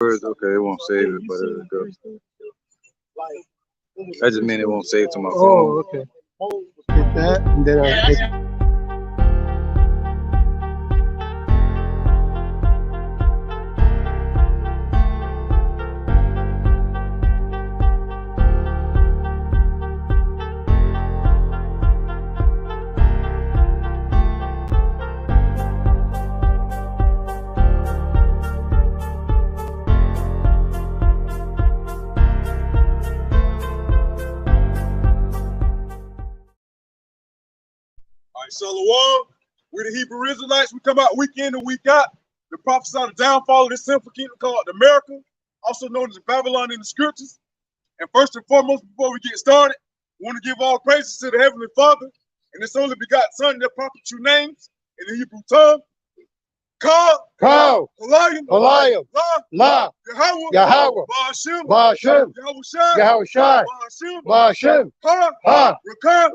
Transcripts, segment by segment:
words, okay, it won't save it, but it'll go. That just mean it won't save to my phone. Oh, okay. Hit that, and then hit. Shalom. We're the Hebrew Israelites. We come out week in and week out. The prophesy the downfall of this sinful kingdom called America, also known as Babylon in the scriptures. And first and foremost, before we get started, we want to give all praises to the Heavenly Father and His only begotten Son in their proper true names in the Hebrew tongue. Ka, Halayim, La, Yahweh, Ba'ashem, Yahushai, Ba'ashem, Ha, Rakah,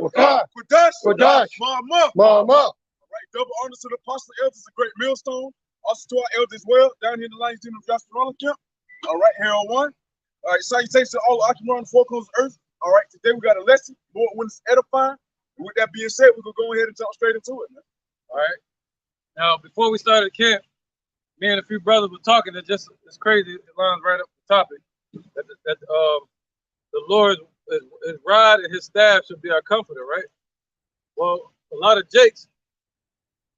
Kodash, Ma'amah. All right, double honors to the apostle elders, a great millstone. Also to our elders as well, down here in the Lions Den of Joshua Camp. All right, here on one. All right, salutations to all the occupants on the four corners of earth. All right, today we got a lesson, Lord, when it's edifying. And with that being said, we're going to go ahead and jump straight into it, man. All right. Now, before we started camp, me and a few brothers were talking. It's crazy. It lines right up the topic. That the Lord, his rod and his staff should be our comforter, right? Well, a lot of Jakes,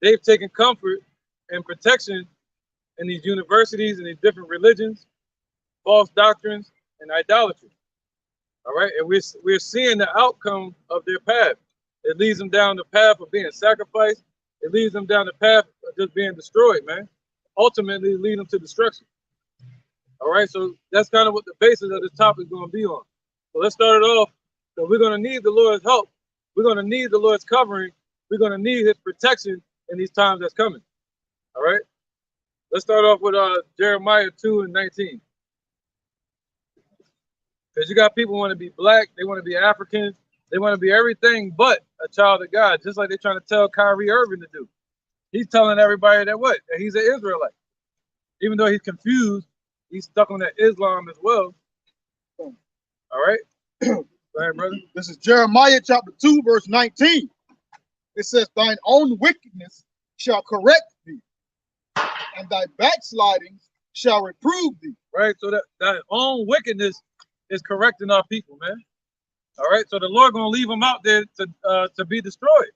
they've taken comfort and protection in these universities and these different religions, false doctrines, and idolatry. All right, and we're seeing the outcome of their path. It leads them down the path of being sacrificed. It leads them down the path of just being destroyed, man. Ultimately, lead them to destruction. All right, so that's kind of what the basis of this topic is going to be on. So let's start it off. So we're going to need the Lord's help. We're going to need the Lord's covering. We're going to need His protection in these times that's coming. All right, let's start off with Jeremiah 2:19. Because you got people who want to be black, they want to be African, they want to be everything but a child of God, just like they're trying to tell Kyrie Irving to do. He's telling everybody that what? That he's an Israelite. Even though he's confused, he's stuck on that Islam as well. All right? Go ahead, brother. This is Jeremiah chapter 2, verse 19. It says, thine own wickedness shall correct thee, and thy backslidings shall reprove thee. Right? So that own wickedness is correcting our people, man. All right? So the Lord going to leave them out there to be destroyed.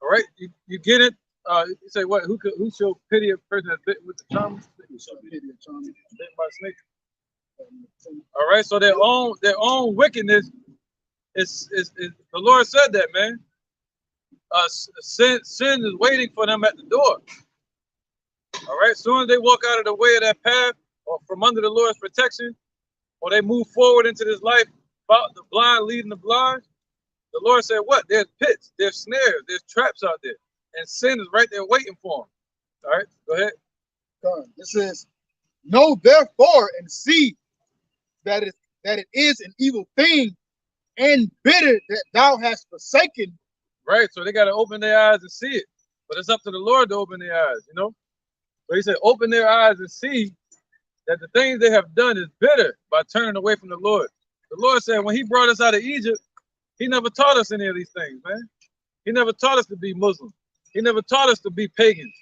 All right? You get it? You say what? Who shall pity a person that's bitten with the charm? Who shall pity a charm bitten by a snake? All right, so their own wickedness is the Lord said that, man. Sin is waiting for them at the door. All right, as soon as they walk out of the way of that path or from under the Lord's protection, or they move forward into this life, about the blind leading the blind, the Lord said what? There's pits, there's snares, there's traps out there. And sin is right there waiting for them. All right, go ahead. It says, know therefore and see that it is an evil thing and bitter that thou hast forsaken. Right, so they got to open their eyes and see it. But it's up to the Lord to open their eyes, you know? So he said, open their eyes and see that the things they have done is bitter by turning away from the Lord. The Lord said when he brought us out of Egypt, he never taught us any of these things, man. He never taught us to be Muslim. He never taught us to be pagans.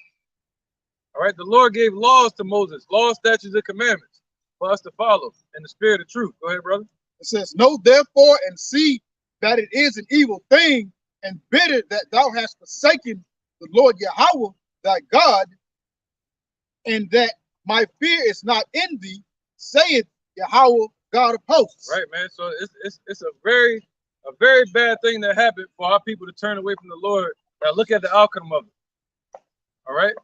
All right, the Lord gave laws to Moses, laws, statutes, and commandments for us to follow in the spirit of truth. Go ahead, brother. It says, know therefore and see that it is an evil thing and bitter that thou hast forsaken the Lord Yahweh thy God, and that my fear is not in thee, saith Yahweh God of hosts. Right, man. So it's a very bad thing that happened for our people to turn away from the Lord. Now look at the outcome of it. All right.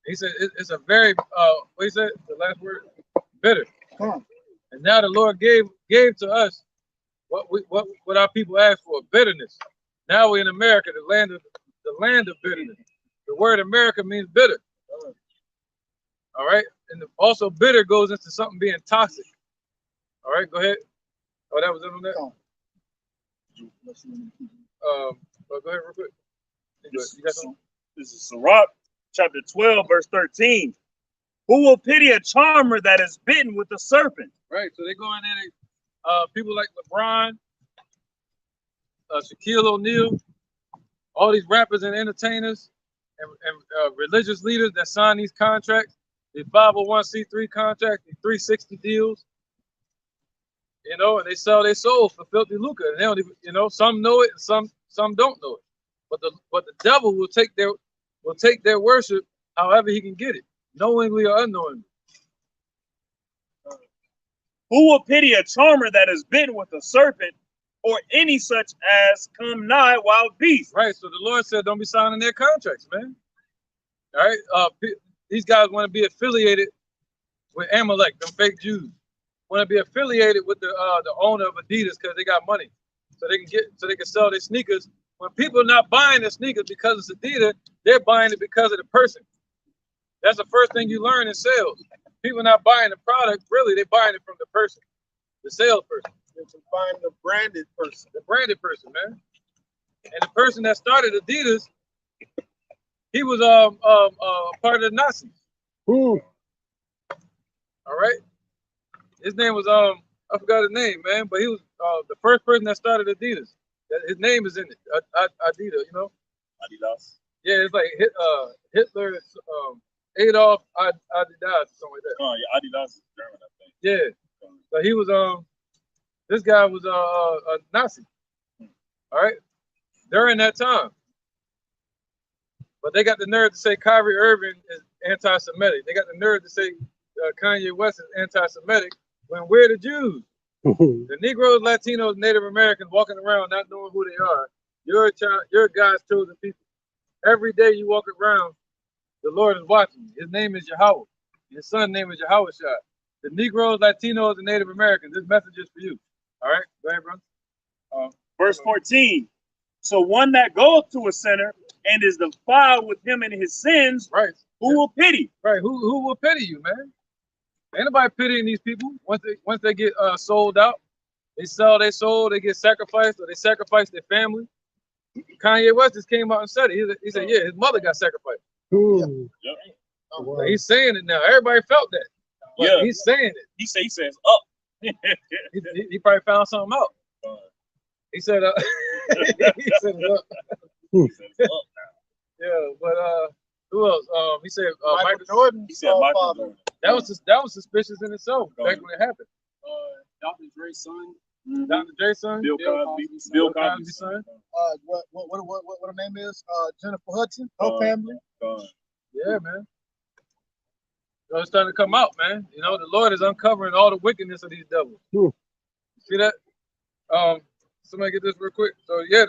He said it's a very what he said, the last word, bitter. And now the Lord gave to us what our people asked for, bitterness. Now we're in America, the land of bitterness. The word America means bitter. All right, and also bitter goes into something being toxic. All right, go ahead. Oh, that was it on that. Go ahead real quick. You got something? This is Sirach chapter 12, verse 13. Who will pity a charmer that is bitten with a serpent? Right. So they go in there. People like LeBron, Shaquille O'Neal, all these rappers and entertainers and religious leaders that sign these contracts, these 501c3 contracts, these 360 deals, you know, and they sell their souls for filthy lucre. And they don't even, you know, some know it and some don't know it. But the devil will take their worship however he can get it, knowingly or unknowingly. Who will pity a charmer that is bitten with a serpent, or any such as come nigh wild beasts? Right. So the Lord said, don't be signing their contracts, man. All right. These guys want to be affiliated with Amalek, them fake Jews. Want to be affiliated with the owner of Adidas because they got money, so they can sell their sneakers. When people are not buying the sneakers because it's Adidas, they're buying it because of the person. That's the first thing you learn in sales. People are not buying the product, really, they're buying it from the person, the salesperson. They're buying the branded person. The branded person, man. And the person that started Adidas, he was part of the Nazis. Ooh. All right. His name was I forgot his name, man, but he was the first person that started Adidas. His name is in it, Adidas, you know. Adidas. Yeah, it's like Hitler, Adolf Adidas, something like that. Oh yeah, Adidas is German, I think. Yeah. So he was this guy was a Nazi. All right. During that time. But they got the nerve to say Kyrie Irving is anti-Semitic. They got the nerve to say Kanye West is anti-Semitic when we're the Jews. The Negroes, Latinos, Native Americans walking around not knowing who they are. You're God's chosen people. Every day you walk around, the Lord is watching you. His name is Yahweh. His son's name is Yahweh Shai. The Negroes, Latinos, and Native Americans, this message is for you. All right? Go ahead, bro. Verse 14. So one that goeth to a sinner and is defiled with him in his sins, right? Who will pity? Right. Who will pity you, man? Ain't nobody pitying these people. Once they get sold out, they sell their soul, they get sacrificed, or they sacrifice their family. Kanye West just came out and said it. He said, yeah, his mother got sacrificed. Ooh. Yep. Wow. He's saying it now. Everybody felt that. But Yeah. he's saying it. He says up. he probably found something out. He said, he said it up. He says up now. Yeah, but who else? He said Michael Jordan. He said Michael Jordan. That was suspicious in itself back when it happened. Dr. Dre's son. Dr. Dre's son. Bill Cosby's son. What her name is? Jennifer Hudson. Her family. Yeah, man. So it's starting to come out, man. You know, the Lord is uncovering all the wickedness of these devils. See that? Somebody get this real quick. So yeah,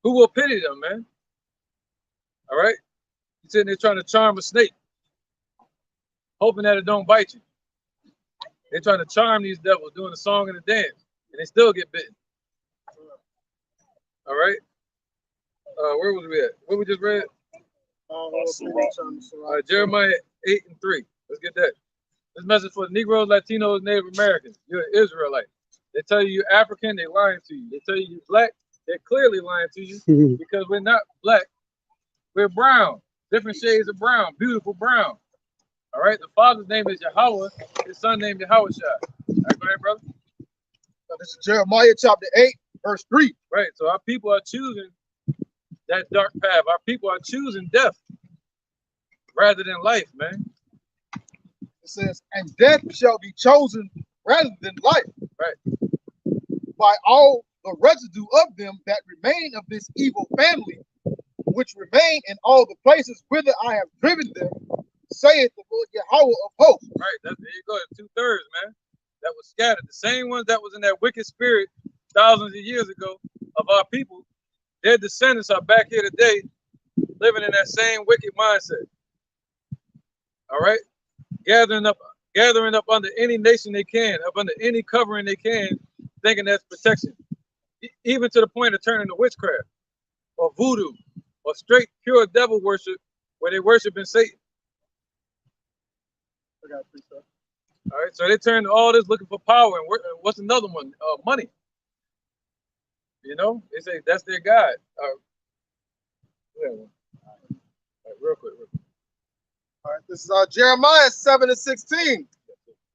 who will pity them, man? All right. You're sitting there trying to charm a snake, hoping that it don't bite you. They're trying to charm these devils, doing the song and the dance, and they still get bitten. All right. Where was we at? What we just read? Jeremiah 8:3. Let's get that. This message for the Negroes, Latinos, Native Americans. You're an Israelite. They tell you you're African, they're lying to you. They tell you you're black, they're clearly lying to you because we're not black. We're brown, different shades of brown, beautiful brown. All right, the father's name is Yahweh, his son named Yahweh Shai. All right, go ahead, brother. So this is Jeremiah chapter 8, verse 3. Right, so our people are choosing that dark path. Our people are choosing death rather than life, man. It says, and death shall be chosen rather than life. Right. By all the residue of them that remain of this evil family, which remain in all the places whither I have driven them, saith the Lord Yahweh of hosts. Right, there you go. 2/3, man. That was scattered. The same ones that was in that wicked spirit thousands of years ago of our people, their descendants are back here today, living in that same wicked mindset. All right, gathering up under any nation they can, up under any covering they can, thinking that's protection, even to the point of turning to witchcraft or voodoo or straight pure devil worship, where they worship in Satan. All right, so they turn to all this looking for power, and what's another one? Money. You know, they say that's their God. Real quick. All right, this is Jeremiah 7:16.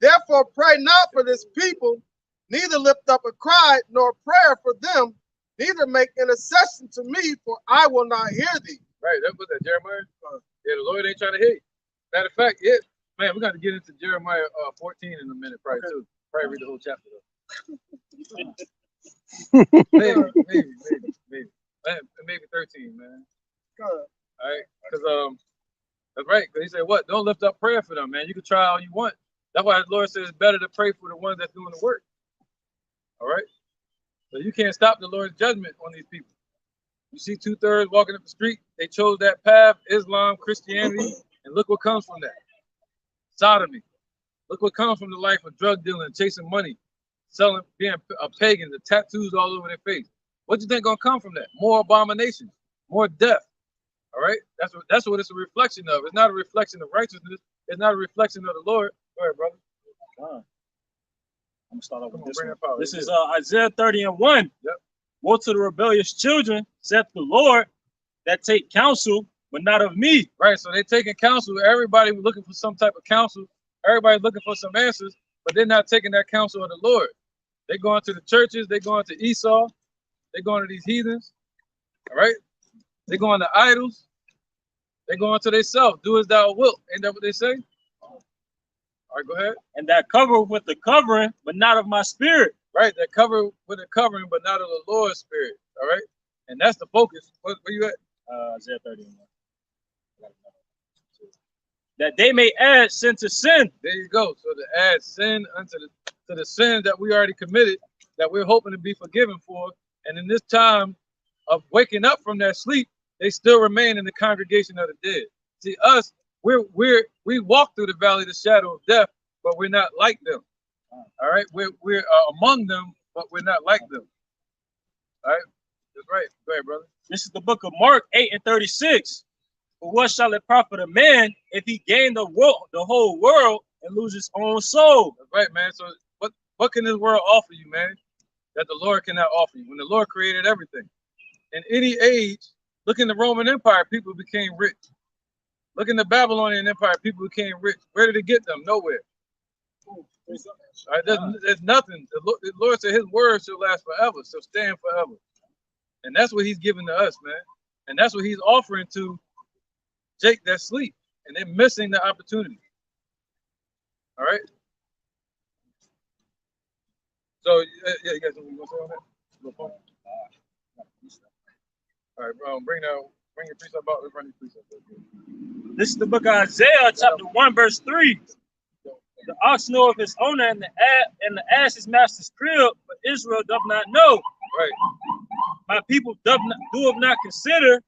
Therefore, pray not for this people, neither lift up a cry nor prayer for them, neither make intercession to me, for I will not hear thee. Right, that was that Jeremiah. Yeah, the Lord ain't trying to hear you. Matter of fact, man, we're gonna get into Jeremiah 14 in a minute, probably too. Probably read the whole chapter though. maybe 13, man. All right, because that's right. Because he said, "What? Don't lift up prayer for them, man. You can try all you want. That's why the Lord says it's better to pray for the ones that's doing the work." All right. So you can't stop the Lord's judgment on these people. You see 2/3 walking up the street. They chose that path: Islam, Christianity, and look what comes from that. Sodomy. Look what comes from the life of drug dealing, chasing money, selling, being a pagan, the tattoos all over their face. What do you think gonna come from that? More abominations, more death. All right, that's what it's a reflection of. It's not a reflection of righteousness. It's not a reflection of the Lord. Go ahead, brother. I'm gonna start off with this one. This is Isaiah 30:1. Yep. Woe to the rebellious children, saith the Lord, that take counsel, but not of me. Right. So they're taking counsel. Everybody was looking for some type of counsel. Everybody's looking for some answers, but they're not taking that counsel of the Lord. They're going to the churches. They're going to Esau. They're going to these heathens. All right. They're going to idols. They're going to themselves. Do as thou wilt. Ain't that what they say? All right, go ahead. And that cover with the covering, but not of my spirit. Right, that cover with a covering, but not of the Lord's spirit. All right, and that's the focus. Where you at? Isaiah 31. That they may add sin to sin. There you go. So to add sin unto the sin that we already committed, that we're hoping to be forgiven for, and in this time of waking up from that sleep, they still remain in the congregation of the dead. See, us, we walk through the valley of the shadow of death, but we're not like them. All right, we're among them, but we're not like them. All right, that's right. Go ahead, brother. This is the book of Mark 8:36. For what shall it profit a man if he gain the whole world and lose his own soul? That's right, man. So what can this world offer you, man, that the Lord cannot offer you? When the Lord created everything, in any age, look in the Roman Empire, people became rich. Look in the Babylonian Empire, people became rich. Where did it get them? Nowhere. All right, there's nothing. The Lord said His word shall last forever, shall stand forever, and that's what He's giving to us, man. And that's what He's offering to Jake that sleep, and they're missing the opportunity. All right. So yeah, you guys want to say on that? All right, bring your precept out. Let's run these precepts. This is the book of Isaiah, chapter 1, verse 3. The ox knoweth his owner, and the ass his master's crib, but Israel doth not know. Right. My people doth not consider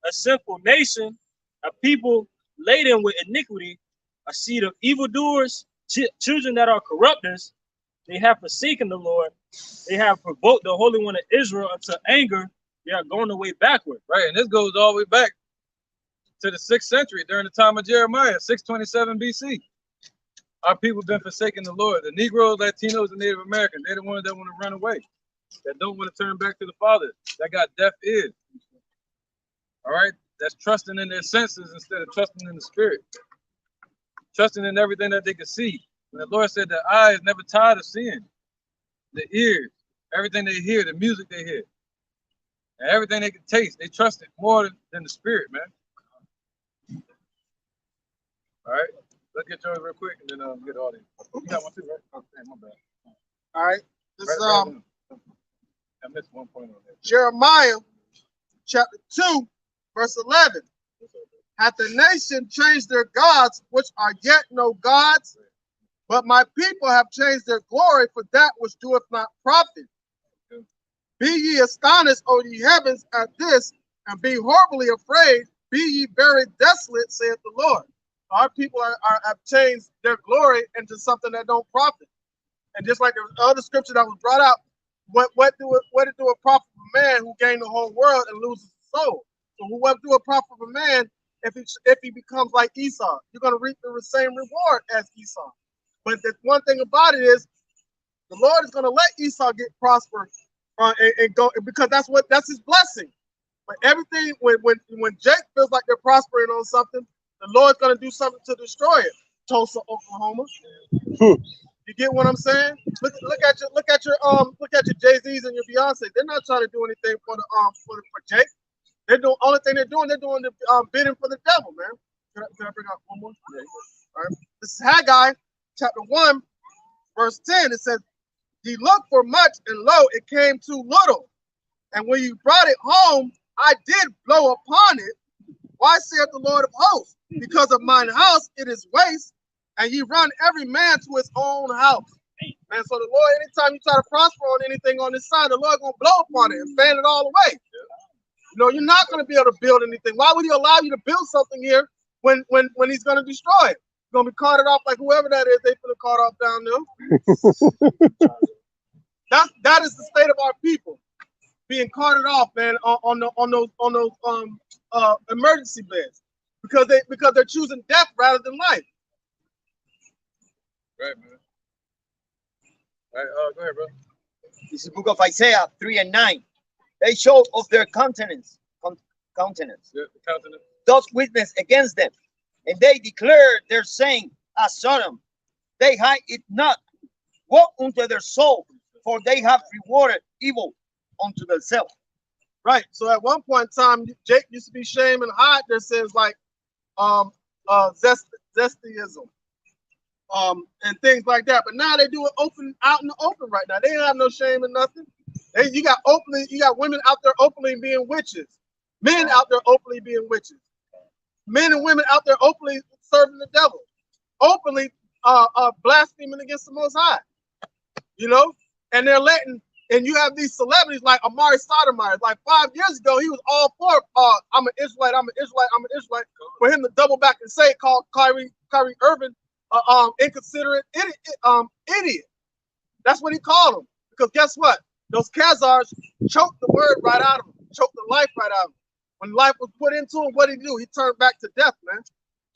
a sinful nation, a people laden with iniquity, a seed of evildoers, children that are corrupters. They have forsaken the Lord. They have provoked the Holy One of Israel unto anger. They are going away backward. Right, and this goes all the way back to the 6th century during the time of Jeremiah, 627 BC. Our people have been forsaking the Lord. The Negroes, Latinos, and Native Americans, they're the ones that want to run away, that don't want to turn back to the Father, that got deaf ears. All right, that's trusting in their senses instead of trusting in the Spirit, trusting in everything that they can see. And the Lord said the eye is never tired of seeing, the ears, everything they hear, the music they hear, and everything they can taste. They trust it more than the Spirit, man. All right. Let's get yours real quick and then get all these. You got one too, right? Oh, damn, my bad. All right. This is I missed one point on that. Jeremiah chapter 2, verse 11. Hath the nation changed their gods, which are yet no gods? But my people have changed their glory for that which doeth not profit. Be ye astonished, O ye heavens, at this, and be horribly afraid. Be ye very desolate, saith the Lord. Our people have changed their glory into something that don't profit. And just like the other scripture that was brought out, what do a profit of a man who gained the whole world and loses his soul? So what do a profit of a man if he becomes like Esau? You're going to reap the same reward as Esau. But the one thing about it is, the Lord is going to let Esau get prosperous and go, because that's his blessing. But everything when Jake feels like they're prospering on something, The Lord's gonna do something to destroy it. Tulsa, Oklahoma. You get what I'm saying? Look at your Jay-Z's and your Beyonce. They're not trying to do anything for Jake. They're doing only thing they're doing the bidding for the devil, man. Can I bring out one more? Yeah. All right. This is Haggai, chapter 1, verse 10. It says, "He looked for much, and lo, it came too little. And when you brought it home, I did blow upon it. Why saith the Lord of hosts? Because of mine house it is waste, and ye run every man to his own house." Man, so the Lord, anytime you try to prosper on anything on this side, the Lord gonna blow upon it and fan it all away. You know, you're not gonna be able to build anything. Why would he allow you to build something here when he's gonna destroy it? You're gonna be carted off like whoever that is, they finna cart off down there. That is the state of our people, being carted off, man, on those emergency beds because they're choosing death rather than life. Right, man. All right, go ahead, bro. This is the book of Isaiah 3 and 9. They showed of their countenance, Yeah, the countenance. thus witness against them, and they declared their saying as Sodom. They hide it not. Woe unto their soul, for they have rewarded evil unto themselves. Right. So at one point in time, Jake used to be shame and hide their sins like zestyism. And things like that. But now they do it open out in the open right now. They don't have no shame in nothing. You got women out there openly being witches, men out there openly being witches, men and women out there openly serving the devil, openly blaspheming against the Most High. You know, and they're letting, and you have these celebrities like Amari Stoudemire. Like 5 years ago, he was all for I'm an Israelite, I'm an Israelite, I'm an Israelite. For him to double back and say, called Kyrie Irving inconsiderate idiot. That's what he called him. Because guess what? Those Khazars choked the word right out of him, choked the life right out of him. When life was put into him, what did he do? He turned back to death, man.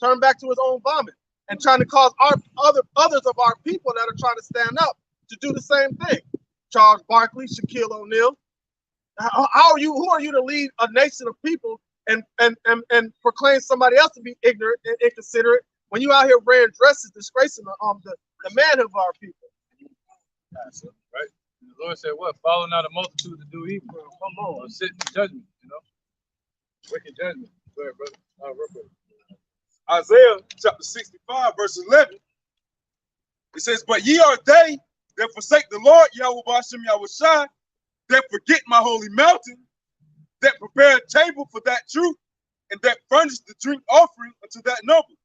Turned back to his own vomit and trying to cause others of our people that are trying to stand up to do the same thing. Charles Barkley, Shaquille O'Neal. Who are you to lead a nation of people and proclaim somebody else to be ignorant and inconsiderate when you out here wearing dresses disgracing the manhood of our people? Right. The Lord said, "What? Follow not a multitude to do evil. Come on, sit in judgment. You know, wicked judgment." Go ahead, brother. Real quick. Isaiah chapter 65, verse 11. It says, "But ye are they that forsake the Lord, Yahweh Bashem Yahushai, that forget my holy mountain, that prepare a table for that truth, and that furnish the drink offering unto that noble."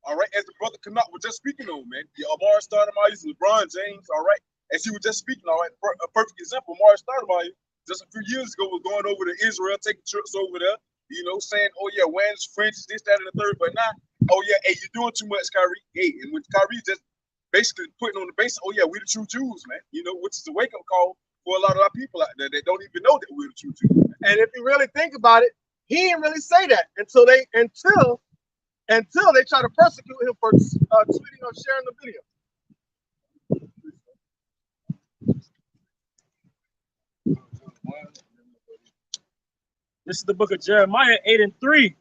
All right, as the brother Connaught was just speaking on, man. The Amari Stoudemire, LeBron James, all right, as he was just speaking, all right, a perfect example, Amari Stoudemire, just a few years ago, was going over to Israel, taking trips over there, you know, saying, "Oh yeah, wearing fringes, this, that, and the third," but now, "Oh yeah, hey, you're doing too much, Kyrie." Hey, and when Kyrie just basically putting on the base, "Oh yeah, we the true Jews, man," you know, which is a wake-up call for a lot of our people out there that don't even know that we're the true Jews. And if you really think about it, he didn't really say that until they try to persecute him for tweeting or sharing the video. This is the book of Jeremiah 8 and 3.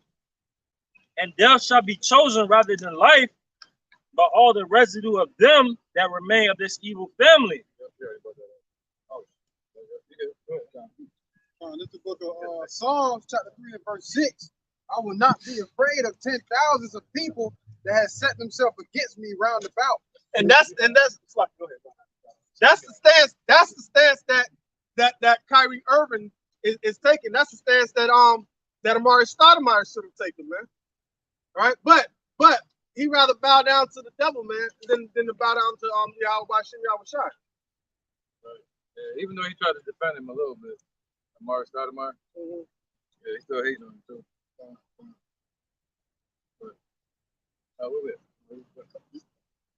"And thou shalt be chosen rather than life by all the residue of them that remain of this evil family." This is the book of Psalms, chapter 3 and verse 6. "I will not be afraid of 10,000s of people that have set themselves against me round about." And that's go ahead. That's the stance. That's the stance that Kyrie Irving is taking. That's the stance that Amari Stoudemire should have taken, man. All right, but he rather bow down to the devil, man, than to bow down to Yahweh Bashem Yahushai. Right. Yeah, even though he tried to defend him a little bit, Amari Stoudemire, yeah, he still hating on him too.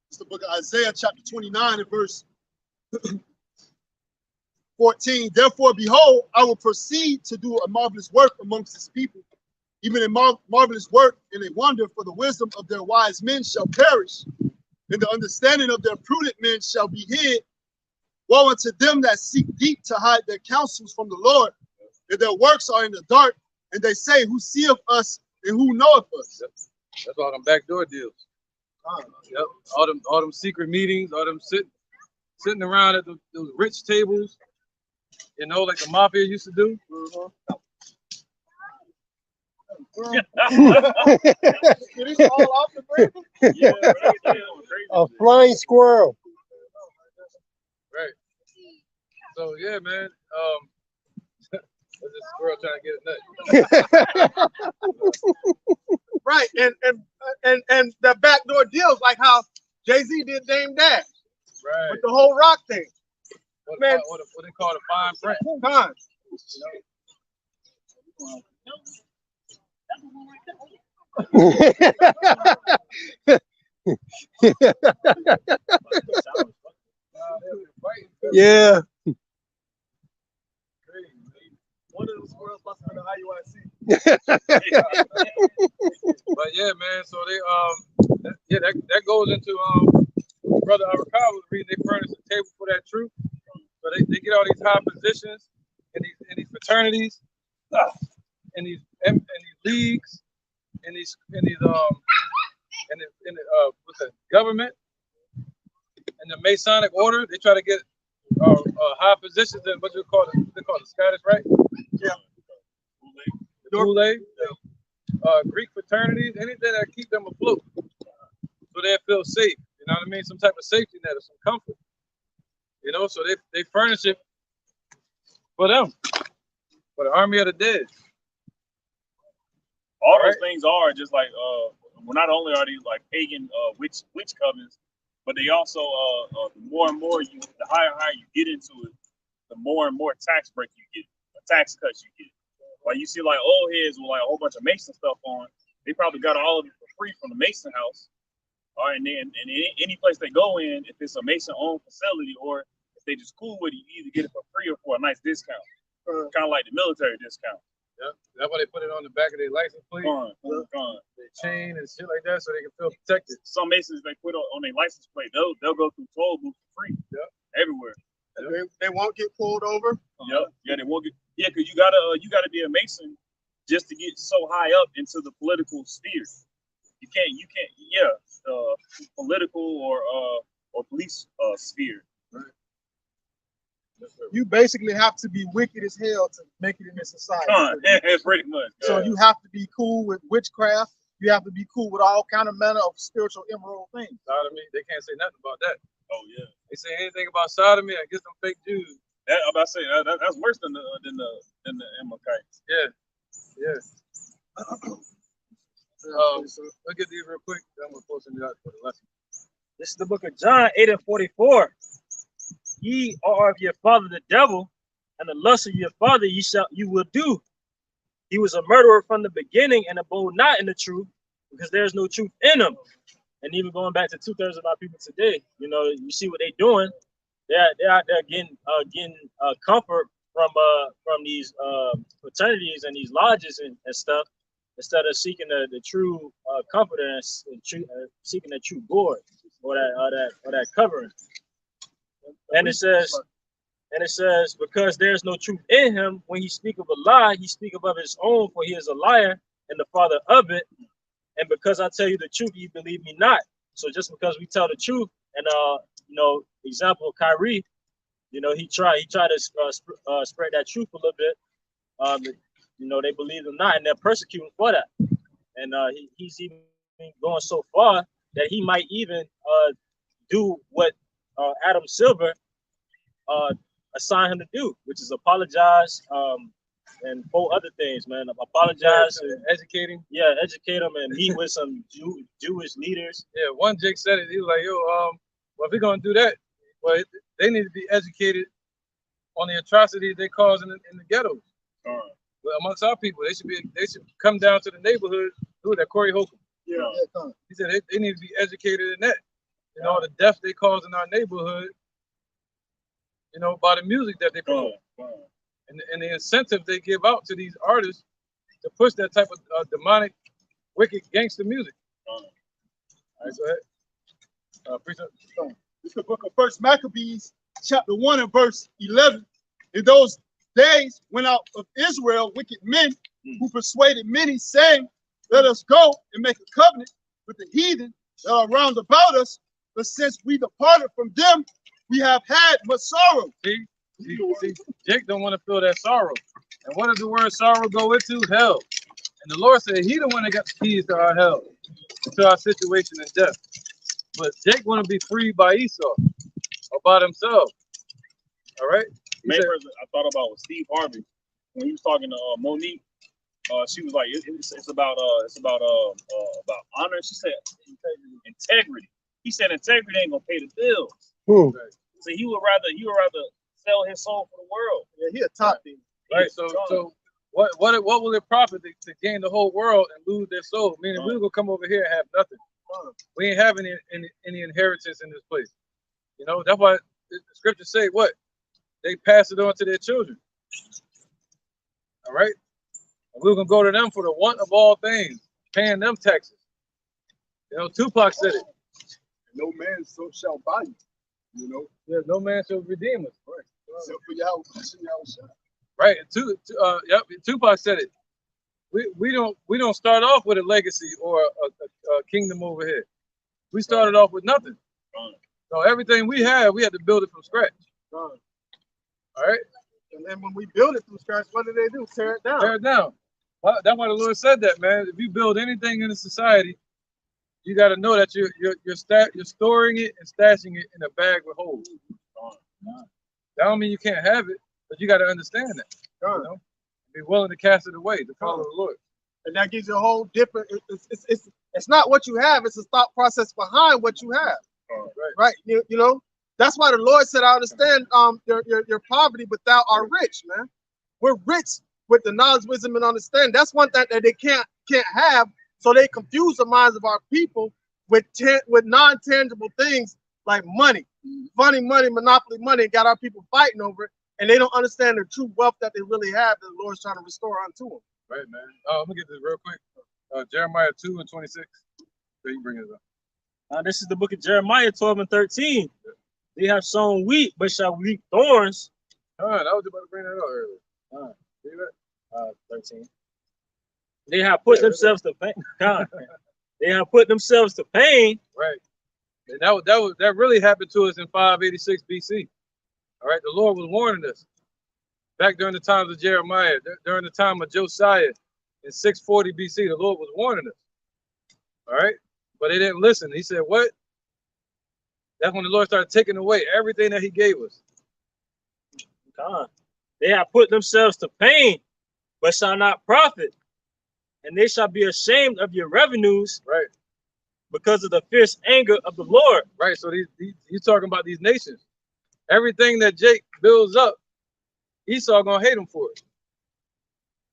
It's the book of Isaiah, chapter 29, and verse 14. "Therefore, behold, I will proceed to do a marvelous work amongst his people, even a marvelous work and a wonder, for the wisdom of their wise men shall perish, and the understanding of their prudent men shall be hid. Woe unto them that seek deep to hide their counsels from the Lord, and their works are in the dark, and they say, who seeth us and who knoweth us?" That's all them backdoor deals. Yep. All them secret meetings, all them sitting around at those rich tables, you know, like the mafia used to do. A flying squirrel. Right. So yeah, man. This squirrel trying to get a nut. Right, and the backdoor deals like how Jay-Z did Dame Dash Right. with the whole rock thing. What Man. they call the fine print. Time. Yeah. One of them squirrels must have been an IUIC. But yeah, man. So they that goes into Brother Arakar was reading. They furnish a table for that truth. So they get all these high positions in these fraternities, in these leagues, in the what's that, government, in the Masonic order. They try to get high positions in what they call the Scottish Rite. Yeah. The Boule, Greek fraternities, anything that keep them afloat, so they feel safe. You know what I mean? Some type of safety net or some comfort. You know, so they furnish it for them, for the army of the dead. All those things are just like well, not only are these like pagan witch covens, but they also the more and more the higher you get into it, the more and more tax break you get, tax cuts you get. Like you see like old heads with like a whole bunch of Mason stuff on, they probably got all of it for free from the Mason house. All right, and then any place they go in, if it's a Mason owned facility or if they just cool with it, you either get it for free or for a nice discount. Kind of like the military discount. Yeah, that's why they put it on the back of their license plate. They chain and shit like that, so they can feel protected. Some Masons they put on their license plate, they'll go through toll booths for free. Yeah, everywhere. Yep. They won't get pulled over. Yeah, they won't get. Yeah, because you gotta be a Mason just to get so high up into the political sphere. You can't. Yeah, political or police sphere. Right. You basically have to be wicked as hell to make it in this society. Pretty much. So you have to be cool with witchcraft. You have to be cool with all kind of manner of spiritual immoral things. Sodomy, they can't say nothing about that. Oh yeah. They say anything about sodomy, I guess them fake Jews. I'm about to say that's worse than the Amalekites. Yeah. Look at these real quick. I'm gonna post them out for the lesson. This is the book of John 8:44. Ye are of your father the devil, and the lust of your father you will do. He was a murderer from the beginning and abode not in the truth, because there is no truth in him. And even going back to 2/3 of our people today, you know, you see what they're doing. They're out there getting comfort from these fraternities and these lodges and stuff, instead of seeking the true comfort and seeking the true Lord or that covering. And it says, because there's no truth in him, when he speak of a lie, he speak of his own, for he is a liar and the father of it. And because I tell you the truth, you believe me not. So just because we tell the truth, and example Kyrie, he tried to spread that truth a little bit. They believe him not, and they're persecuting for that. And he's even going so far that he might even do what Adam Silver assigned him to do, which is apologize and 4 other things, man. Apologize and educate him and meet with some Jewish leaders. Yeah, one Jake said it. He was like, well, if we're gonna do that, well, they need to be educated on the atrocities they cause in the ghettos. But amongst our people, they should come down to the neighborhood. Do that, Corey Holcomb. Yeah. He said they need to be educated in that. The death they cause in our neighborhood. By the music that they promote. And the incentive they give out to these artists to push that type of demonic, wicked gangster music. All right, go ahead. It's the book of First Maccabees, chapter 1 and verse 11. In those days went out of Israel wicked men who persuaded many, saying, let us go and make a covenant with the heathen that are round about us. But since we departed from them, we have had much sorrow. See, Jake don't want to feel that sorrow. And what does the word sorrow go into? Hell. And the Lord said he the one that got the keys to our hell, to our situation in death. But Jake want to be freed by Esau or by himself. All right? Main person I thought about was Steve Harvey when he was talking to Monique. She was like, it's about honor. She said integrity. He said integrity ain't gonna pay the bills. So he would rather sell his soul for the world. Yeah, he a top thing. Right. So what will it profit to gain the whole world and lose their soul? Meaning we're gonna come over here and have nothing. We ain't having any inheritance in this place. You know, that's why the scriptures say what? They pass it on to their children. All right? And we're gonna go to them for the want of all things, paying them taxes. You know, Tupac said it. No man so shall buy you. You know? Yeah, no man shall redeem us. Right. Except for Yahweh. Right. Yep, Tupac said it. We don't start off with a legacy or a kingdom over here. We started off with nothing. So everything we had to build it from scratch. All right. And then when we build it from scratch, what do? Tear it down. Tear it down. Well, that's why the Lord said that, man. If you build anything in a society, you got to know that you're storing it and stashing it in a bag with holes. That don't mean you can't have it, but you got to understand that. You know? Be willing to cast it away to follow the Lord. And that gives you a whole different. It's not what you have; it's the thought process behind what you have. Right. You know. That's why the Lord said, "I understand your poverty, but thou art rich, man. We're rich with the knowledge, wisdom, and understanding. That's one thing that they can't have. So they confuse the minds of our people with non-tangible things like money, money, monopoly money, and got our people fighting over it. And they don't understand the true wealth that they really have that the Lord's trying to restore unto them." Right, man. Let me get this real quick. Jeremiah 2:26. So you can bring it up. This is the book of Jeremiah 12:13. They have sown wheat, but shall reap thorns. I was about to bring that up earlier. See that? 13. They have put themselves to pain. They have put themselves to pain. Right. And that really happened to us in 586 BC. All right. The Lord was warning us back during the times of Jeremiah, during the time of Josiah in 640 BC. The Lord was warning us. All right. But they didn't listen. He said, what? That's when the Lord started taking away everything that he gave us. They have put themselves to pain, but shall not profit. And they shall be ashamed of your revenues, right? Because of the fierce anger of the Lord. Right. So you're talking about these nations. Everything that Jake builds up, Esau gonna hate him for it.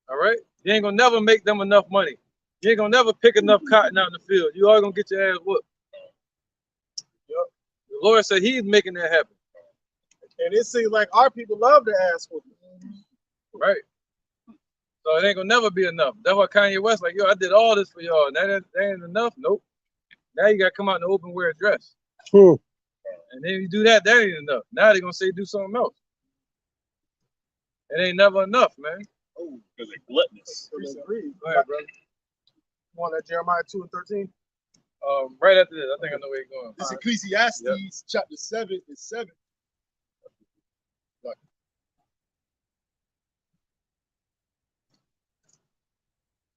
All right. You ain't gonna never make them enough money. You ain't gonna never pick enough cotton out in the field. You always gonna get your ass whooped. The Lord said he's making that happen. And it seems like our people love to ask for it. Right. So it ain't gonna never be enough. That's why Kanye West like, yo, I did all this for y'all. That ain't enough. Nope. Now you gotta come out in the open, wear a dress. And then you do that ain't enough. Now they're gonna say do something else. It ain't never enough, man. Oh, because they're gluttonous. Go ahead, brother. You want that Jeremiah 2:13? Right after this, I think I know where you're going. This Ecclesiastes chapter 7 and 7.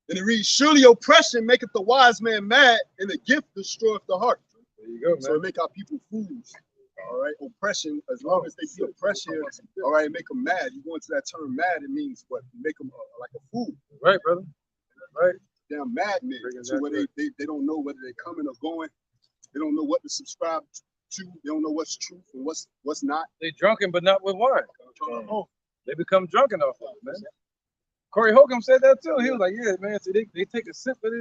And it reads, surely oppression maketh the wise man mad, and the gift destroyeth the heart. There you go, man. So it make our people fools. All right, oppression, as long as they see oppression, all right, make them mad. You go into that term mad, it means what? Make them like a fool. Right, brother. Right. Damn madmen. So where they don't know whether they're coming or going. They don't know what to subscribe to. They don't know what's truth and what's not. They drunken, but not with wine. They become drunken off of it, man. Corey Holcomb said that too. He was like, yeah, man. So they take a sip of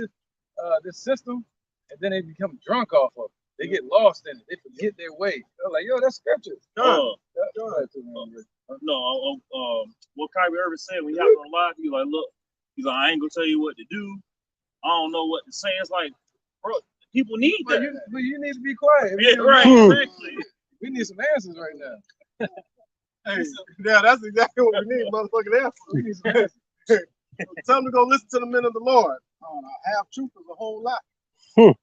this system, and then they become drunk off of it. They get lost in it. They forget their way. They're like, yo, that's scripture. What Kyrie Irving said when y'all gonna lie, he like, look, he's like, I ain't gonna tell you what to do. I don't know what to say. It's like, bro, people need that. But you need to be quiet. Yeah, right. Exactly. We need some answers right now. Hey, yeah, that's exactly what we need, motherfucking answers. We need some answers. Time to go listen to the men of the Lord. half truth is a whole lot. Yep.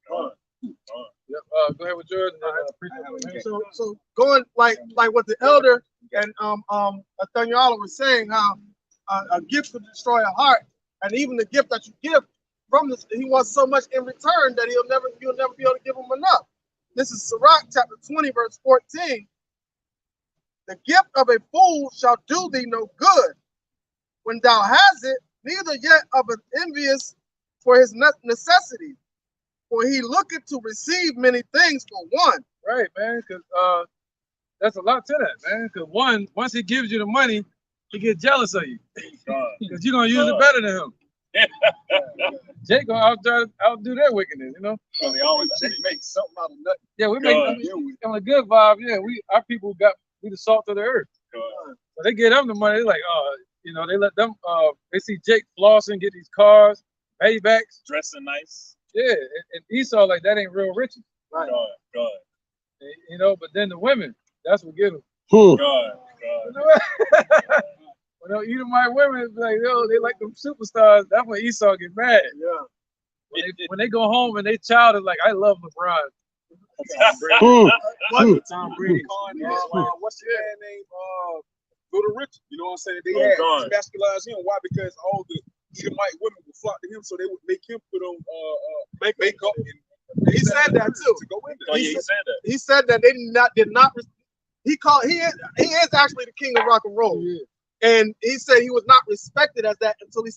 Go ahead with yours. So going like what the elder and Nathaniel was saying, how a gift could destroy a heart, and even the gift that you give from this, he wants so much in return that you'll never be able to give him enough. This is Sirach chapter 20, verse 14. The gift of a fool shall do thee no good when thou hast it, neither yet of an envious for his necessity. For he looketh to receive many things for one. Right, man, because that's a lot to that, man. Because once he gives you the money, he gets jealous of you. Because you're going to use it better than him. Jake gonna outdo their wickedness, you know. So they always make something out of nothing. Yeah, we make on a good vibe. Yeah, our people we the salt of the earth. So they get them the money. They're like, you know, they let them. They see Jake flossing, get these cars, paybacks, Dressing nice. yeah, and Esau like that ain't real riches, God. you know. But then the women, that's what get them. God. When those Edomite women be like, yo, they like them superstars. That's when Esau get mad. Yeah. When they go home and they child is like, I love LeBron. Tom Brady. What's the man named Little Richard? You know what I'm saying? They had masculized him. Why? Because all the Edomite women would flock to him, so they would make him put on makeup. And He said that too. to go in there. He said that. He said that they did not. He is actually the king of rock and roll. Yeah. And he said he was not respected as that until he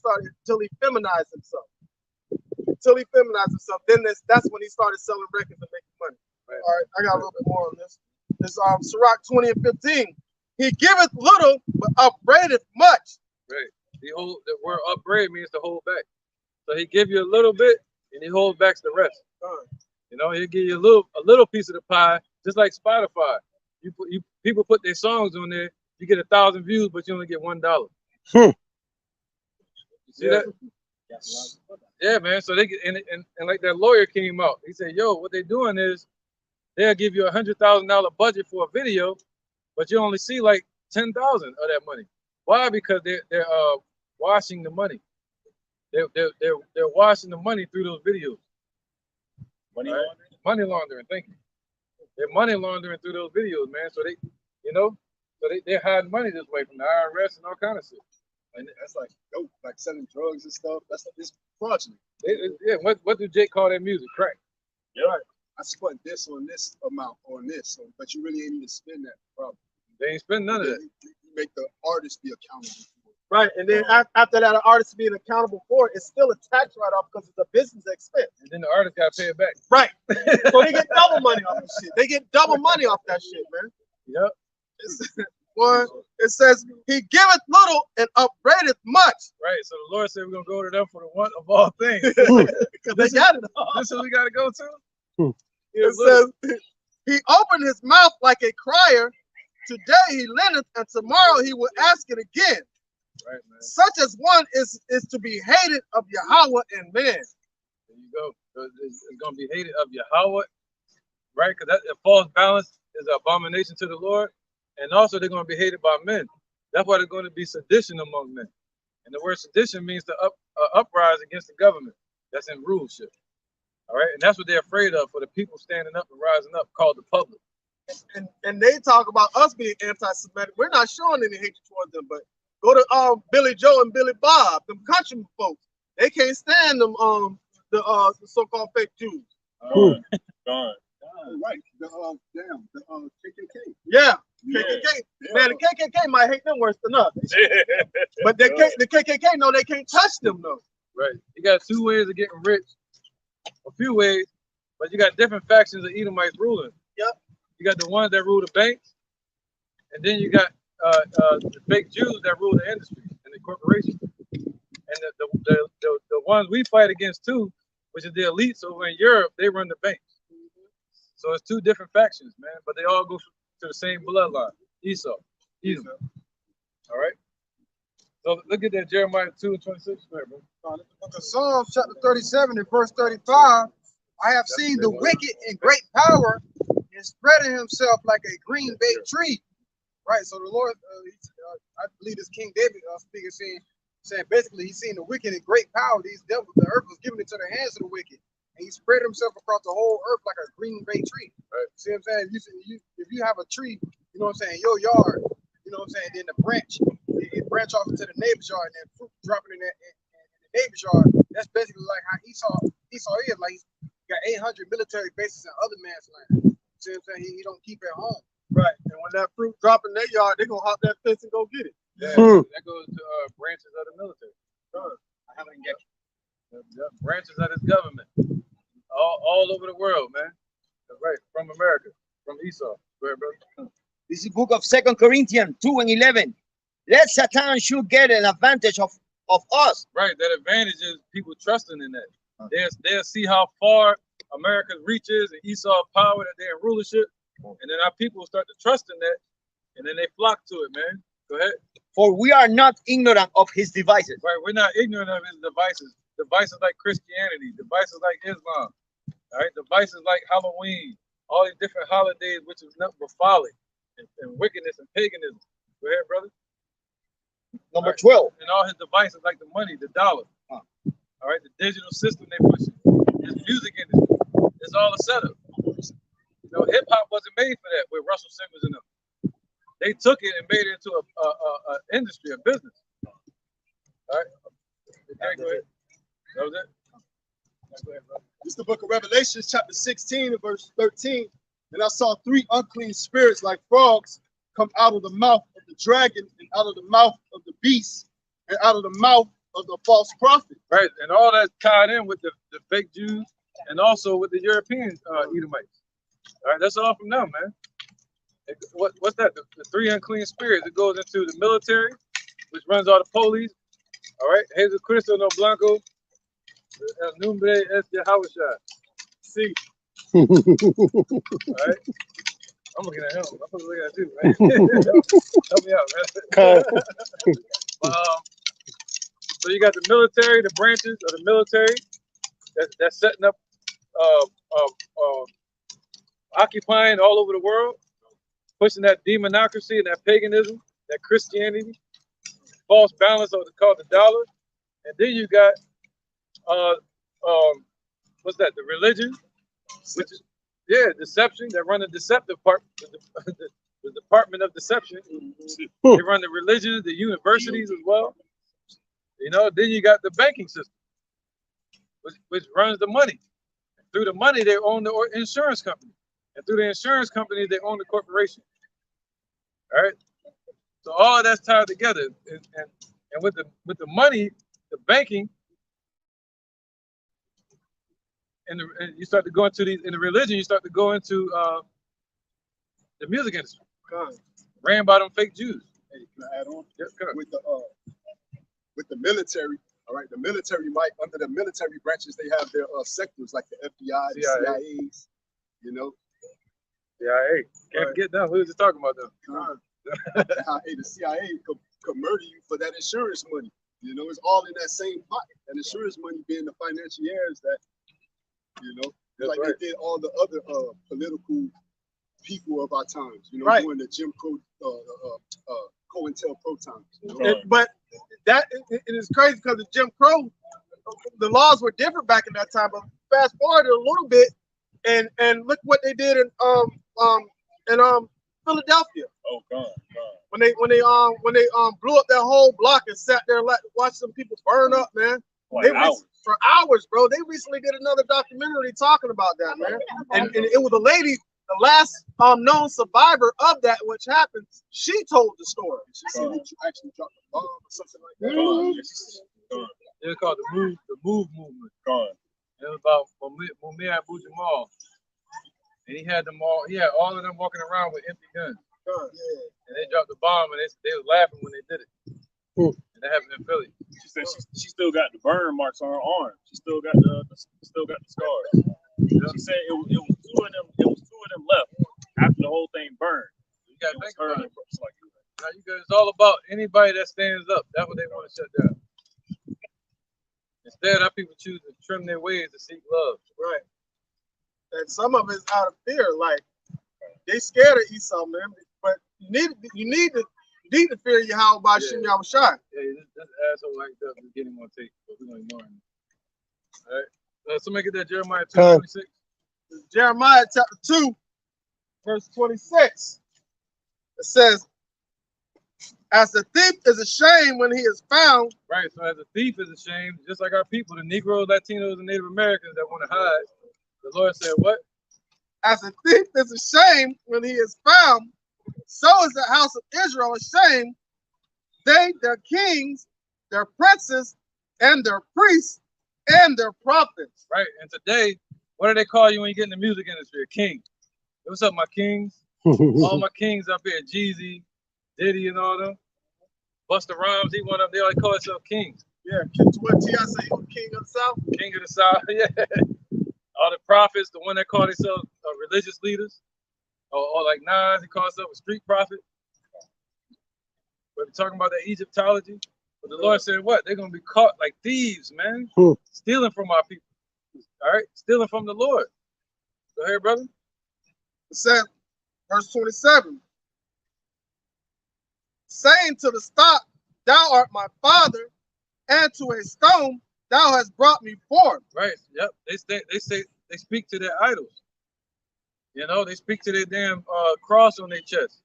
feminized himself. Then that's when he started selling records and making money. Right. All right, I got a little bit more on this. This Sirach 20 and 15. He giveth little, but upbraideth much. Right. The word upbraid means to hold back. So he give you a little bit and he holds back the rest. You know, he'll give you a little piece of the pie, just like Spotify. People put their songs on there. You get 1,000 views, but you only get $1. You see that? Yeah, man. So they get and like that lawyer came out. He said, "Yo, what they're doing is they'll give you $100,000 budget for a video, but you only see like 10,000 of that money. Why? Because they're washing the money. They're washing the money through those videos. Money laundering. Thank you. They're money laundering through those videos, man. So they're hiding money this way from the IRS and all kind of shit. And that's like dope, like selling drugs and stuff. It's fraudulent. Yeah. What do Jake call that music? Crack. Yeah. Right. I spent this on this amount on this, but you really ain't even spend that. Problem. They ain't spend none of that. You make the artist be accountable for it. Right, and then after that, an artist being accountable for it, it's still a tax write-off because it's a business expense. And then the artist got to pay it back. Right. So they get double money off that shit. They get double money off that shit, man. Yep. It says, he giveth little and upbraideth much. Right. So the Lord said we're going to go to them for the one of all things. Because they got it all. This is what we got to go to? It says, he opened his mouth like a crier. Today he lendeth, and tomorrow he will ask it again. Right, man. Such as one is to be hated of Yahweh and man. There you go. It's going to be hated of Yahweh, right? Because that false balance is an abomination to the Lord. And also they're going to be hated by men. That's why there's going to be sedition among men. And the word sedition means to uprise against the government. That's in rulership. All right. And that's what they're afraid of, for the people standing up and rising up, called the public. And they talk about us being anti-Semitic. We're not showing any hatred towards them, but go to Billy Joe and Billy Bob, them country folks. They can't stand them the so-called fake Jews. Gone. Right. The KKK. Yeah. KKK. Man, the KKK might hate them worse than us. But the KKK know they can't touch them though. Right. You got two ways of getting rich. A few ways, but you got different factions of Edomites ruling. Yep. You got the ones that rule the banks, and then you got the fake Jews that rule the industry and the corporations. And the ones we fight against too, which is the elites over in Europe, they run the banks. So it's two different factions, man, but they all go to the same bloodline, Esau, Edom. All right. So look at that, Jeremiah 2:26. Right, bro. The book of Psalms, chapter 37 and verse 35. I have seen the wicked in great power and spreading himself like a green baked tree. Right. So the Lord, I believe it's King David speaking, saying, saying basically he's seen the wicked in great power. These devils, the earth was given into the hands of the wicked, and he spread himself across the whole earth like a green bay tree. Right? See what I'm saying? If you have a tree, you know what I'm saying, in your yard, you know what I'm saying, then the branch, it branch off into the neighbor's yard, and then fruit dropping in the neighbor's yard. That's basically like how Esau is. Like he's got 800 military bases in other man's land. See what I'm saying? He don't keep it home. Right. And when that fruit drop in their yard, they're gonna hop that fence and go get it. Yeah, that goes to branches of the military. I haven't get Branches of this government. All over the world, man. That's right. From America. From Esau. Go ahead, brother. This is book of 2 Corinthians 2:11. Let Satan should get an advantage of us. Right. That advantage is people trusting in that. They'll see how far America's reach is and Esau's power, that they're in rulership. And then our people start to trust in that. And then they flock to it, man. Go ahead. For we are not ignorant of his devices. Right. We're not ignorant of his devices. Devices like Christianity, devices like Islam, all right, devices like Halloween, all these different holidays, which is nothing but folly and wickedness and paganism. Go ahead, brother. Number 12. And all his devices like the money, the dollar, all right, the digital system they pushing, his music industry, it's all a setup. You know, hip hop wasn't made for that with Russell Simmons and them. They took it and made it into a industry, a business. All right. Okay, go ahead. That was it. Go ahead, brother. This is the book of Revelation, chapter 16 and verse 13. And I saw 3 unclean spirits like frogs come out of the mouth of the dragon and out of the mouth of the beast and out of the mouth of the false prophet. Right, and all that's tied in with the fake Jews and also with the European Edomites. All right, that's all from them, man. What's that? The 3 unclean spirits. It goes into the military, which runs all the police. All right, Jesus Cristo no Blanco, El Nombre es Yahawashai. See. All right. I'm looking at him. I'm looking at you, man. Help me out, man. So you got the military, the branches of the military that's setting up, occupying all over the world, pushing that demonocracy and that paganism, that Christianity, false balance of called the dollar, and then you got what's that? The religion, which is deception. They run the deceptive part, the Department of Deception. They run the religions, the universities as well. You know, then you got the banking system, which runs the money. Through the money, they own the insurance company, and through the insurance company, they own the corporation. All right. So all of that's tied together, and with the money, the banking, and you start to go into these in the religion. You start to go into the music industry, ran by them fake Jews. Hey, can I add on? Yeah, with the military. All right, the military might under the military branches they have their sectors like the FBI, the CIAs. You know. CIA can't get done. We were just talking about them. Hey, the CIA could murder you for that insurance money. You know, it's all in that same pot. And insurance money being the financiers that, you know, like they did all the other political people of our times. You know, during the Jim Crow, COINTELPRO times. You know? But that it is crazy because the Jim Crow, the laws were different back in that time. But fast forward a little bit, and look what they did in Philadelphia. Oh God. When they blew up that whole block and sat there and watched some people burn up, man. For hours, bro. They recently did another documentary talking about that, man. And it was a lady, the last known survivor of that, which happened. She told the story. She said that you actually dropped a bomb or something like that. It was called the Move movement. It was about Mumia Abu Jamal. And he had all of them walking around with empty guns. And they dropped the bomb, and they was laughing when they did it. And that happened in Philly. She said she still got the burn marks on her arm. She still got the scars. She said it was two of them. It was 2 of them left after the whole thing burned. You got to think about it. It's all about anybody that stands up. That's what they want to shut down. Instead, our people choose to trim their ways to seek love. Right. And some of it's out of fear. Like they scared of Esau, man. But you need to need to fear Yahweh by Shem Yahushua. Yeah, this asshole like that. We're getting on tape, but we're gonna ignore him. All right. Somebody get that Jeremiah 2:26. Jeremiah chapter 2, verse 26. It says, as the thief is ashamed when he is found. Right, so as a thief is ashamed, just like our people, the Negroes, Latinos, and Native Americans that want to hide, the Lord said what? As a thief is ashamed when he is found, so is the house of Israel ashamed. They, their kings, their princes, and their priests, and their prophets. Right, and today, what do they call you when you get in the music industry? A king. What's up, my kings? All my kings up here, Jeezy, Diddy, and all them. Busta Rhymes, he one of them. They all call themselves kings. Yeah, what T.I. say, he was king of the South? King of the South, yeah. All the prophets, the one that call themselves religious leaders, or like Nas, he calls himself a street prophet. But we're talking about that Egyptology. But the Lord said what? They're going to be caught like thieves, man. Stealing from our people. All right? Stealing from the Lord. Go ahead, brother. It said, verse 27. Saying to the stock, thou art my father, and to a stone, thou hast brought me forth. Right. Yep. They speak to their idols. You know, they speak to their damn cross on their chest.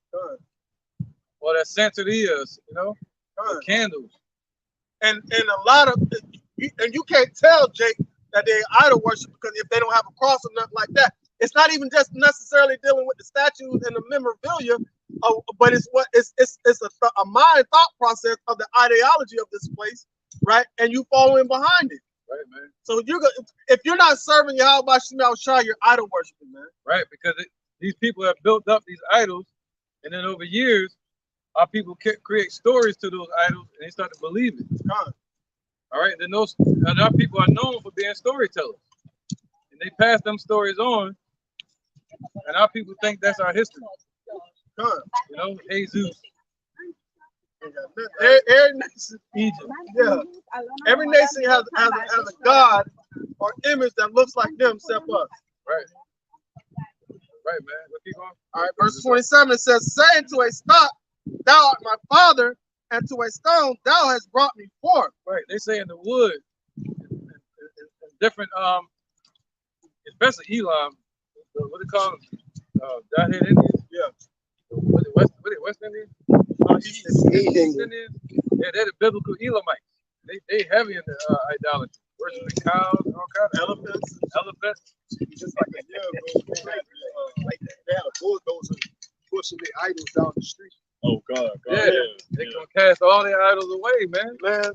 Or their santerias, you know, candles. And a lot of, and you can't tell, Jake, that they idol worship because if they don't have a cross or nothing like that. It's not even just necessarily dealing with the statues and the memorabilia, but it's a mind thought process of the ideology of this place, right? And you fall in behind it. Right, man. So if you're not serving Yahweh by Shem Yahushua, you're idol worshiping, man. Right, because these people have built up these idols, and then over years, our people create stories to those idols, and they start to believe it. All right, then our people are known for being storytellers, and they pass them stories on, and our people think that's our history. You know, Jesus. Every nation, Egypt. Yeah. Every nation has a god or image that looks like them, except us. Right. Right, man. Let's keep going. All right, verse 27 it says, saying to a stock, thou art my father, and to a stone, thou hast brought me forth. Right. They say in the wood, in different, especially Elam, what they call them? Godhead Indians? Yeah. What are West Indians? East Indians? Yeah, they're the biblical Elamites. They heavy in the idolatry. Worshiping cows and all kinds of elephants. Just like a year ago, like they had a bulldozer pushing the idols down the street. Oh God. Yeah, they're gonna cast all their idols away, man. Man,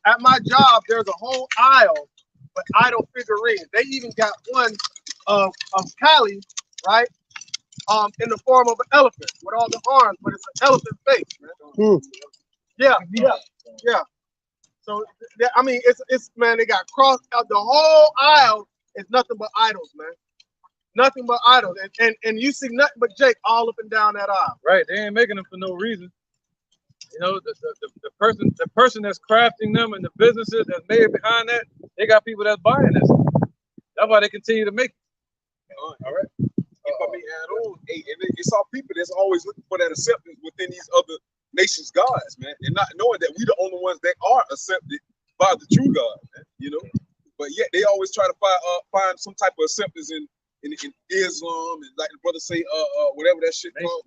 at my job, there's a whole aisle with idol figurines. They even got one of Kali, right? In the form of an elephant with all the arms, but it's an elephant face, man. Yeah. So I mean, it's man, they got crossed out the whole aisle. It's nothing but idols, man. Nothing but idols, and you see nothing but Jake all up and down that aisle. Right, they ain't making them for no reason. You know, the person that's crafting them and the businesses that's made behind that, they got people that's buying this. That's why they continue to make it. All right. If I may add on, hey, and it's our people that's always looking for that acceptance within these other nations' gods, man, and not knowing that we the only ones that are accepted by the true God, man, you know. But yet they always try to find some type of acceptance in Islam, and like the brother say, whatever that shit called,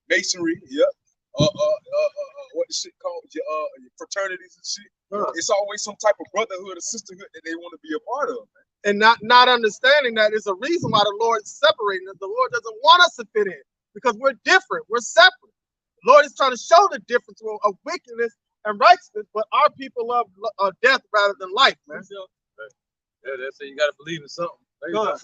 masonry, yeah. What the shit called, your fraternities and shit. It's always some type of brotherhood or sisterhood that they want to be a part of, man. And not understanding that is a reason why the Lord is separating us. The Lord doesn't want us to fit in because we're different. We're separate. The Lord is trying to show the difference of wickedness and righteousness, but our people love death rather than life, man. Yeah, that's it. You got to believe in something. Gotta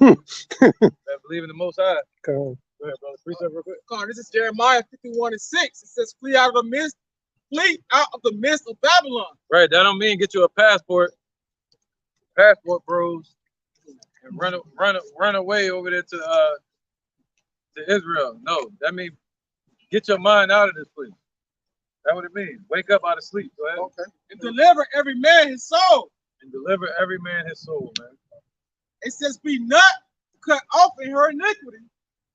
believe in the Most High. Go ahead, brother. Precept real quick. This is Jeremiah 51:6. It says, flee out of the midst of Babylon. Right. That don't mean get you a passport, bros, and run away over there to Israel. No, that means get your mind out of this place. That's what it means. Wake up out of sleep. Go ahead. Okay. And deliver every man his soul. Man. It says, be not cut off in her iniquity,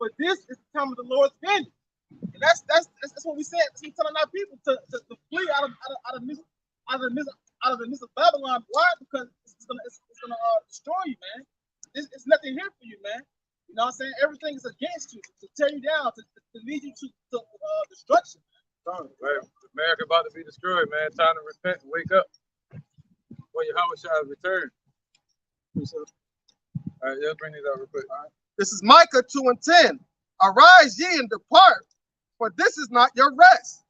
but this is the time of the Lord's vengeance. And that's what we said. That's what we're telling our people to flee out of the midst of Babylon. Why? Because it's gonna destroy you, man. It's nothing here for you, man. You know what I'm saying? Everything is against you to tear you down, to lead you to destruction. Right. America about to be destroyed, man. Time to repent and wake up. Well, Yahweh shall return. All right, let's bring these out real quick. All right. This is Micah 2:10. Arise ye and depart, for this is not your rest.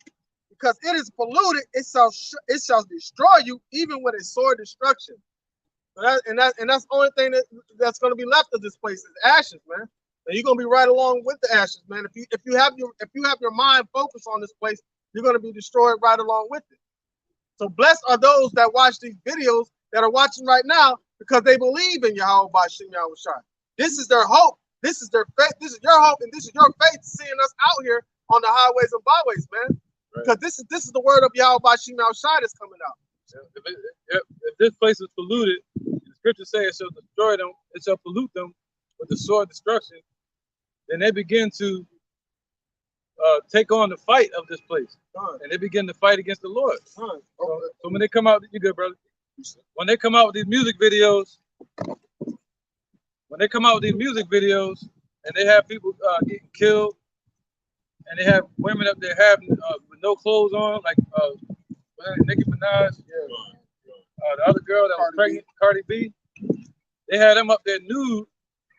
Because it is polluted, it shall destroy you, even with a sore destruction. So that's the only thing that's going to be left of this place is ashes, man. And you're going to be right along with the ashes, man. If you have your mind focused on this place, you're going to be destroyed right along with it. So blessed are those that watch these videos that are watching right now because they believe in Yahweh Bashim Yahushua. This is their hope. This is their faith. This is your hope, and this is your faith seeing us out here on the highways and byways, man. Right. Because this is the word of Yahweh Bashim Yahushua that's coming out. If this place is polluted, the scriptures say it shall destroy them, it shall pollute them with the sword of destruction, then they begin to take on the fight of this place. And they begin to fight against the Lord. So when they come out, you good, brother. When they come out with these music videos, and they have people getting killed, and they have women up there having with no clothes on, like Nicki Minaj, the other girl that was pregnant, Cardi B, they had them up there nude.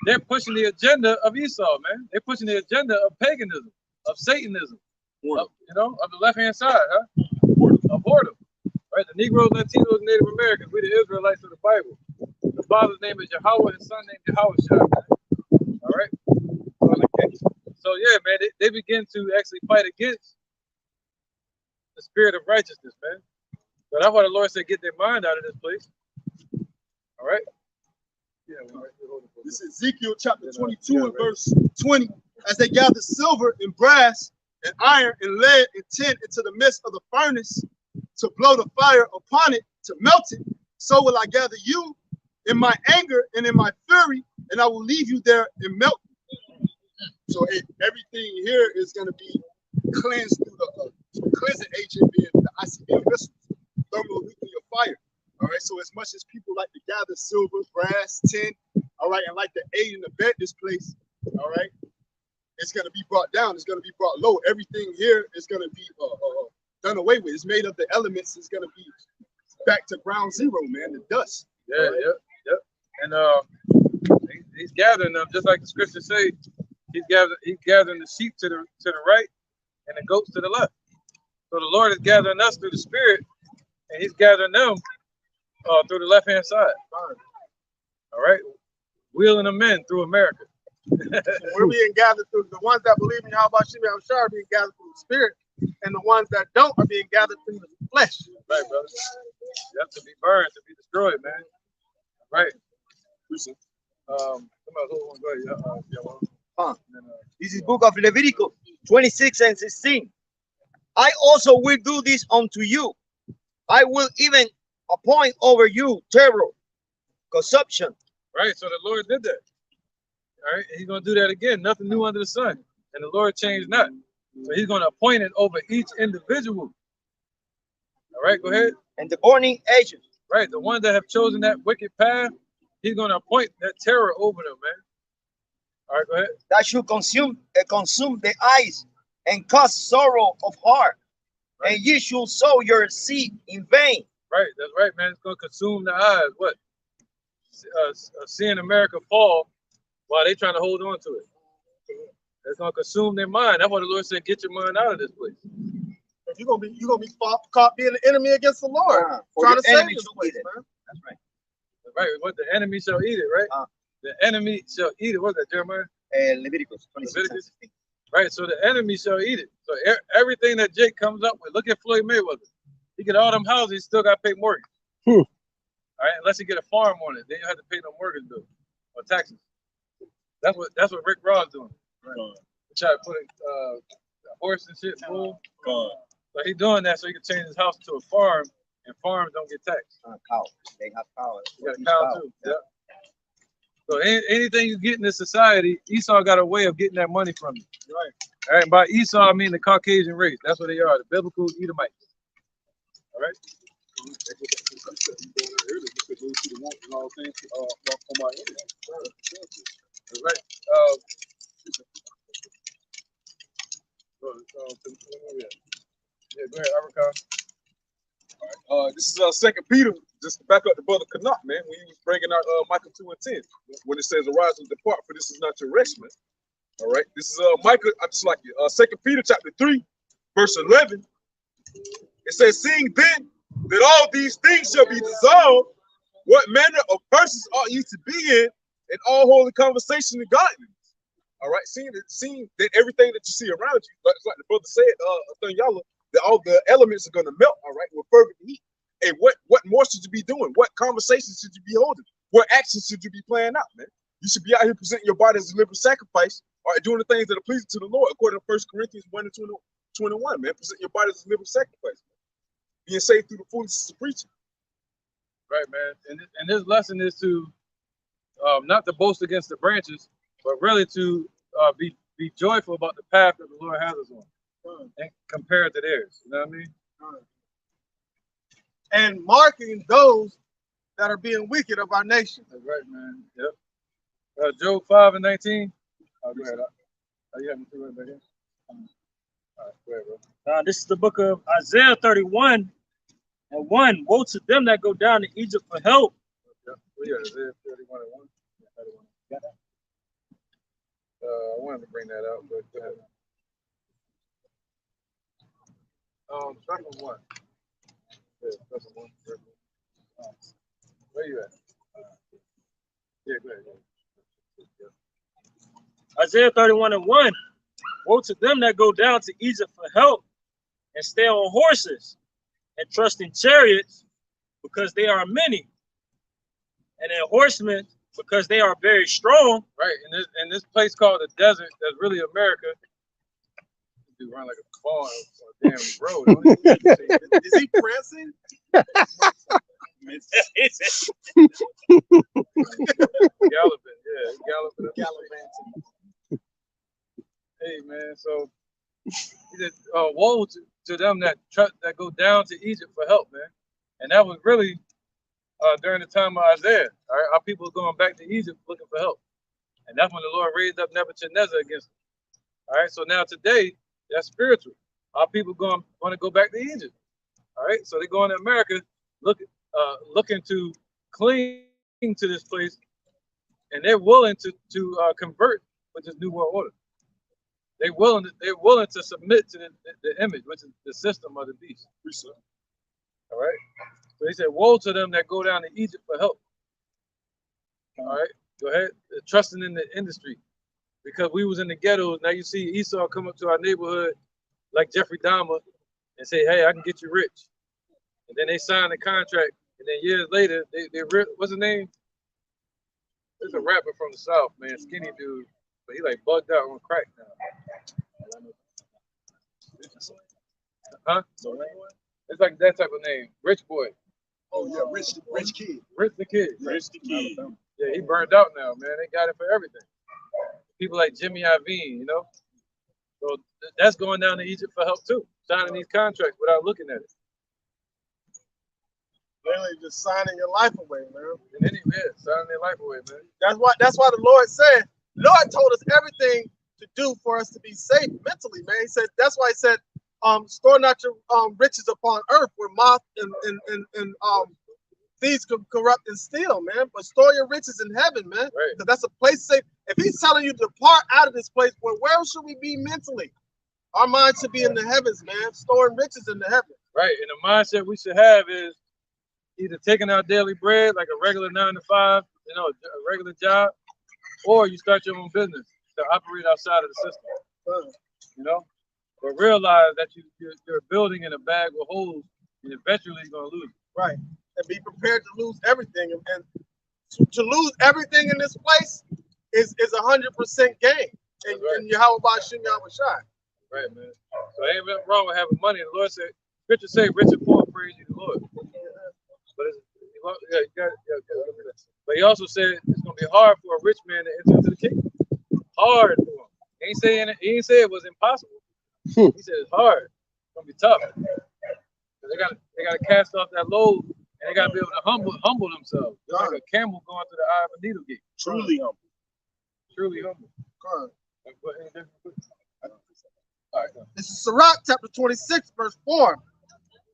They're pushing the agenda of Esau, man. They're pushing the agenda of paganism, of Satanism, of the left-hand side, of whoredom. Right? The Negroes, Latinos, Native Americans, we the Israelites of the Bible. The father's name is Yahweh, his son named Yahushua. All right? So yeah, man, they begin to actually fight against the spirit of righteousness, man. So that's why the Lord said, get their mind out of this place. All right? Yeah, this is Ezekiel chapter 22 and verse 20. As they gather silver and brass and iron and lead and tin into the midst of the furnace to blow the fire upon it, to melt it, so will I gather you in my anger and in my fury, and I will leave you there and melt you. So everything here is going to be cleansed through the cleansing agent being the ICBM missiles, thermonuclear fire. All right, so as much as people like to gather silver, brass, tin, all right, and like to aid and abet this place, all right, it's going to be brought down. It's going to be brought low. Everything here is going to be done away with. It's made of the elements. It's going to be back to ground zero, man, the dust. Yeah, right? Yep. And he's gathering them, just like the scriptures say. He's gathering the sheep to the right and the goats to the left. So the Lord is gathering us through the Spirit, and He's gathering them through the left-hand side. All right, wheeling them in through America. We're being gathered through the ones that believe in Yahweh Bashim Yahushua are being gathered through the Spirit, and the ones that don't are being gathered through the flesh. Right, brother. You have to be burned, to be destroyed, man. Right. This is book of Leviticus 26 and 16. I also will do this unto you. I will even appoint over you terror, consumption. Right, so the Lord did that. All right, He's going to do that again. Nothing new under the sun. And the Lord changed not. So He's going to appoint it over each individual. All right, go ahead. And the burning agent. Right, the ones that have chosen that wicked path, He's going to appoint that terror over them, man. All right, go ahead. That should consume the eyes and cause sorrow of heart. Right. And ye should sow your seed in vain. Right, that's right, man. It's going to consume the eyes. What? Seeing America fall while they trying to hold on to it. It's going to consume their mind. That's why the Lord said, get your mind out of this place. You're gonna be caught being an enemy against the Lord, trying to save this place, man. That's right. That's right. What the enemy shall eat it, right? The enemy shall eat it. What's that, Jeremiah? Leviticus 26. Right. So the enemy shall eat it. So everything that Jake comes up with, look at Floyd Mayweather. He get all them houses, he still got to pay mortgage. All right, unless he get a farm on it, then you have to pay no mortgage bill or taxes. That's what Rick Ross doing. Right. He try to put a horse and shit full. So he doing that so he can change his house to a farm, and farms don't get taxed. Cow. They have cow. You got a cow too. Yeah. So anything you get in this society, Esau got a way of getting that money from you. Right. All right. By Esau, I mean the Caucasian race. That's what they are, the biblical Edomites. All right. All right. Yeah, go ahead, Africa. This is Second Peter, just to back up the brother Canuck, man, when he was bringing out Micah 2:10, when it says, "Arise and depart, for this is not your rest, man." All right, this is Micah. I just like it. Second Peter chapter 3, verse 11. It says, "Seeing then that all these things shall be dissolved, what manner of persons ought you to be in all holy conversation and godliness?" All right, seeing that everything that you see around you, like the brother said, Thanyala, that all the elements are gonna melt. All right, with fervent heat. And what more should you be doing? What conversations should you be holding? What actions should you be playing out, man? You should be out here presenting your body as a living sacrifice, or doing the things that are pleasing to the Lord, according to 1 Corinthians 1:21, man. Present your body as a living sacrifice, man. Being saved through the foolishness of preaching. Right, man. And this lesson is to not to boast against the branches, but really to be joyful about the path that the Lord has us on, and compare it to theirs. You know what I mean? And marking those that are being wicked of our nation. That's right, man. Yep. Job 5:19. Go ahead. You have me through it back here? All right, go ahead, bro. This is the book of Isaiah 31:1. Woe to them that go down to Egypt for help. Yeah, Isaiah 31:1. Yeah, I wanted to bring that out, but go ahead. Start from 1. Yeah, start from 1. Where you at? Yeah, go ahead. Isaiah 31:1. Woe to them that go down to Egypt for help and stay on horses and trust in chariots because they are many, and in horsemen because they are very strong. Right, in this place called the desert, that's really America. You run like a car on a damn road. Don't he? Is he prancing? Galloping, yeah, galloping. Hey, man, so he said, woe to them that go down to Egypt for help, man. And that was really during the time of Isaiah. All right, our people going back to Egypt looking for help. And that's when the Lord raised up Nebuchadnezzar against them. All right, so now today, that's spiritual. Our people want to go back to Egypt. All right, so they go into America looking to cling to this place, and they're willing to convert with this new world order. They're willing to submit to the image, which is the system of the beast. All right. So he said, "Woe to them that go down to Egypt for help." All right. Go ahead. They're trusting in the industry, because we was in the ghettos. Now you see Esau come up to our neighborhood like Jeffrey Dahmer and say, "Hey, I can get you rich." And then they sign the contract, and then years later, they what's his name? There's a rapper from the South, man, skinny dude, but he like bugged out on crack now. Huh? It's like that type of name, Rich Boy. Oh yeah, rich kid. Rich the Kid. Rich the Kid. Yeah, he burned out now, man. They got it for everything. People like Jimmy Iovine, you know. So that's going down to Egypt for help too, signing these contracts without looking at it. Literally just signing your life away, man. And then signing their life away, man. That's why the Lord said, Lord told us everything to do for us to be safe mentally, man. He said, that's why he said, store not your riches upon earth where moth and thieves can corrupt and steal, man. But store your riches in heaven, man. Right. Because that's a place safe. If he's telling you to depart out of this place, where should we be mentally? Our mind should be in the heavens, man. Storing riches in the heavens. Right. And the mindset we should have is either taking our daily bread, like a regular 9 to 5, you know, a regular job, or you start your own business to operate outside of the system. You know? But realize that you're building in a bag with holes, and eventually you're going to lose it. Right. And be prepared to lose everything. And to lose everything in this place is 100% gain. And, right. and Yahweh Bashim Yahweh Shai. Right, man. So ain't nothing wrong with having money. The Lord said, Scripture say, rich and poor praise you, the Lord. But but he also said it's going to be hard for a rich man to enter into the kingdom. Hard for him. He ain't say it was impossible. He said it's hard. It's gonna be tough. They gotta cast off that load, and they gotta be able to humble themselves. They're like a camel going through the eye of a needle gate. Truly humble. Truly humble. All right, This is Sirach chapter 26, verse 4.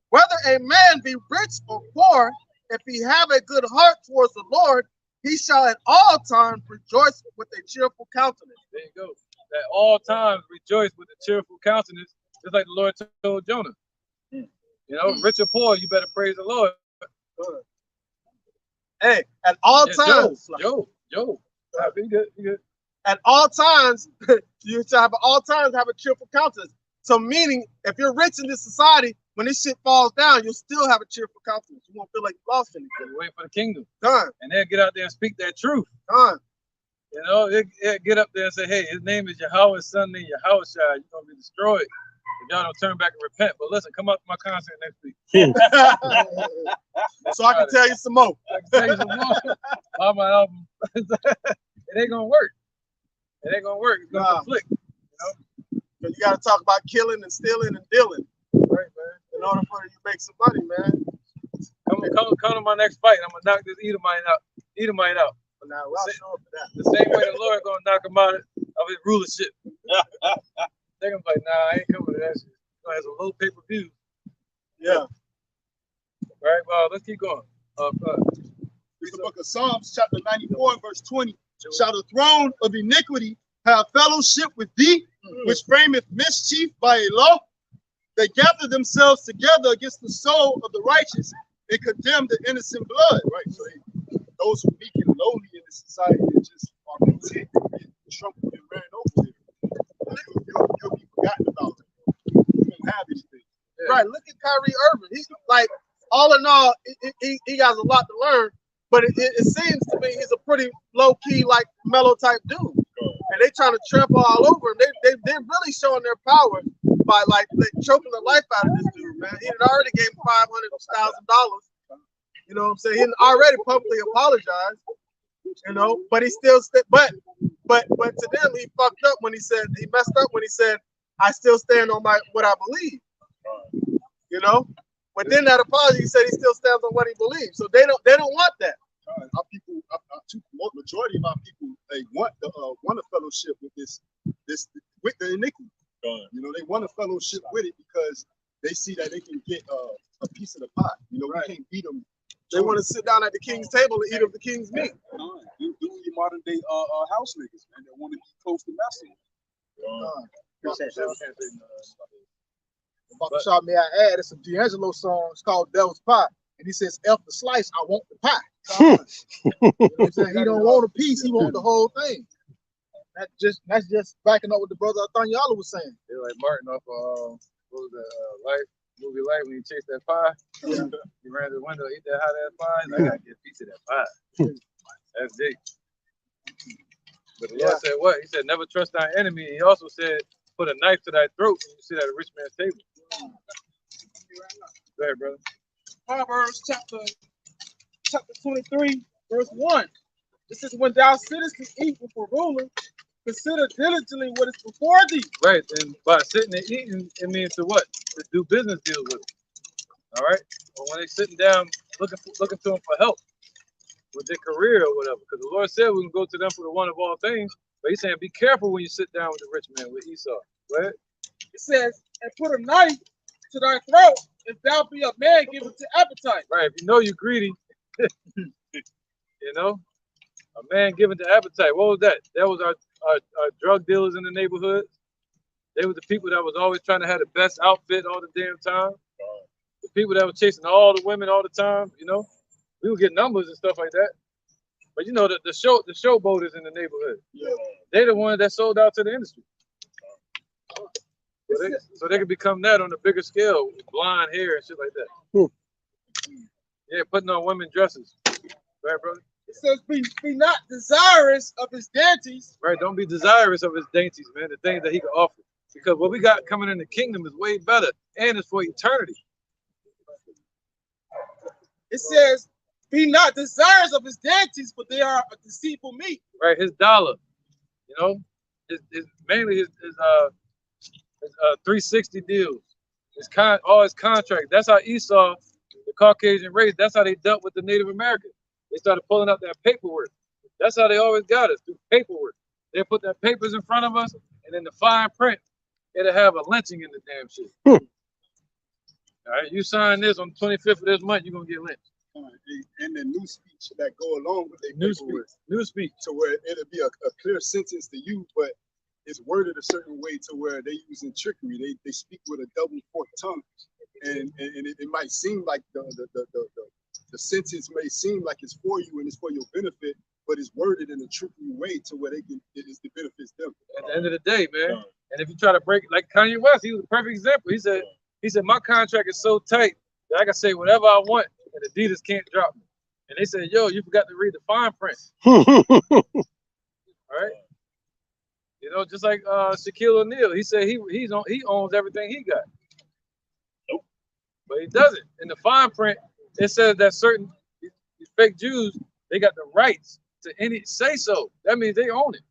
Whether a man be rich or poor, if he have a good heart towards the Lord, he shall at all times rejoice with a cheerful countenance. there you go. At all times rejoice with a cheerful countenance, just like the Lord told Jonah. You know, rich or poor, you better praise the Lord. Hey, at all times. Job. Be good, be good. At all times, you shall have a cheerful countenance. So meaning, if you're rich in this society, when this shit falls down, you'll still have a cheerful countenance. You won't feel like you lost anything. You're waiting for the kingdom. Done. And they'll get out there and speak that truth. Done. You know, it get up there and say, hey, his name is Yahweh's son named Yahushua. You're going to be destroyed if y'all don't turn back and repent. But listen, come out to my concert next week. So I can tell you some more. I can tell you some more on my album. It ain't going to work. It ain't going to work. It's going to conflict. You know? So you got to talk about killing and stealing and dealing. Right, man. In order for you to make some money, man. Come to my next fight. I'm going to knock this Edomite out. But now, I'll show up for that. The same way the Lord going to knock him out of his rulership. They're going to be like, nah, I ain't coming to that shit. It's going to have some low pay-per-view. Yeah. Right, well, let's keep going. Read the book of Psalms, chapter 94, verse 20. Shall the throne of iniquity have fellowship with thee, which frameth mischief by a law? They gather themselves together against the soul of the righteous and condemn the innocent blood. Right. So those who weak and lowly in this society just are content to get trampled and ran over there. You'll be forgotten about. You won't have anything. Yeah. Right. Look at Kyrie Irving. He's like, all in all, he has a lot to learn. But it seems to me he's a pretty low key, like mellow type dude, and they trying to trample all over him. They're really showing their power by like choking the life out of this dude, man. He had already gave $500,000. You know what I'm saying? He had already publicly apologized. You know, but he still but to them he fucked up when he messed up when he said I still stand on what I believe. You know. But then that apology, he said he still stands on what he believes. So they don't want that. Our people, majority of our people, they want a fellowship with with the iniquity. You know, they want a fellowship with it because they see that they can get a piece of the pot. You know, we can't beat them. They want to sit down at the king's table and eat of the king's meat. You do your modern day house niggas, man, that want to be close to master. About to shout me I add, it's a D'Angelo song. It's called Devil's Pie. And he says, F the slice, I want the pie. You know what I'm saying? He don't want a piece, he want the whole thing. That's just backing up what the brother Athanyala was saying. They're like Martin off of what was that movie Life when he chased that pie. Yeah. He ran to the window, eat that hot ass pie. I gotta get a piece of that pie. That's deep. But the Lord said what? He said, never trust thy enemy. He also said, put a knife to thy throat when you sit at a rich man's table. Go ahead, brother. Proverbs chapter 23, verse 1. This is when thou sittest to eat with a ruler, consider diligently what is before thee. Right, and by sitting and eating, it means to what? To do business deals with them. All right? Or when they're sitting down looking to them for help with their career or whatever. Because the Lord said we can go to them for the one of all things. But he's saying, be careful when you sit down with the rich man, with Esau. Go ahead. It says, and put a knife to thy throat if thou be a man given to appetite. Right, if you know you're greedy, you know, a man given to appetite. What was that? That was our drug dealers in the neighborhood. They were the people that was always trying to have the best outfit all the damn time. The people that were chasing all the women all the time, you know. We would get numbers and stuff like that. But you know, the showboaters in the neighborhood. Yeah. They're the ones that sold out to the industry. So they could become that on a bigger scale, with blonde hair and shit like that. Yeah, putting on women dresses. Right, brother? It says, be not desirous of his dainties. Right, don't be desirous of his dainties, man, the things that he can offer. Because what we got coming in the kingdom is way better, and it's for eternity. It says, He not desirous of his deities, but they are a deceitful meat. Right, his dollar. You know, mainly his 360 deals. All his contracts. That's how Esau, the Caucasian race, that's how they dealt with the Native Americans. They started pulling out that paperwork. That's how they always got us, through paperwork. They put their papers in front of us, and in the fine print, it'll have a lynching in the damn shit. All right, you sign this on the 25th of this month, you're gonna get lynched. And the new speech that go along with the New speech. to where it'll be a clear sentence to you, but it's worded a certain way to where they using trickery. They speak with a double forked tongue, and it might seem like the sentence may seem like it's for you and it's for your benefit, but it's worded in a trickery way to where it benefits them. At the end of the day, man. And if you try to break, like Kanye West, he was a perfect example. He said my contract is so tight that I can say whatever I want and Adidas can't drop me. And they said, yo, you forgot to read the fine print. All right. You know, just like Shaquille O'Neal, he said he owns everything he got. Nope. But he doesn't. In the fine print, it says that certain these fake Jews, they got the rights to say so. That means they own it.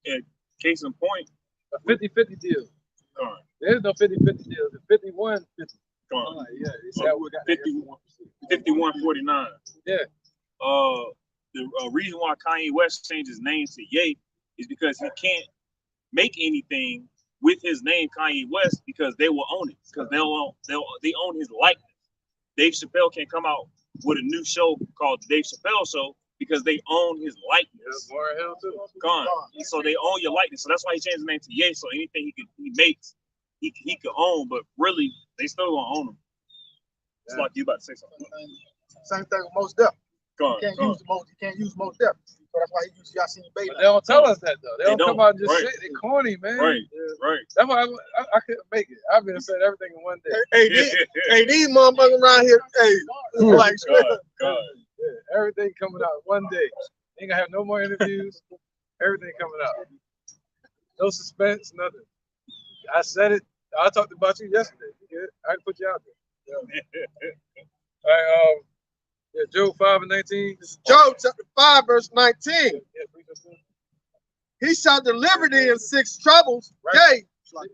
And case in point, a 50-50 deal. There's no 50-50 deal. It's 51-50. Yeah, it's how we got 51-49. Yeah. The reason why Kanye West changed his name to Ye is because he can't make anything with his name Kanye West because they will own it, because they own his likeness. Dave Chappelle can't come out with a new show called The Dave Chappelle Show because they own his likeness. Gone. So they own your likeness. So that's why he changed his name to Ye. So anything he makes, he could own, but really they still gonna own him. It's like you about to say something. Same thing with Most Def. You can't use Most Def. So that's why he used Yasin Bey. They don't tell us that though. They don't come out and just shit. They corny, man. Right. That's why I couldn't make it. I've been saying everything in one day. Hey, these motherfuckers around here, like God. Yeah, everything coming out one day. Ain't gonna have no more interviews. Everything coming out. No suspense, nothing. I said it. I talked about you yesterday. You good? I put you out there. Yeah. All right. Yeah, Job 5:19. Job chapter 5 verse 19. He shall deliver thee in 6 troubles. Right.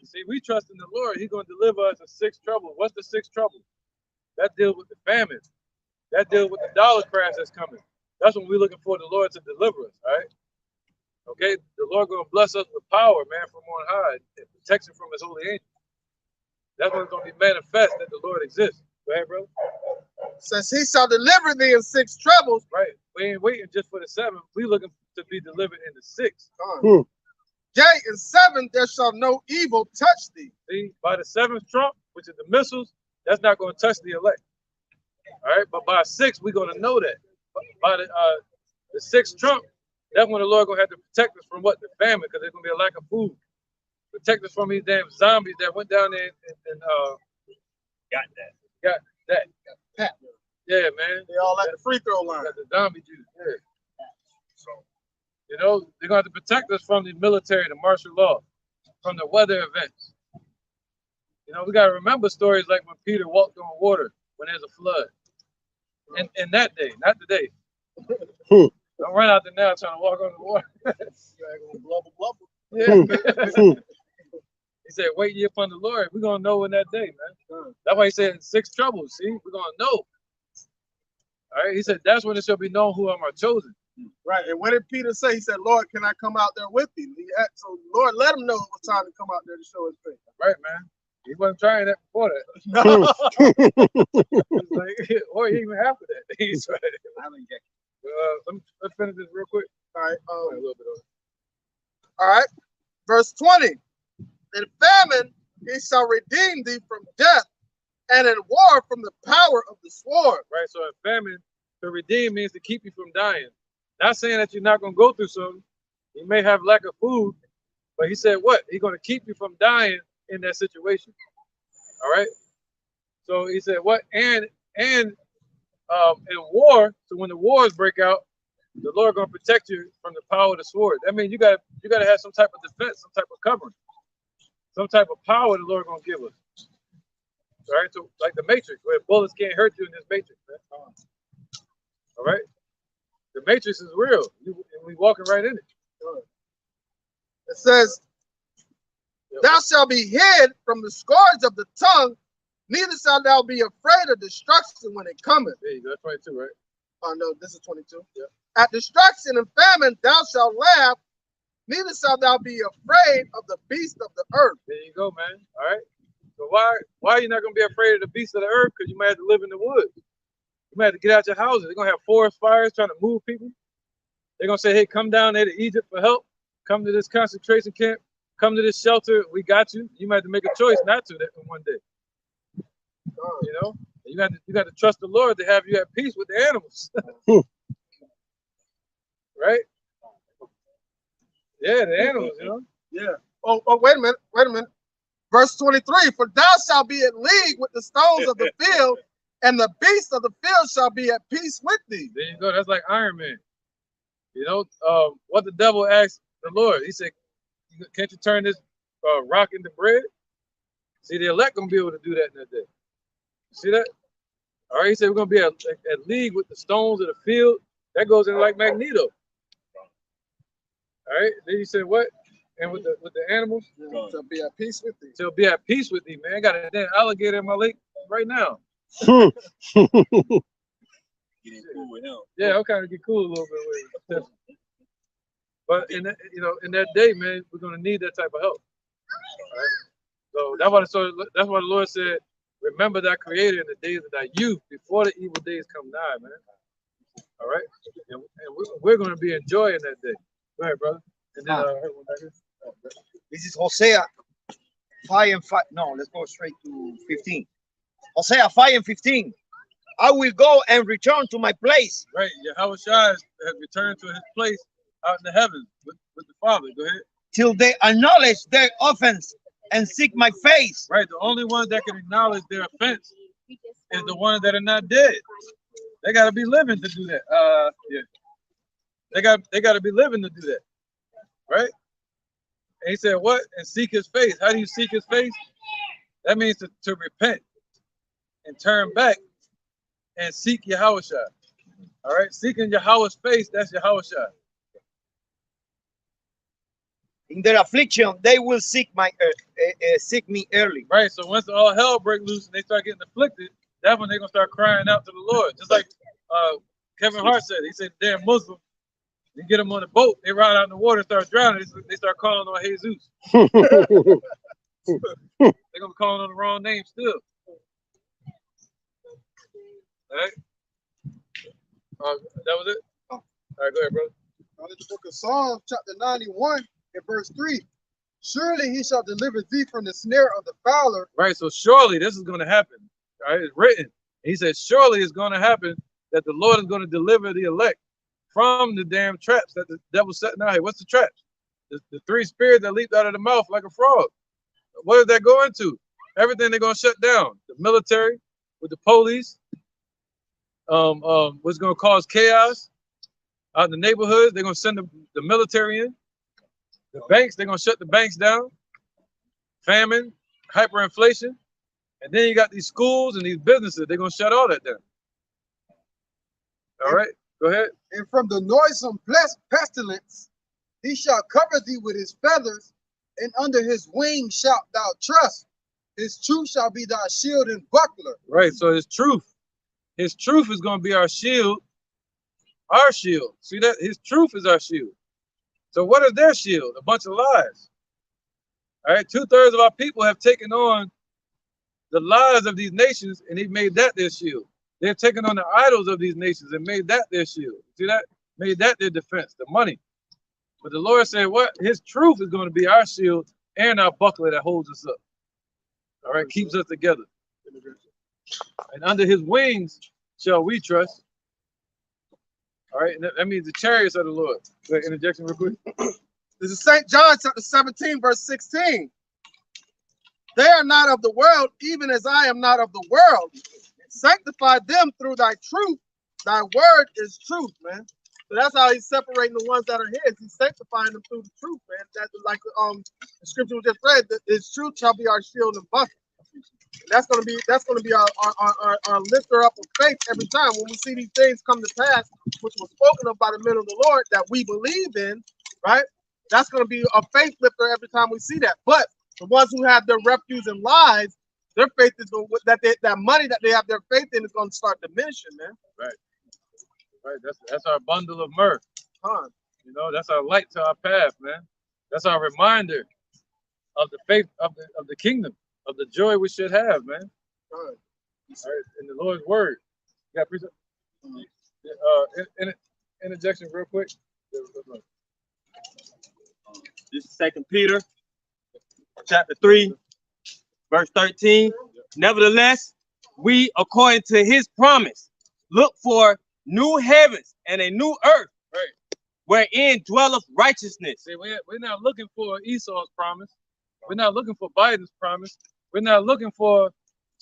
See, we trust in the Lord. He's going to deliver us in 6 troubles. What's the 6 troubles? That deals with the famine. That deals with the dollar crash that's coming. That's when we're looking for the Lord to deliver us, right? Okay, the Lord going to bless us with power, man, from on high, and protection from his holy angels. That's when it's going to be manifest that the Lord exists. Go ahead, brother. Says he shall deliver thee in 6 troubles. Right. We ain't waiting just for the 7. We looking to be delivered in the 6. Yea, in 7 there shall no evil touch thee. See, by the 7th trump, which is the missiles, that's not going to touch the elect. All right, but by 6, we're going to know that. By the 6th trump, that's when the Lord going to have to protect us from what? The famine, because there's going to be a lack of food. Protect us from these damn zombies that went down there and got that. Yeah, man. They all at the free throw line. The zombie Jews. Yeah. So, you know, they're going to have to protect us from the military, the martial law, from the weather events. You know, we got to remember stories like when Peter walked on water when there's a flood. And that day, not today. Don't run out there now trying to walk on the water. Yeah. He said, wait ye upon the Lord. We're going to know in that day, man. That's why he said 6 troubles. See, we're going to know. All right. He said, that's when it shall be known who are my chosen. Right. And what did Peter say? He said, Lord, can I come out there with thee? So Lord, let him know it was time to come out there to show his face. Right, man. He wasn't trying that before that. No. Like, or even after that. He's right. Let's finish this real quick. All right. A little bit of it. All right. Verse 20. In famine he shall redeem thee from death, and in war from the power of the sword. Right. So in famine, to redeem means to keep you from dying. Not saying that you're not going to go through something. You may have lack of food, but he said what? He's going to keep you from dying in that situation. All right. So he said what? And in war, so when the wars break out, the Lord going to protect you from the power of the sword. That means you got to have some type of defense, some type of covering, some type of power the Lord going to give us. All right. So like the Matrix, where bullets can't hurt you in this Matrix, man. All right? The matrix is real. We walking right in it. It says, thou shalt be hid from the scourge of the tongue, neither shalt thou be afraid of destruction when it cometh. There you go. That's 22, right? Oh, no, this is 22. Yeah. At destruction and famine thou shalt laugh, neither shalt thou be afraid of the beast of the earth. There you go, man. All right? So why are you not going to be afraid of the beasts of the earth? Because you might have to live in the woods. You might have to get out your houses. They're going to have forest fires trying to move people. They're going to say, hey, come down there to Egypt for help. Come to this concentration camp. Come to this shelter. We got you. You might have to make a choice not to one day. You know? You got to trust the Lord to have you at peace with the animals. Right? Yeah, the animals, you know? Yeah. Oh, wait a minute. Verse 23, for thou shalt be at league with the stones of the field, and the beasts of the field shall be at peace with thee. There you go. That's like Iron Man. You know, what the devil asked the Lord. He said, can't you turn this rock into bread? See, the elect going to be able to do that in that day. See that? All right, he said we're going to be at league with the stones of the field. That goes in like Magneto. All right, then he said what? And with the animals? Shall be at peace with thee. Shall be at peace with thee, man. I got a damn alligator in my lake right now. Getting cool with him. Yeah, I'm kind of get cool a little bit with it. But in that day, man, we're gonna need that type of help. All right? So that's why the Lord said, remember thy creator in the days of thy youth, before the evil days come nigh, man. All right? And we're gonna be enjoying that day. Go ahead, brother. And then This is Hosea 5 and 5. No, let's go straight to 15. Hosea 5 and 15. I will go and return to my place. Right, Yahweh Shai has returned to his place out in the heavens with the Father. Go ahead. Till they acknowledge their offense and seek my face. Right, the only ones that can acknowledge their offense is the ones that are not dead. They got to be living to do that. Yeah. They got to be living to do that. Right? And he said, what? And seek his face. How do you seek his face? That means to repent and turn back and seek Yahweh Shai. All right? Seeking Yahweh's face, that's Yahweh Shai. In their affliction, they will seek me early. Right, so once all hell break loose and they start getting afflicted, that's when they're going to start crying out to the Lord. Just like Kevin Hart said. He said, damn Muslim. You get them on the boat, they ride out in the water and start drowning. They start calling on Jesus. They're going to be calling on the wrong name still. All right? That was it? All right, go ahead, brother. Now, in the book of Psalms, chapter 91, and verse 3. Surely he shall deliver thee from the snare of the fowler. Right, so surely this is going to happen. All right, it's written. He said, surely it's going to happen that the Lord is going to deliver the elect from the damn traps that the devil's setting out here. What's the traps? The three spirits that leaped out of the mouth like a frog. What does that go into? Everything they're going to shut down. The military with the police. What's going to cause chaos out in the neighborhoods. They're going to send the military in. The banks, they're going to shut the banks down. Famine, hyperinflation. And then you got these schools and these businesses. They're going to shut all that down. All right, go ahead. And from the noisome pestilence, he shall cover thee with his feathers, and under his wings shalt thou trust. His truth shall be thy shield and buckler. Right, so his truth is going to be our shield. Our shield. See that? His truth is our shield. So what is their shield? A bunch of lies. All right, 2/3 of our people have taken on the lies of these nations, and he made that their shield. They've taken on the idols of these nations and made that their shield. See that? Made that their defense, the money. But the Lord said, what? His truth is going to be our shield and our buckler that holds us up. All right, keeps us together. And under his wings shall we trust. All right, and that means the chariots of the Lord. Interjection real quick. This is St. John chapter 17, verse 16. They are not of the world, even as I am not of the world. Sanctify them through thy truth. Thy word is truth, man. So that's how he's separating the ones that are his. He's sanctifying them through the truth, man. That's like the scripture we just read, that his truth shall be our shield and buckler. That's gonna be our lifter up of faith every time when we see these things come to pass, which was spoken of by the men of the Lord that we believe in, right? That's gonna be a faith lifter every time we see that. But the ones who have their refuge in lies, their faith is going that money that they have their faith in is going to start diminishing, man. Right. Right. That's our bundle of mirth. Huh. You know, that's our light to our path, man. That's our reminder of the faith of the kingdom, of the joy we should have, man. All right. In the Lord's word. You got precept? Interjection real quick. This is 2 Peter, chapter 3, verse 13. Nevertheless, we, according to his promise, look for new heavens and a new earth, right, wherein dwelleth righteousness. See, we're not looking for Esau's promise. We're not looking for Biden's promise. We're not looking for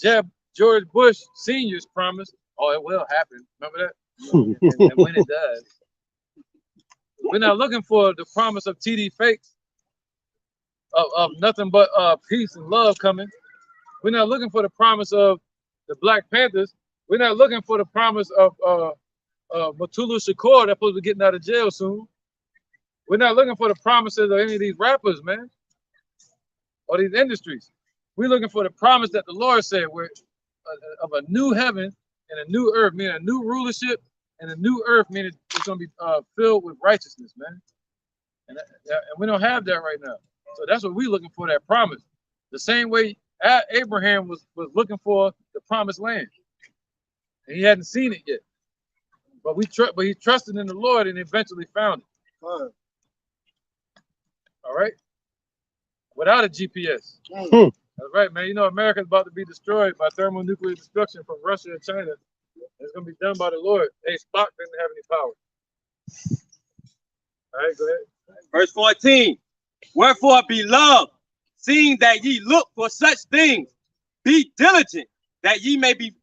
George Bush Sr.'s promise. Oh, it will happen. Remember that? and when it does. We're not looking for the promise of TD Fakes, of nothing but peace and love coming. We're not looking for the promise of the Black Panthers. We're not looking for the promise of Matulu Shakur that's supposed to be getting out of jail soon. We're not looking for the promises of any of these rappers, man, or these industries. We're looking for the promise that the Lord said, of a new heaven and a new earth, meaning a new rulership, and a new earth, meaning it's going to be filled with righteousness, man. And we don't have that right now. So that's what we're looking for, that promise. The same way Abraham was looking for the promised land, and he hadn't seen it yet. But he trusted in the Lord and eventually found it. All right, without a GPS. That's right, man. You know, America's about to be destroyed by thermonuclear destruction from Russia and China. It's going to be done by the Lord. Hey, Spock didn't have any power. All right, go ahead. Verse 14. Wherefore, beloved, seeing that ye look for such things, be diligent that ye may be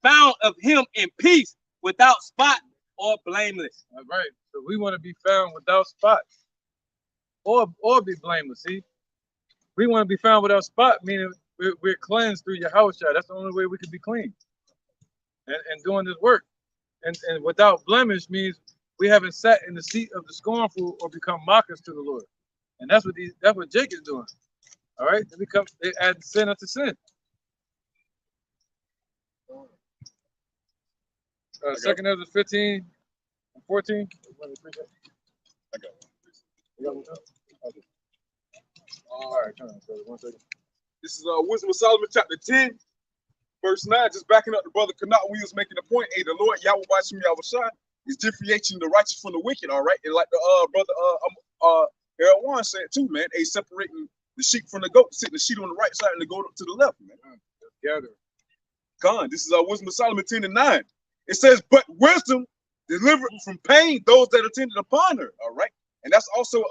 found of him in peace, without spot or blameless. All right. So we want to be found without spot or be blameless. See, we want to be found without spot, meaning we're cleansed through Yahushua. That's the only way we can be clean. And doing this work. And without blemish means we haven't sat in the seat of the scornful or become mockers to the Lord. And that's what Jake is doing. All right, they add sin unto sin. Second Ezra 15 and 14. I got one. Okay. All right, turn on, brother. 1 second. This is Wisdom of Solomon, chapter 10, verse 9. Just backing up the brother Kanat when he was making the point. Hey, the Lord Yahweh Bashim Yahushua is differentiating the righteous from the wicked. All right, and like the brother Harold Warren said too, man. Hey, separating the sheep from the goat, sitting the sheep on the right side and the goat up to the left, man. Gather. Con, this is Wisdom of Solomon 10 and 9. It says, but wisdom delivered from pain those that attended upon her. All right. And that's also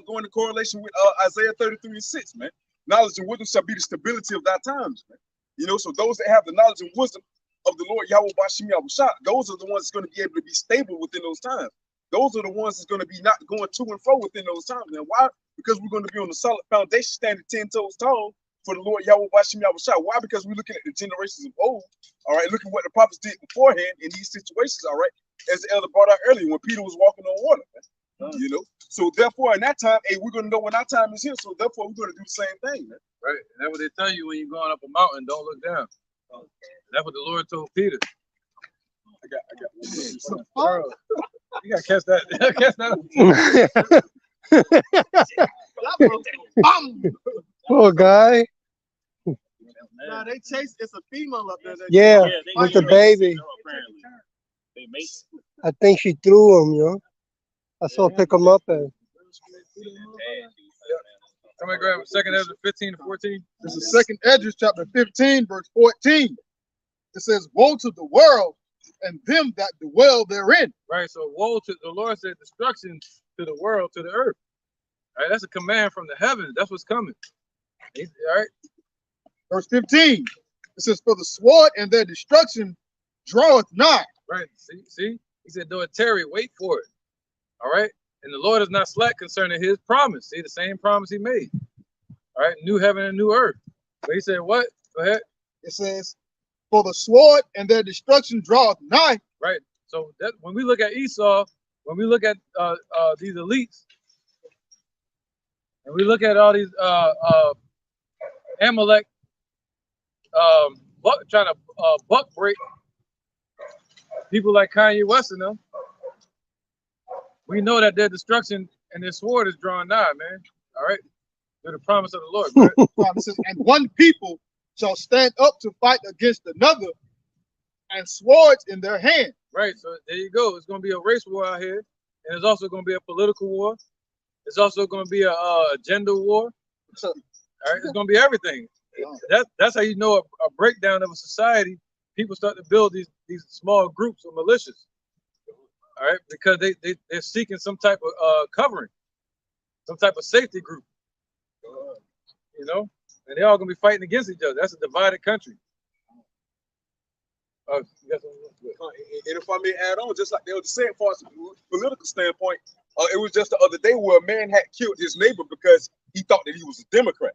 going to correlation with Isaiah 33 and 6, man. Knowledge and wisdom shall be the stability of thy times, man. You know, so those that have the knowledge and wisdom of the Lord Yahweh Bashim Yahushua, those are the ones that's going to be able to be stable within those times. Those are the ones that's going to be not going to and fro within those times. And why? Because we're going to be on a solid foundation, standing 10 toes tall for the Lord Yahweh Bashim Yahushua. Why? Because we're looking at the generations of old. All right, look at what the prophets did beforehand in these situations. All right, as the elder brought out earlier when Peter was walking on water. You know, so therefore in that time, hey, we're going to know when our time is here. So therefore we're going to do the same thing, man. Right, and that's what they tell you when you're going up a mountain. Don't look down. That's what the Lord told Peter. I got one. You gotta catch that. Catch that. Poor guy. Nah, they chase. It's a female up there. Yeah, with the baby. They make. I think she threw him, yo. I saw her pick him up and. Somebody grab second Ezra 15 to 14. This is second Ezra chapter 15, verse 14. It says, woe to the world and them that dwell therein. Right, so woe to the Lord said destruction to the world, to the earth. All right, that's a command from the heavens. That's what's coming. All right. Verse 15. It says, for the sword and their destruction draweth nigh. Right. See? He said, though it tarry, wait for it. All right. And the Lord is not slack concerning his promise. See, the same promise he made. All right, new heaven and new earth. But he said what? Go ahead. It says, "For the sword and their destruction draweth nigh." Right. So that when we look at Esau, when we look at these elites, and we look at all these Amalek trying to buck break people like Kanye West and them, we know that their destruction and their sword is drawing nigh, man. All right, through the promise of the Lord. Right? It says, "And one people shall stand up to fight against another, and swords in their hand." Right. So there you go. It's going to be a race war out here, and it's also going to be a political war. It's also going to be a gender war. All right, it's going to be everything. That's how you know a breakdown of a society. People start to build these small groups of militias. All right, because they're seeking some type of covering, some type of safety group. You know, and they're all gonna be fighting against each other. That's a divided country. And if I may add on, just like they were saying, as far as political standpoint, it was just the other day where a man had killed his neighbor because he thought that he was a Democrat.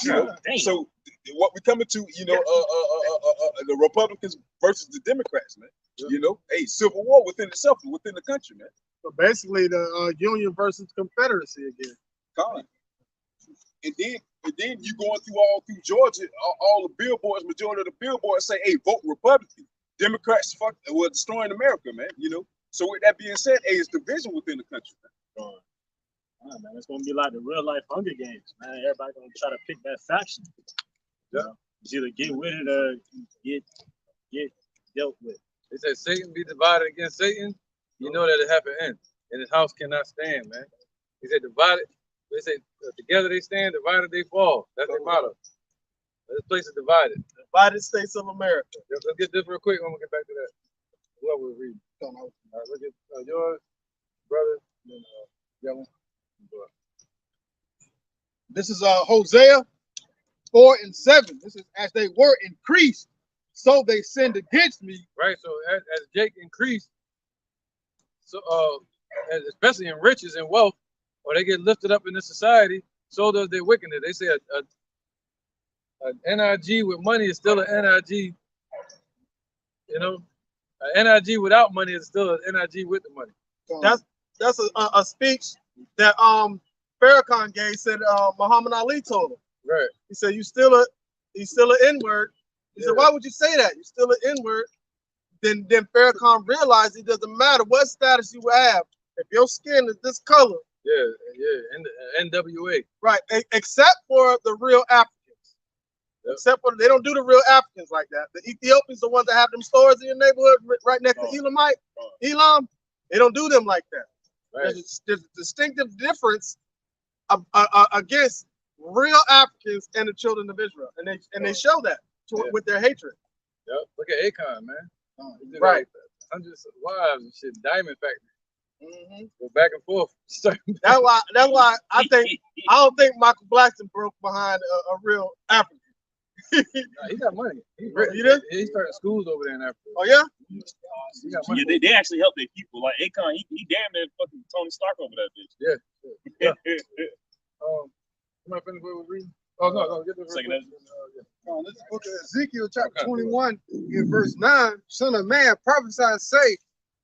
You know, so what we coming to, you know, the Republicans versus the Democrats, man. You know, hey, civil war within itself, within the country, man. So basically, the Union versus Confederacy again. God. And then you going through all through Georgia, all the billboards, majority of the billboards say, "Hey, vote Republican." Democrats were destroying America, man. You know. So with that being said, hey, it's division within the country, man. Man, it's gonna be like the real life Hunger Games, man. Everybody gonna try to pick that faction. Yeah. It's either get with it or get dealt with. They said Satan be divided against Satan. You know that it have to end, and his house cannot stand, man. He said divided. They say together they stand, divided they fall. That's their motto. This place is divided. Divided States of America. Let's get this real quick. I'm gonna get back to that. Whoever was reading. All right, look at yours, brother. And, yellow. This is Hosea 4:7. This is, "As they were increased, so they sinned against me." Right. So as Jake increased, so especially in riches and wealth, or they get lifted up in this society, so does their wickedness. They say an NIG with money is still an NIG. You know, an NIG without money is still an NIG with the money. That's a speech that Farrakhan gave. Said Muhammad Ali told him. Right. He said, "You still an N-word." He said, "Why would you say that? You're still an N-word." Then Farrakhan realized it doesn't matter what status you have. If your skin is this color. Yeah, NWA. Right, except for the real Africans. Yep. Except for, they don't do the real Africans like that. The Ethiopians, the ones that have them stores in your neighborhood right next to Elam, they don't do them like that. Right. There's a distinctive difference against real Africans and the children of Israel, and they show that with their hatred. Yep. Look at Akon, man. Right. Like hundreds of wives and shit. Diamond factory. Go back and forth. That's why I don't think Michael Blackson broke behind a real African. Nah, he got money. He started schools over there in Africa. Oh yeah? He got money. Yeah, they actually help their people. Like Akon, he damn near fucking Tony Stark over that bitch. Yeah. Am I finished with reading? Oh no, get the second. Let's look at Ezekiel chapter 21 in verse 9. "Son of man, prophesy and say,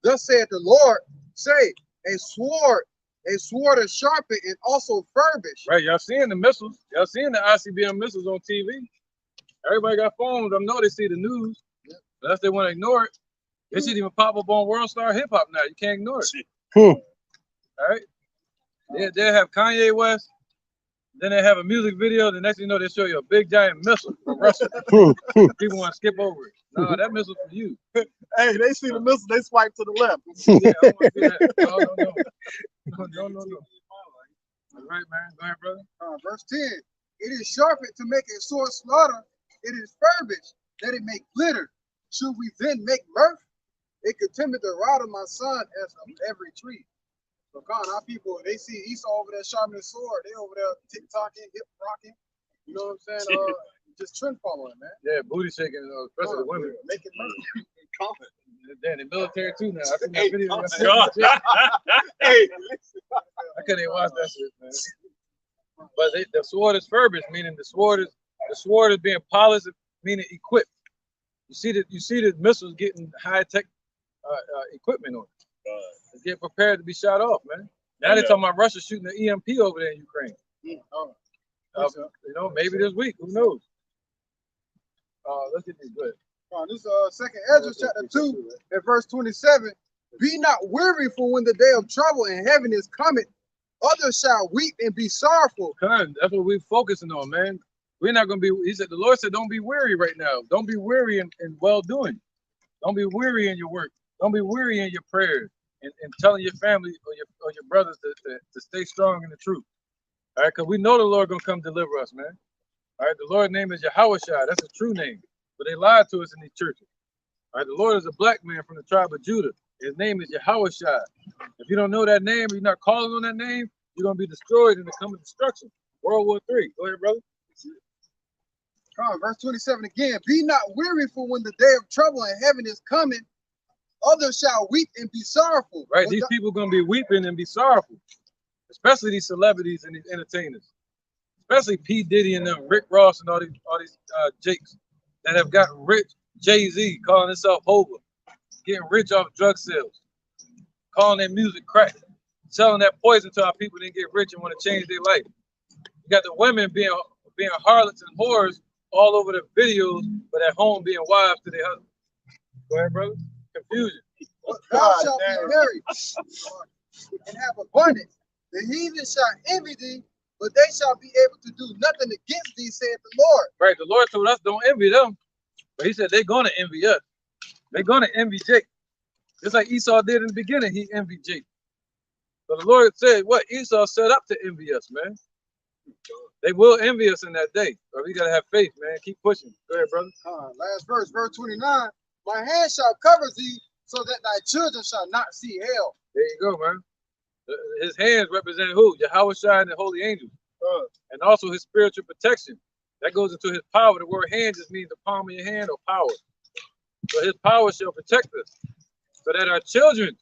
Thus saith the Lord, say, a sword is sharpened and also furbished." Right, y'all seeing the missiles. Y'all seeing the ICBM missiles on TV. Everybody got phones. I know they see the news. Unless they want to ignore it. It should even pop up on World Star Hip Hop now. You can't ignore it. All right. They'll have Kanye West. Then they have a music video. The next thing you know, they show you a big giant missile from Russia. People want to skip over it. No, that missile's for you. Hey, they see the missile, they swipe to the left. Yeah, I don't want to do that. No. All right, man. Go ahead, brother. Verse 10. "It is sharpened to make a sword slaughter. It is furbished that it may glitter. Should we then make mirth? It contemned the rod of my son as of every tree." So God, our people, they see Esau over there sharpening his sword. They over there tick-tocking, hip-rocking. You know what I'm saying? Just trend following, man. Yeah, booty shaking, especially the women. Making mirth. They're in the military too now. I think that video. Hey, I couldn't even watch that shit, man. But the sword is furbished, meaning the sword is The sword is being polished, meaning equipped. You see the missiles getting high tech equipment on it. It's getting prepared to be shot off, man. Now they're talking about Russia shooting the EMP over there in Ukraine. You know, maybe this week. Who knows? Let's get these good. This second Ezra chapter 2 at verse 27. Be not weary, for when the day of trouble in heaven is coming, others shall weep and be sorrowful. That's what we're focusing on, man. We're not going to be, he said, the Lord said, don't be weary right now. Don't be weary in well-doing. Don't be weary in your work. Don't be weary in your prayers and telling your family or your brothers to stay strong in the truth. All right, because we know the Lord going to come deliver us, man. All right, the Lord's name is Yahweh Shai. That's a true name. But they lied to us in these churches. All right, the Lord is a black man from the tribe of Judah. His name is Yahweh Shai. If you don't know that name, you're not calling on that name, you're going to be destroyed in the coming destruction. World War III. Go ahead, brother. Verse 27 again. Be not weary, for when the day of trouble in heaven is coming, others shall weep and be sorrowful. Right, these people are going to be weeping and be sorrowful. Especially these celebrities and these entertainers. Especially P. Diddy and them, Rick Ross and all these jakes that have gotten rich. Jay-Z calling himself Hova, getting rich off drug sales, calling their music crack, selling that poison to our people, then get rich and want to change their life. You got the women being harlots and whores all over the videos, but at home being wives to their husbands. Go ahead, brother. Confusion. Thou shalt be married and have abundance. The heathen shall envy thee, but they shall be able to do nothing against thee, saith the Lord. Right, the Lord told us don't envy them, but he said they're going to envy us. They're going to envy Jake. Just like Esau did in the beginning, he envied Jake. So the Lord said, what Esau set up to envy us, man. They will envy us in that day. But we got to have faith, man. Keep pushing. Go ahead, brother. Last verse, verse 29. My hand shall cover thee, so that thy children shall not see hell. There you go, man. His hands represent who? Yahweh Shai and the holy angels. And also his spiritual protection. That goes into his power. The word hand just means the palm of your hand or power. So his power shall protect us. So that our children,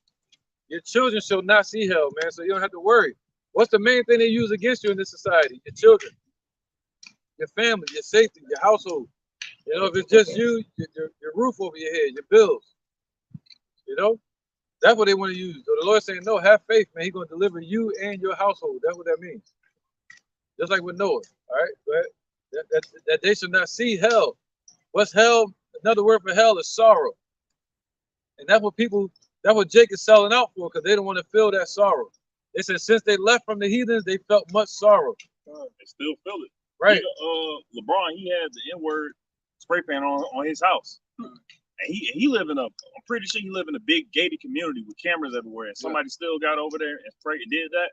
your children shall not see hell, man. So you don't have to worry. What's the main thing they use against you in this society? Your children, your family, your safety, your household. You know, if it's just you, your roof over your head, your bills. You know, that's what they want to use. So the Lord's saying, no, have faith, man. He's going to deliver you and your household. That's what that means. Just like with Noah, all right? That they should not see hell. What's hell? Another word for hell is sorrow. And that's what Jake is selling out for, because they don't want to feel that sorrow. They said since they left from the heathens, they felt much sorrow. They still feel it. Right. LeBron, he had the N-word spray paint on his house. And he live in I'm pretty sure he live in a big gated community with cameras everywhere. And somebody still got over there and did that.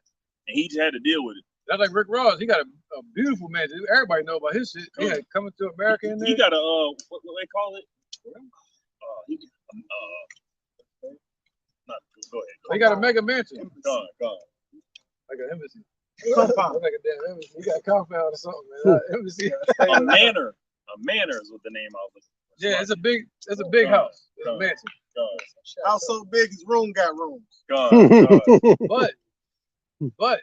And he just had to deal with it. That's like Rick Ross. He got a beautiful man. Everybody know about his shit. He had Coming to America in there. He got a, what they call it? Go ahead. He got a mega mansion. Go on. Like an embassy. Compound. Like a damn embassy. He got a compound or something, man. Embassy. A manor. A manor is what the name of it. Yeah, it's a big house. It's a mansion. House so big, his room got rooms. But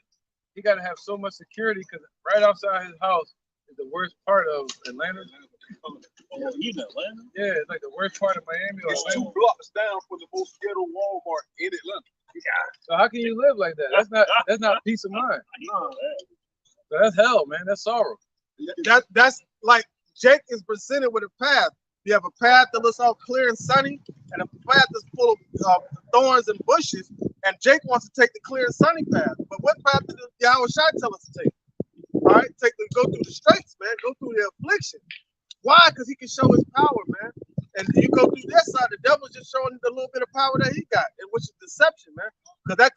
he got to have so much security, because right outside his house is the worst part of Atlanta. Oh, he's in Atlanta? Yeah, it's like the worst part of Miami. It's 2 blocks down from the most ghetto Walmart in Atlanta. So how can you live like that? That's not peace of mind. So that's hell, man. That's sorrow. That's like Jake is presented with a path. You have a path that looks all clear and sunny, and a path that's full of thorns and bushes. And Jake wants to take the clear and sunny path. But what path did Yahweh Shai tell us to take? All right, go through the straits, man. Go through the affliction. Why? Because he can show his power, man. And you go through that side, the devil's just showing the little bit of power that he got, and which is deception, man. Because that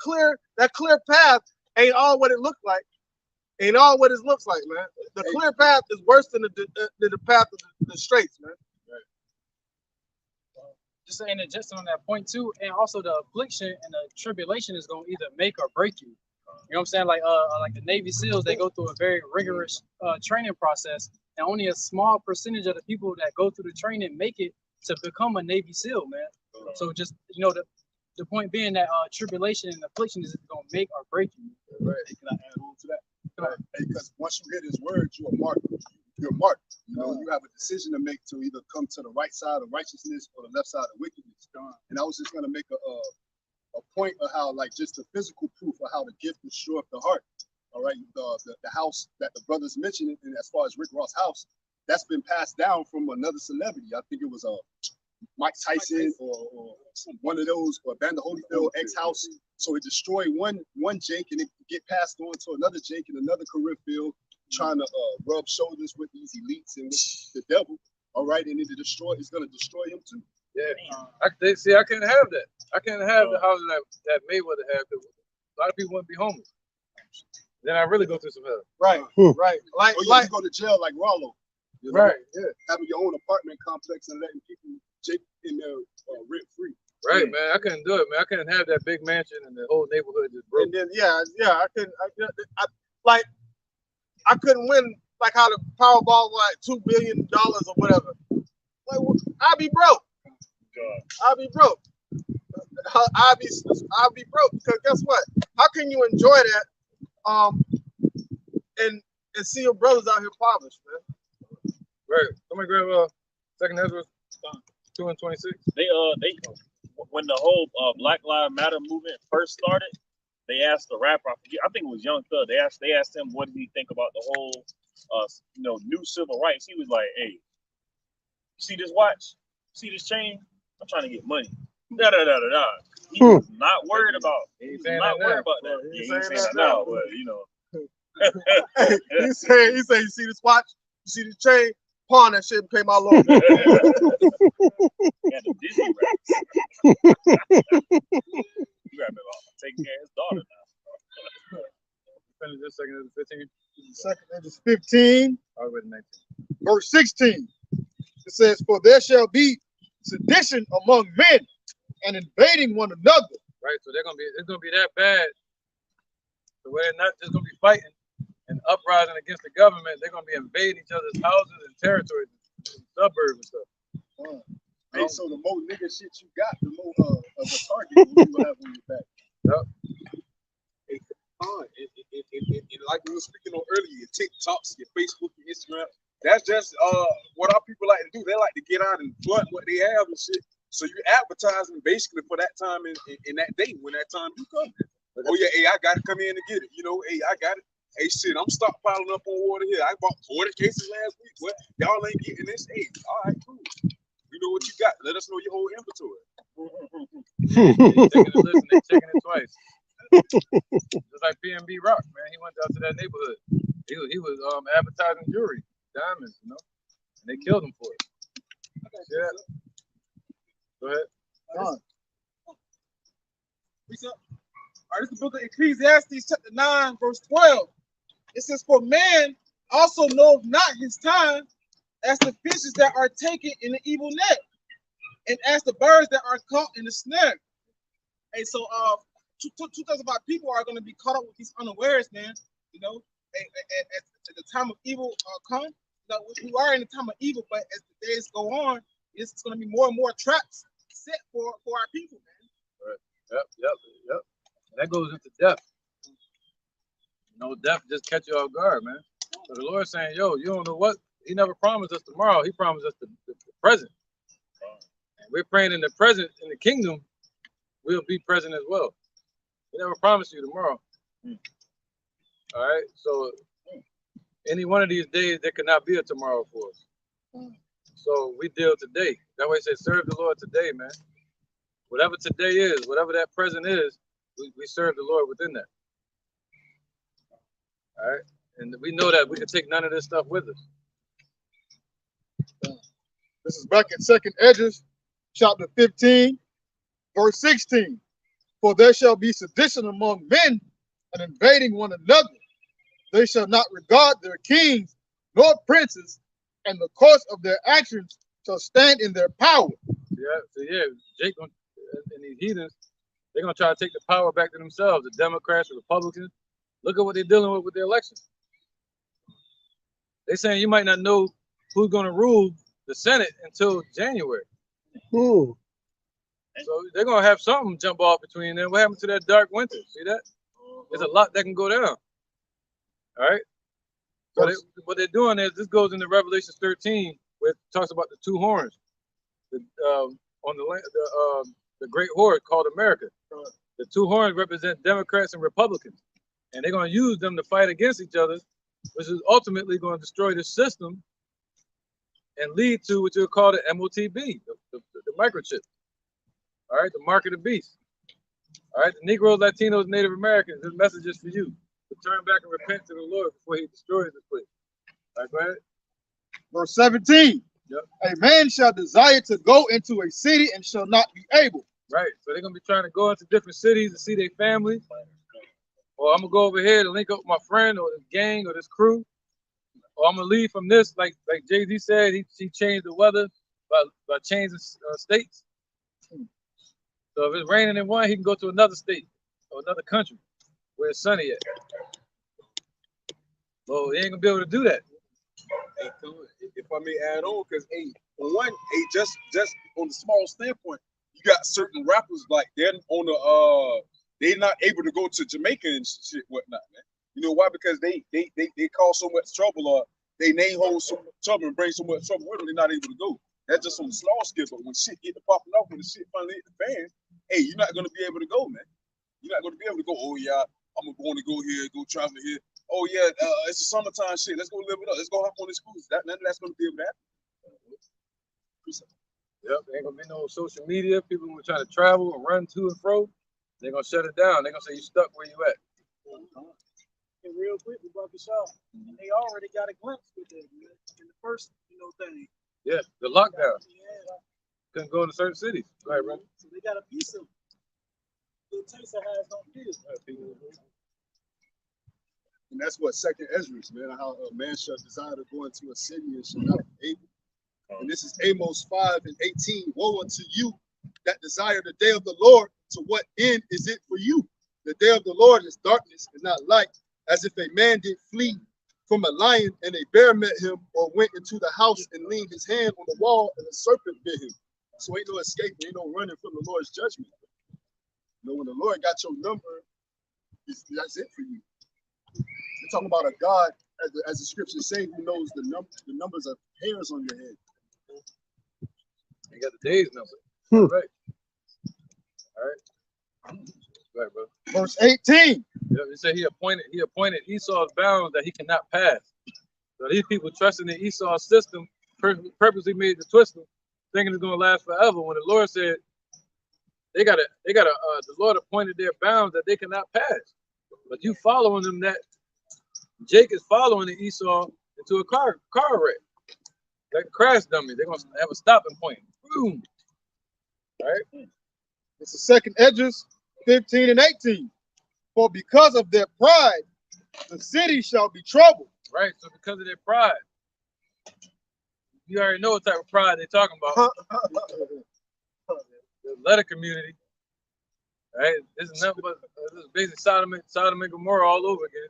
clear path ain't all what it looked like. Ain't all what it looks like, man. The clear path is worse than the path of the straights, man. Just saying, just on that point too, and also the affliction and the tribulation is going to either make or break you. You know what I'm saying? Like the Navy SEALs, they go through a very rigorous training process, and only a small percentage of the people that go through the training make it to become a Navy SEAL, man. So just, you know, the point being that tribulation and affliction is going to make or break you. Right. Can I add on to that? Because once you hear his words, you are marked. You you're marked. You know, you have a decision to make to either come to the right side of righteousness or the left side of wickedness. And I was just gonna make a point of how, like, just the physical proof of how the gift destroyed the heart. All right, the house that the brothers mentioned, and as far as Rick Ross' house, that's been passed down from another celebrity. I think it was Mike Tyson or one of those, or Vander Holyfield ex-house. So it destroyed one jank and it get passed on to another jank in another career field, trying to rub shoulders with these elites and with the devil. All right, and it's gonna destroy him too. Yeah, I can't have that. I can't have the houses that Mayweather had. A lot of people wouldn't be homeless. Then I really go through some hell. Right, right. Like you go to jail like Rollo. You know? Right, yeah. Having your own apartment complex and letting people in there rent free. Right, man. I couldn't do it, man. I couldn't have that big mansion and the whole neighborhood just broke. And then I couldn't. I couldn't win like how the Powerball was like $2 billion or whatever. Like I'd be broke. I'd be broke. I'd be broke because guess what? How can you enjoy that? And see your brothers out here impoverished, man. Right. Somebody grab second Ezra 2:26. They when the whole Black Lives Matter movement first started, they asked the rapper, I think it was Young Thug. They asked him what did he think about the whole new civil rights. He was like, "Hey, you see this watch? See this chain? I'm trying to get money." Da da da da da. He was not worried about. He's not worried about that. Yeah, he's saying that now, but you know. he said, you see this watch? You see this chain? Pawn that shit and pay my loan. Yeah, the Disney raps. You got to take care of his daughter now. Finish this second Ezra 15. Second Ezra 15. I'll read 19. Verse 16. It says, "For there shall be sedition among men and invading one another." Right, so it's gonna be that bad. So they're not just gonna be fighting and uprising against the government. They're gonna be invading each other's houses and territories, and suburbs and stuff. Hey, so the more nigga shit you got, the more of a target you will have on your back. Yep. And like we were speaking on earlier, your TikToks, your Facebook, your Instagram, that's just what our people like to do. They like to get out and flood what they have and shit. So you advertising basically for that time in that day when that time do come. Oh yeah, hey, I gotta come in and get it. You know, hey, I got it. Hey, shit, I'm stockpiling up on water here. I bought 40 cases last week. What? Y'all ain't getting this? Hey, all right, cool. We know what you got. Let us know your whole inventory. They're taking a list and they're checking it twice. Just like PNB Rock, man. He went out to that neighborhood. He was advertising jewelry, diamonds, you know, and they killed him for it. See that? Go ahead. All right, this is the book of Ecclesiastes, chapter 9, verse 12. It says, "For man also knows not his time, as the fishes that are taken in the evil net, and as the birds that are caught in the snare." And so 2,005 people are going to be caught up with these unawares, man. You know, at the time of evil come. Now, we are in the time of evil, but as the days go on, it's going to be more and more traps set for our people, man. Right. Yep. And that goes into death. You know, death just catch you off guard, man. So the Lord's saying, yo, you don't know what? He never promised us tomorrow. He promised us the present. And we're praying in the present, in the kingdom, we'll be present as well. He never promised you tomorrow. All right? So any one of these days, there cannot be a tomorrow for us. So we deal today. That way it says, serve the Lord today, man. Whatever today is, whatever that present is, we serve the Lord within that. All right? And we know that we can take none of this stuff with us. This is back in 2nd Ezra, chapter 15, verse 16. "For there shall be sedition among men and invading one another. They shall not regard their kings nor princes, and the course of their actions shall stand in their power." Yeah, so Jake and these heathens, they're gonna try to take the power back to themselves. The Democrats, the Republicans. Look at what they're dealing with the elections. They're saying you might not know who's gonna rule the Senate until January. Ooh. So they're gonna have something jump off between them. What happened to that dark winter? See that? There's a lot that can go down. All right. What they're doing is, this goes into Revelation 13, where it talks about the two horns, on the great horde called America. The two horns represent Democrats and Republicans, and they're going to use them to fight against each other, which is ultimately going to destroy the system and lead to what you'll call the MOTB, the microchip. All right, the mark of the beast. All right, the Negroes, Latinos, Native Americans, this message is for you to turn back and repent to the Lord before he destroys this place. All right, go ahead. Verse 17. Yep. A man shall desire to go into a city and shall not be able. Right, so they're going to be trying to go into different cities to see their family. Or I'm going to go over here to link up with my friend or this gang or this crew. Or I'm going to leave from this, like Jay-Z said, he changed the weather by changing states. So if it's raining in one, he can go to another state or another country where it's sunny at. Well, he ain't gonna be able to do that. Hey, if I may add on, because just on the small standpoint, you got certain rappers like they're on the they're not able to go to Jamaica and shit whatnot, man. You know why? Because they cause so much trouble, or they name hold so much trouble and bring so much trouble with them, they're not able to go. That's just on the small scale. But when shit get to popping off, when the shit finally hit the fan, hey, you're not gonna be able to go, man. You're not gonna be able to go. Oh yeah, I'm going to go here, go travel here. Oh yeah, it's the summertime shit. Let's go live it up. Let's go hop on this cruise. None of that's gonna be able to happen. Yep, there ain't gonna be no social media. People gonna try to travel and run to and fro. They're gonna shut it down. They're gonna say you stuck where you at. And real quick, we brought this up. They already got a glimpse with it in the first, thing. Yeah, the lockdown. Yeah. Couldn't go into certain cities. Right, brother. So they got a piece of little taste of how it's gonna feel. And that's what Second Ezra, man, how a man shall desire to go into a city and shall not be able. And this is Amos 5:18. Woe unto you that desire the day of the Lord. To what end is it for you? The day of the Lord is darkness and not light, as if a man did flee from a lion and a bear met him, or went into the house and leaned his hand on the wall and a serpent bit him. So ain't no escape, ain't no running from the Lord's judgment. When the Lord got your number, that's it for you. We're talking about a God, as the scriptures say, who knows the numbers of hairs on your head. You got the day's number. All right. All right. Right, bro. Verse 18. Yeah, he said he appointed Esau's bounds that he cannot pass. So these people trusting in Esau's system purposely made the twist them, thinking it's gonna last forever. When the Lord said the Lord appointed their bounds that they cannot pass. But you following them, that Jake is following the Esau into a car wreck. Like a crash dummy. They're gonna have a stopping point. Boom. All right. It's the Second Esdras 15 and 18. For because of their pride, the city shall be troubled. Right. So because of their pride, you already know what type of pride they're talking about. The letter community. Right. This is nothing but this is basically Sodom and Gomorrah all over again.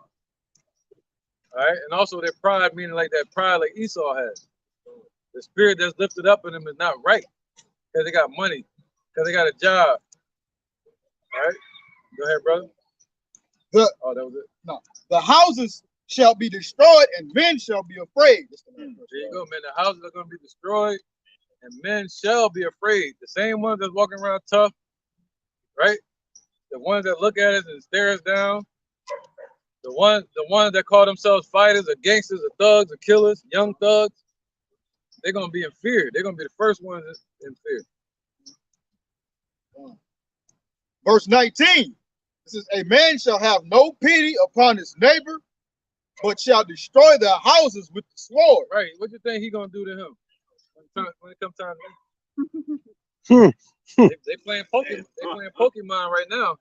All right. And also their pride, meaning like that pride like Esau has. The spirit that's lifted up in them is not right. Because they got money. Because they got a job. All right. Go ahead, brother. Oh, that was it. No. The houses shall be destroyed and men shall be afraid. There you go, man. The houses are going to be destroyed and men shall be afraid. The same ones that's walking around tough, right? The ones that look at us and stare us down. The ones that call themselves fighters or gangsters or thugs or killers, young thugs. They're going to be in fear. They're going to be the first ones in fear. Verse 19. This is, a man shall have no pity upon his neighbor, but shall destroy their houses with the sword. Right. What do you think he's going to do to him when it comes time to they playing Pokemon. They playing Pokemon right now.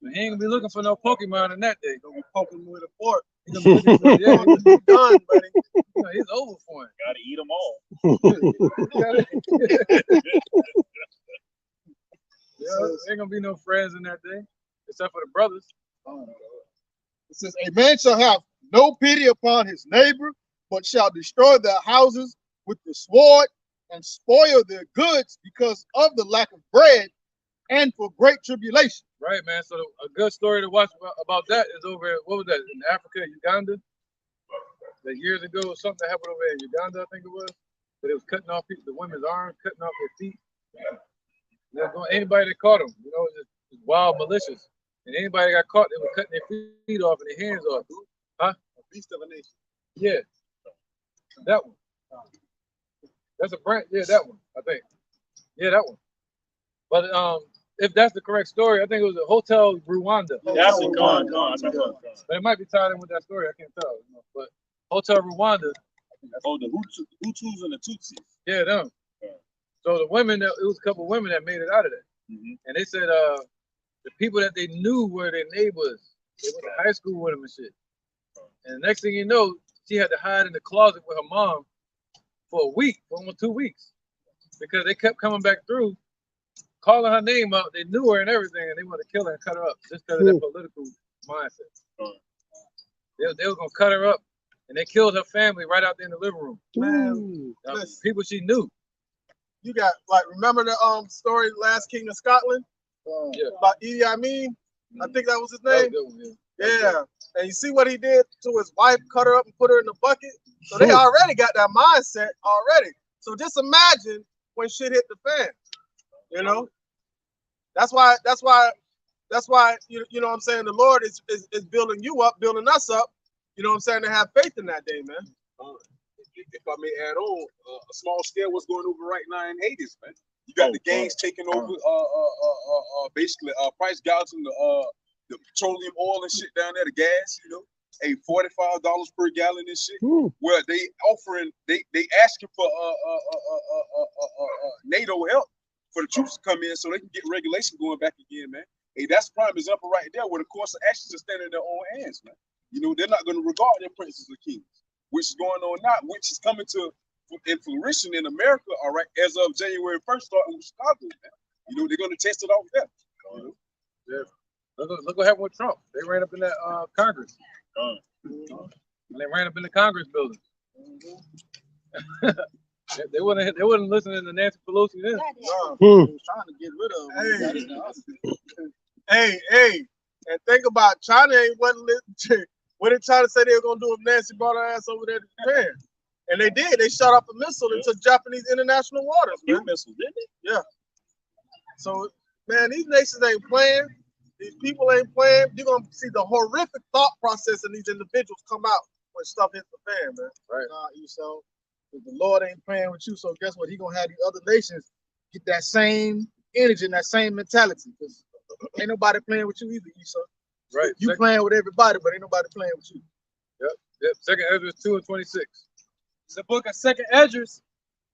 But he ain't gonna be looking for no Pokemon in that day. He's gonna be poking him with a fork. He's gonna be looking for, he's done, buddy. You know, he's over for him. Gotta eat them all. There ain't gonna be no friends in that day, except for the brothers. It says, a man shall have no pity upon his neighbor, but shall destroy their houses with the sword and spoil their goods because of the lack of bread and for great tribulation. Right, man. So a good story to watch about that is over, what was that, in Africa, Uganda? that years ago, something that happened over there in Uganda, I think it was, but it was cutting off people, the women's arms, cutting off their feet. Anybody that caught them, you know, just wild, malicious. And anybody that got caught, they were cutting their feet off and their hands off. Huh? A beast of a nation. Yeah. That one. That's a brand. Yeah, that one, I think. Yeah, that one. But if that's the correct story, I think it was a Hotel Rwanda. That's a con. But it might be tied in with that story. I can't tell. You know? But Hotel Rwanda. Oh, the Hutus and the Tutsis. Yeah, them. So the women, it was a couple of women that made it out of that. And they said the people that they knew were their neighbors. They went to high school with them and shit. And the next thing you know, she had to hide in the closet with her mom for a week, for almost 2 weeks, because they kept coming back through, calling her name out. They knew her and everything, and they wanted to kill her and cut her up just because of their political mindset. They were gonna cut her up, and they killed her family right out there in the living room. Man, people she knew. You got remember the story Last King of Scotland? About Idi Amin? I think that was his name. Yeah. And you see what he did to his wife, cut her up and put her in the bucket. So they already got that mindset already. So just imagine when shit hit the fan. You know? That's why you know what I'm saying, the Lord is building you up, building us up, you know what I'm saying, to have faith in that day, man. If I may add on, a small scale what's going over right now in Haiti, man. You got the gangs taking over basically price gouging the petroleum oil and shit down there, the gas, you know, $45 per gallon and shit. Where they offering, they asking for NATO help for the troops to come in so they can get regulation going back again, man. Hey, that's prime example right there where the course of actions are standing in their own hands, man. You know, they're not going to regard their princes or kings, which is going on now, which is coming to in fruition in America, all right, as of January 1st, starting with Chicago, man. You know, they're going to test it off there. You know? Yeah. Look what happened with Trump. They ran up in that Congress. And they ran up in the Congress building. They wasn't listening to Nancy Pelosi then. He was trying to get rid of them. Hey, and think about China wasn't what did China say they were gonna do if Nancy brought her ass over there to Japan? And they did. They shot off a missile into Japanese international waters, man. Missile, didn't they? Yeah. So, man, these nations ain't playing. These people ain't playing. You're gonna see the horrific thought process in these individuals come out when stuff hits the fan, man. Right. So, if the Lord ain't playing with you, so guess what? He gonna have the other nations get that same energy and that same mentality. Because ain't nobody playing with you either, Esau. Right. You playing with everybody, but ain't nobody playing with you. Yep. Second Ezra 2:26. It's the book of Second Esdras,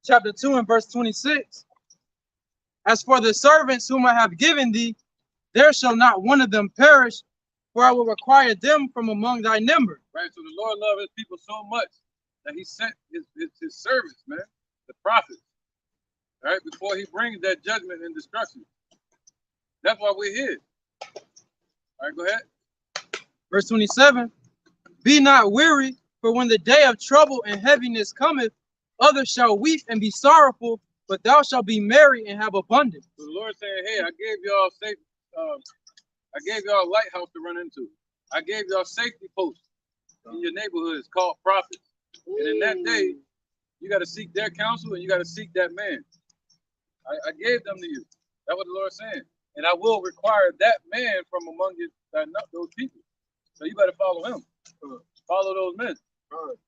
chapter 2 and verse 26. As for the servants whom I have given thee, there shall not one of them perish, for I will require them from among thy number. Right. So the Lord loved his people so much that he sent his servants, man, the prophets, right, before he brings that judgment and destruction. That's why we're here. All right, go ahead. Verse 27, be not weary, for when the day of trouble and heaviness cometh, others shall weep and be sorrowful, but thou shalt be merry and have abundance. So the Lord saying, hey, I gave y'all safe, I gave y'all a lighthouse to run into. I gave y'all safety posts in your neighborhoods called prophets. And in that day, you got to seek their counsel and you got to seek that man. I gave them to you. That's what the Lord's saying. And I will require that man from among you, those people. So you better follow him. Follow those men. All right.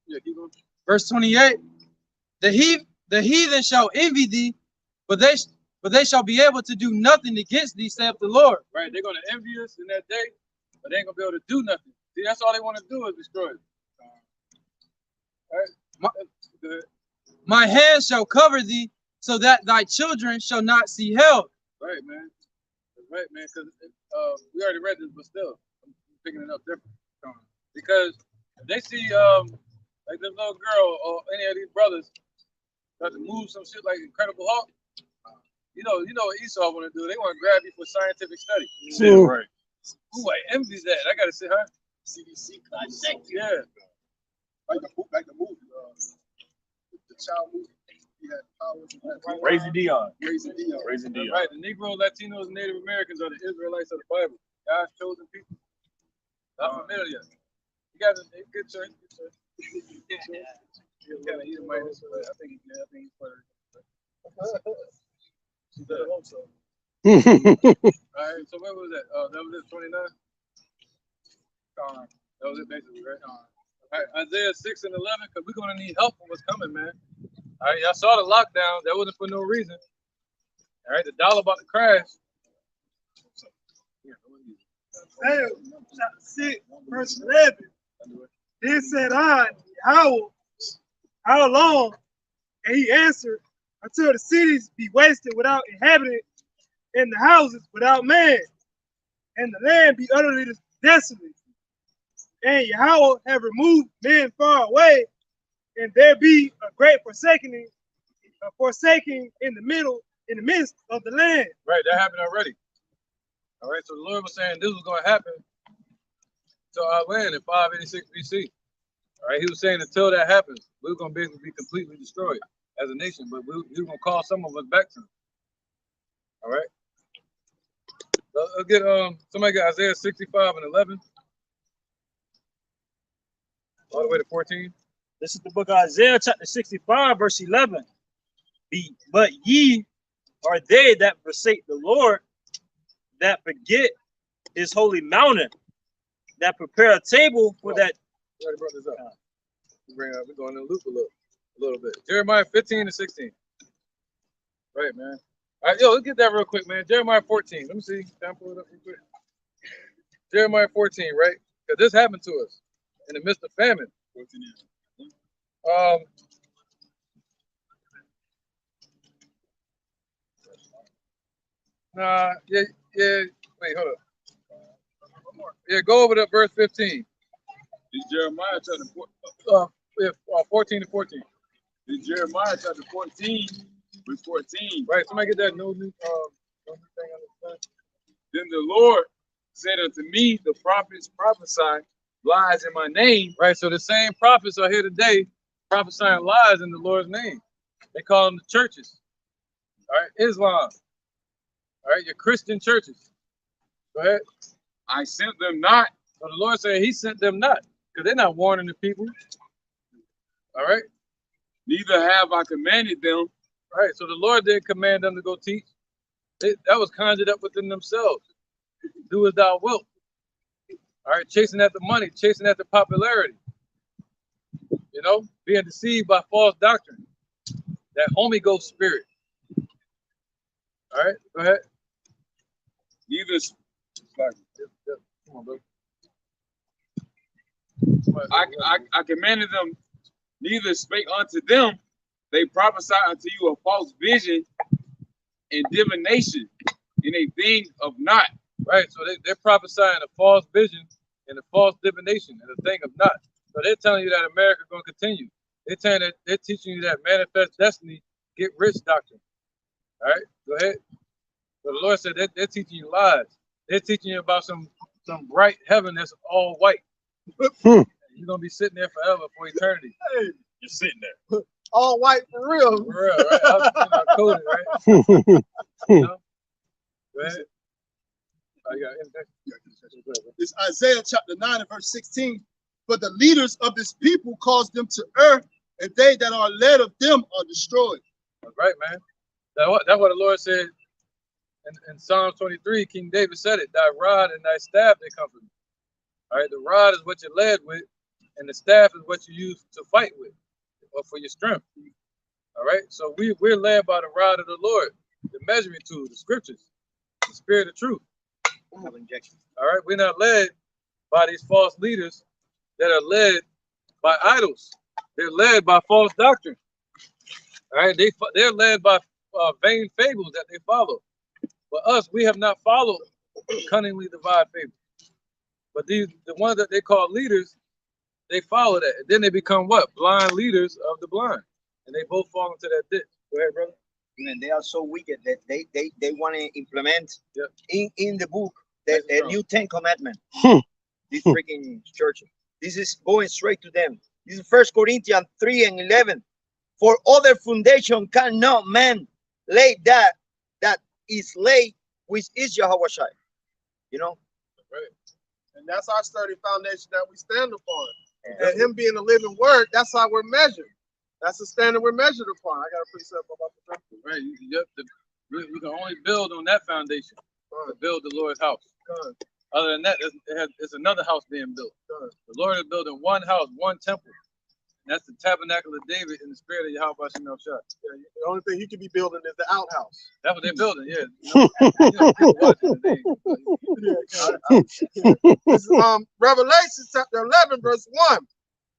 Yeah, keep going. Verse 28, the heathen shall envy thee, but they shall be able to do nothing against thee, saith the Lord. Right, they're going to envy us in that day, but they ain't going to be able to do nothing. See, that's all they want to do is destroy us. All right. My hand shall cover thee, so that thy children shall not see hell. Right, man. That's right, man, because we already read this, but still, I'm picking it up different. Because if they see, like this little girl or any of these brothers try to move some shit like Incredible Hulk, you know what Esau want to do. They want to grab you for scientific study. Yeah, right. Ooh, I envy that. I got to see her. CDC. Yeah. Like the movie, the child movie. He had powers. Raising Dion. Raising Dion. Raising Dion. Right. The Negro, Latinos, and Native Americans are the Israelites of the Bible. God's chosen people. Not familiar. You got a good choice. Good choice. You got to eat a minus. I think he's better. All right, so where was that? That was it, 29? That was it basically, right? All right, Isaiah 6 and 11, because we're going to need help for what's coming, man. All right, y'all saw the lockdown. That wasn't for no reason. All right, the dollar about to crash. Isaiah chapter 6, verse 11. Then said I, how long? And he answered, until the cities be wasted without inhabitant, and the houses without man, and the land be utterly desolate. And Yahweh have removed men far away, and there be a great forsaking in the midst of the land. Right, that happened already. All right, so the Lord was saying this was going to happen to our land in 586 BC. All right, he was saying until that happens, we're going to basically be completely destroyed as a nation, but we're going to call some of us back to him. All right. Let's get somebody got Isaiah 65 and 11. All the way to 14. This is the book of Isaiah, chapter 65, verse 11. But ye are they that forsake the Lord, that forget his holy mountain, that prepare a table for that. You already brought this up. We're going to loop a little bit. Jeremiah 15 and 16. Right, man. All right, yo, let's get that real quick, man. Jeremiah 14. Let me see. Can I pull it up real quick? Jeremiah 14, right? Because this happened to us in the midst of famine. Wait, hold up. Yeah, go over to verse 15. It's Jeremiah chapter 14 to 14. It's Jeremiah chapter 14, verse 14. Right, somebody get that no new thing on the side. Then the Lord said unto me, the prophets prophesy lies in my name. Right, so the same prophets are here today prophesying lies in the Lord's name. They call them the churches. All right, Islam. All right, your Christian churches. Go ahead. I sent them not. So the Lord said he sent them not, because they're not warning the people. All right. Neither have I commanded them. All right, so the Lord didn't command them to go teach. That was conjured up within themselves. Do as thou wilt. All right, chasing after money, chasing after popularity. You know, being deceived by false doctrine. That Holy Ghost spirit. All right, go ahead. Neither. Come on, bro. I commanded them, neither spake unto them. They prophesy unto you a false vision and divination in a thing of naught. Right, so they're prophesying a false vision and a false divination and a thing of naught. So they're telling you that America is going to continue. They're teaching you that manifest destiny, get rich doctrine. All right, go ahead. So the Lord said they're teaching you lies. They're teaching you about some bright heaven that's all white. You're gonna be sitting there forever for eternity. Hey, you're sitting there. All white for real. For real, right? I coded, right? You know? Go ahead. It's Isaiah chapter 9 and verse 16. But the leaders of this people cause them to err, and they that are led of them are destroyed. That's right, man. That's what the Lord said in Psalm 23. King David said it. Thy rod and thy staff, they comfort me. All right, the rod is what you're led with, and the staff is what you use to fight with, or for your strength. All right, so we're led by the rod of the Lord, the measuring tool, the scriptures, the spirit of truth. All right, we're not led by these false leaders that are led by idols. They're led by false doctrine. All right, they're led by vain fables that they follow. But us, we have not followed cunningly divided fables. But the ones that they call leaders, they follow that. And then they become what? Blind leaders of the blind. And they both fall into that ditch. Go ahead, brother. And they are so wicked that they want to implement in the book the new 10 commandments. These freaking churches. This is going straight to them. This is 1 Corinthians 3 and 11. For other foundation cannot man lay that is laid, which is Yahweh Shai. You know? Right. And that's our sturdy foundation that we stand upon. And him being a living word, that's how we're measured. That's the standard we're measured upon. I got a precept about the temple. Right. You can only build on that foundation to build the Lord's house. Other than that, it's another house being built. The Lord is building one house, one temple. And that's the tabernacle of David in the spirit of Yahweh Shemel Shah. Yeah, the only thing he could be building is the outhouse. That's what they're building, yeah. This is Revelation chapter 11, verse 1.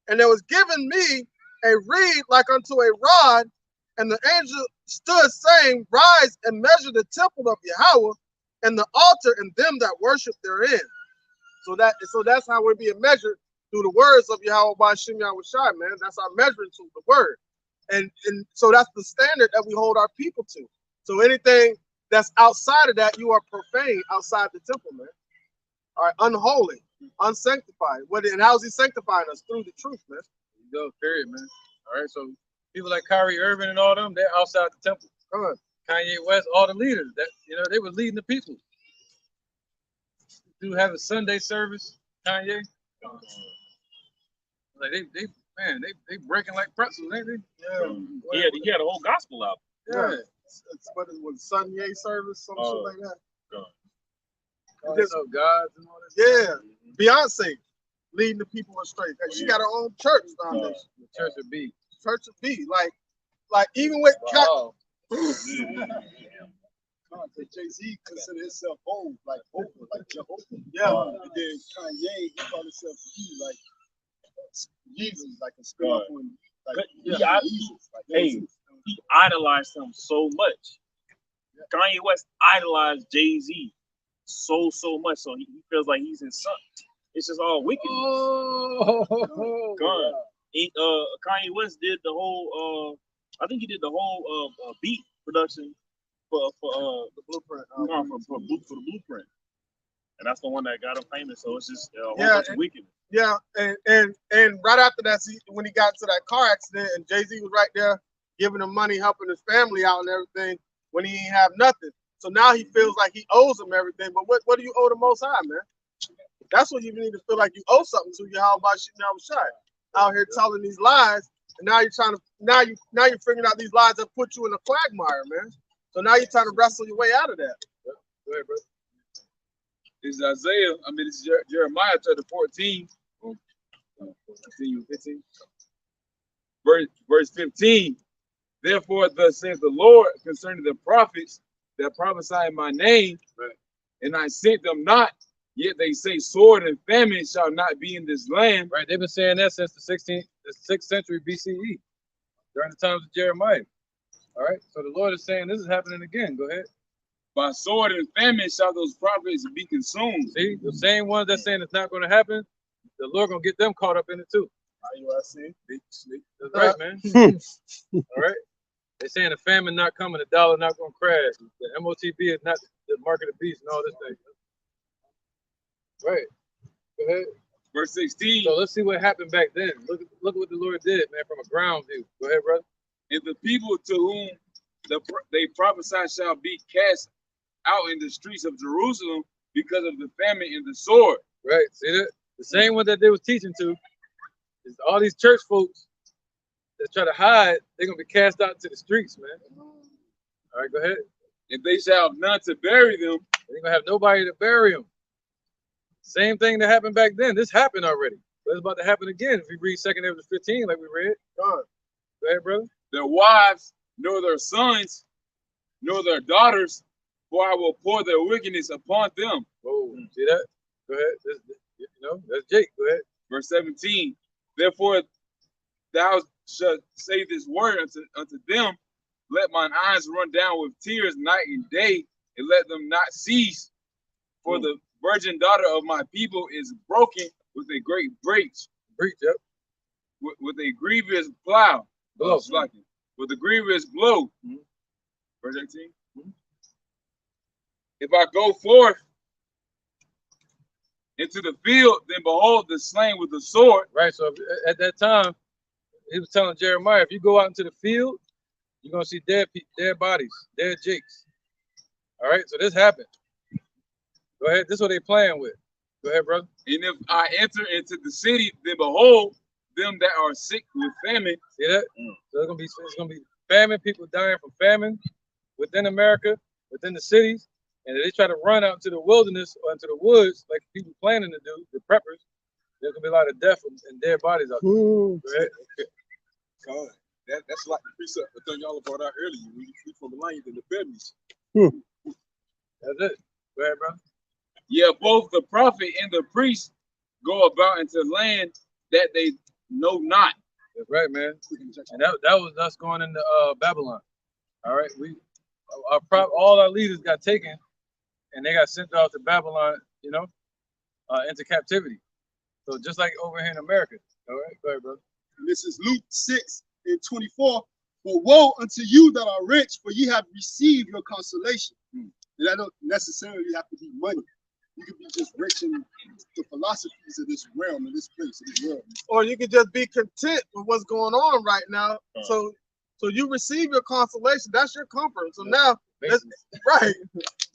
And there was given me a reed like unto a rod, and the angel stood saying, Rise and measure the temple of Yahweh, and the altar and them that worship therein. So that's how we're being measured, through the words of Yahweh by Shem Yahweh Shai, man. That's our measuring tool, the word. And so that's the standard that we hold our people to. So anything that's outside of that, you are profane outside the temple, man. All right, unholy, unsanctified. And how's he sanctifying us? Through the truth, man. There you go, period, man. All right, so people like Kyrie Irving and all them, they're outside the temple. Kanye West, all the leaders, that they were leading the people. Do have a Sunday service, Kanye. Like they breaking like pretzels, ain't they? Yeah. He had a whole gospel album. Yeah. It's what it was, Sunday service, some shit like that. Gods and all that. Yeah. Beyonce leading the people astray. She got her own church foundation. The Church of B. Church of B. Like even with Jay-Z considered himself old, like Jehovah. Yeah. And then Kanye, he called himself like Jesus, like a spin-off on He idolized him so much. Kanye West idolized Jay-Z so much, so he feels like he's his son. It's just all wickedness. Kanye West did the whole I think he did the whole beat production for the Blueprint. For the Blueprint. And that's the one that got him famous. So it's just a whole bunch of wickedness. Yeah, and right after that, when he got to that car accident, and Jay-Z was right there giving him money, helping his family out and everything, when he ain't have nothing. So now he feels like he owes him everything. But what do you owe the Most High, man? That's what you need to feel like you owe something to you. How about Yahweh Shai out here telling these lies, and now you're figuring out these lies that put you in a quagmire, man. So now you're trying to wrestle your way out of that. Go ahead, bro. This is Isaiah. This is Jeremiah chapter 14. 15. Verse 15. Therefore, thus saith the Lord concerning the prophets that prophesy in my name, and I sent them not, yet they say sword and famine shall not be in this land. Right, they've been saying that since the 6th century BCE, during the times of Jeremiah. All right, so the Lord is saying this is happening again. Go ahead. By sword and famine shall those prophets be consumed. See, the same ones that saying it's not going to happen, the Lord going to get them caught up in it too. That's right, man. All right. They're saying the famine not coming, the dollar not going to crash. The MOTB is not the mark of the beast and all this thing. Right. Go ahead. Verse 16. So let's see what happened back then. Look at what the Lord did, man, from a ground view. Go ahead, brother. And the people to whom they prophesy shall be cast out in the streets of Jerusalem because of the famine and the sword. Right. See that? The same one that they was teaching to is all these church folks that try to hide, they're going to be cast out into the streets, man. All right, go ahead. And they shall have none to bury them. They're going to have nobody to bury them. Same thing that happened back then. This happened already. But it's about to happen again if we read 2 Ezra 15 like we read. Go ahead, brother. Their wives, nor their sons, nor their daughters, for I will pour their wickedness upon them. Whoa, see that? Go ahead. That's Jake. Go ahead. Verse 17. Therefore, thou shalt say this word unto them, let mine eyes run down with tears night and day, and let them not cease. For the virgin daughter of my people is broken with a great breach. Yep. With a grievous plow. With a grievous blow. Verse 18. If I go forth into the field, then behold the slain with the sword. Right. So at that time, he was telling Jeremiah, if you go out into the field, you're gonna see dead bodies, dead jakes. All right. So this happened. Go ahead. This is what they're playing with. Go ahead, brother. And if I enter into the city, then behold, them that are sick with famine. See that? So it's gonna be famine, people dying from famine within America, within the cities, and if they try to run out into the wilderness or into the woods like people planning to do, the preppers, there's gonna be a lot of death and dead bodies out there. Right? God, that's like the precept the thing y'all brought out earlier. When you flee from the lions and the bears. That's it. Go ahead, brother. Yeah, both the prophet and the priest go about into land that they know not. That's right, man. And that was us going into Babylon. All right, all our leaders got taken, and they got sent off to Babylon. You know, into captivity. So just like over here in America. All right, go ahead, brother. And this is Luke 6:24. But woe unto you that are rich, for ye have received your consolation. And that don't necessarily have to be money. You could be just rich in the philosophies of this realm, of this place, of this world. Or you could just be content with what's going on right now. So you receive your consolation. That's your comfort. So now, right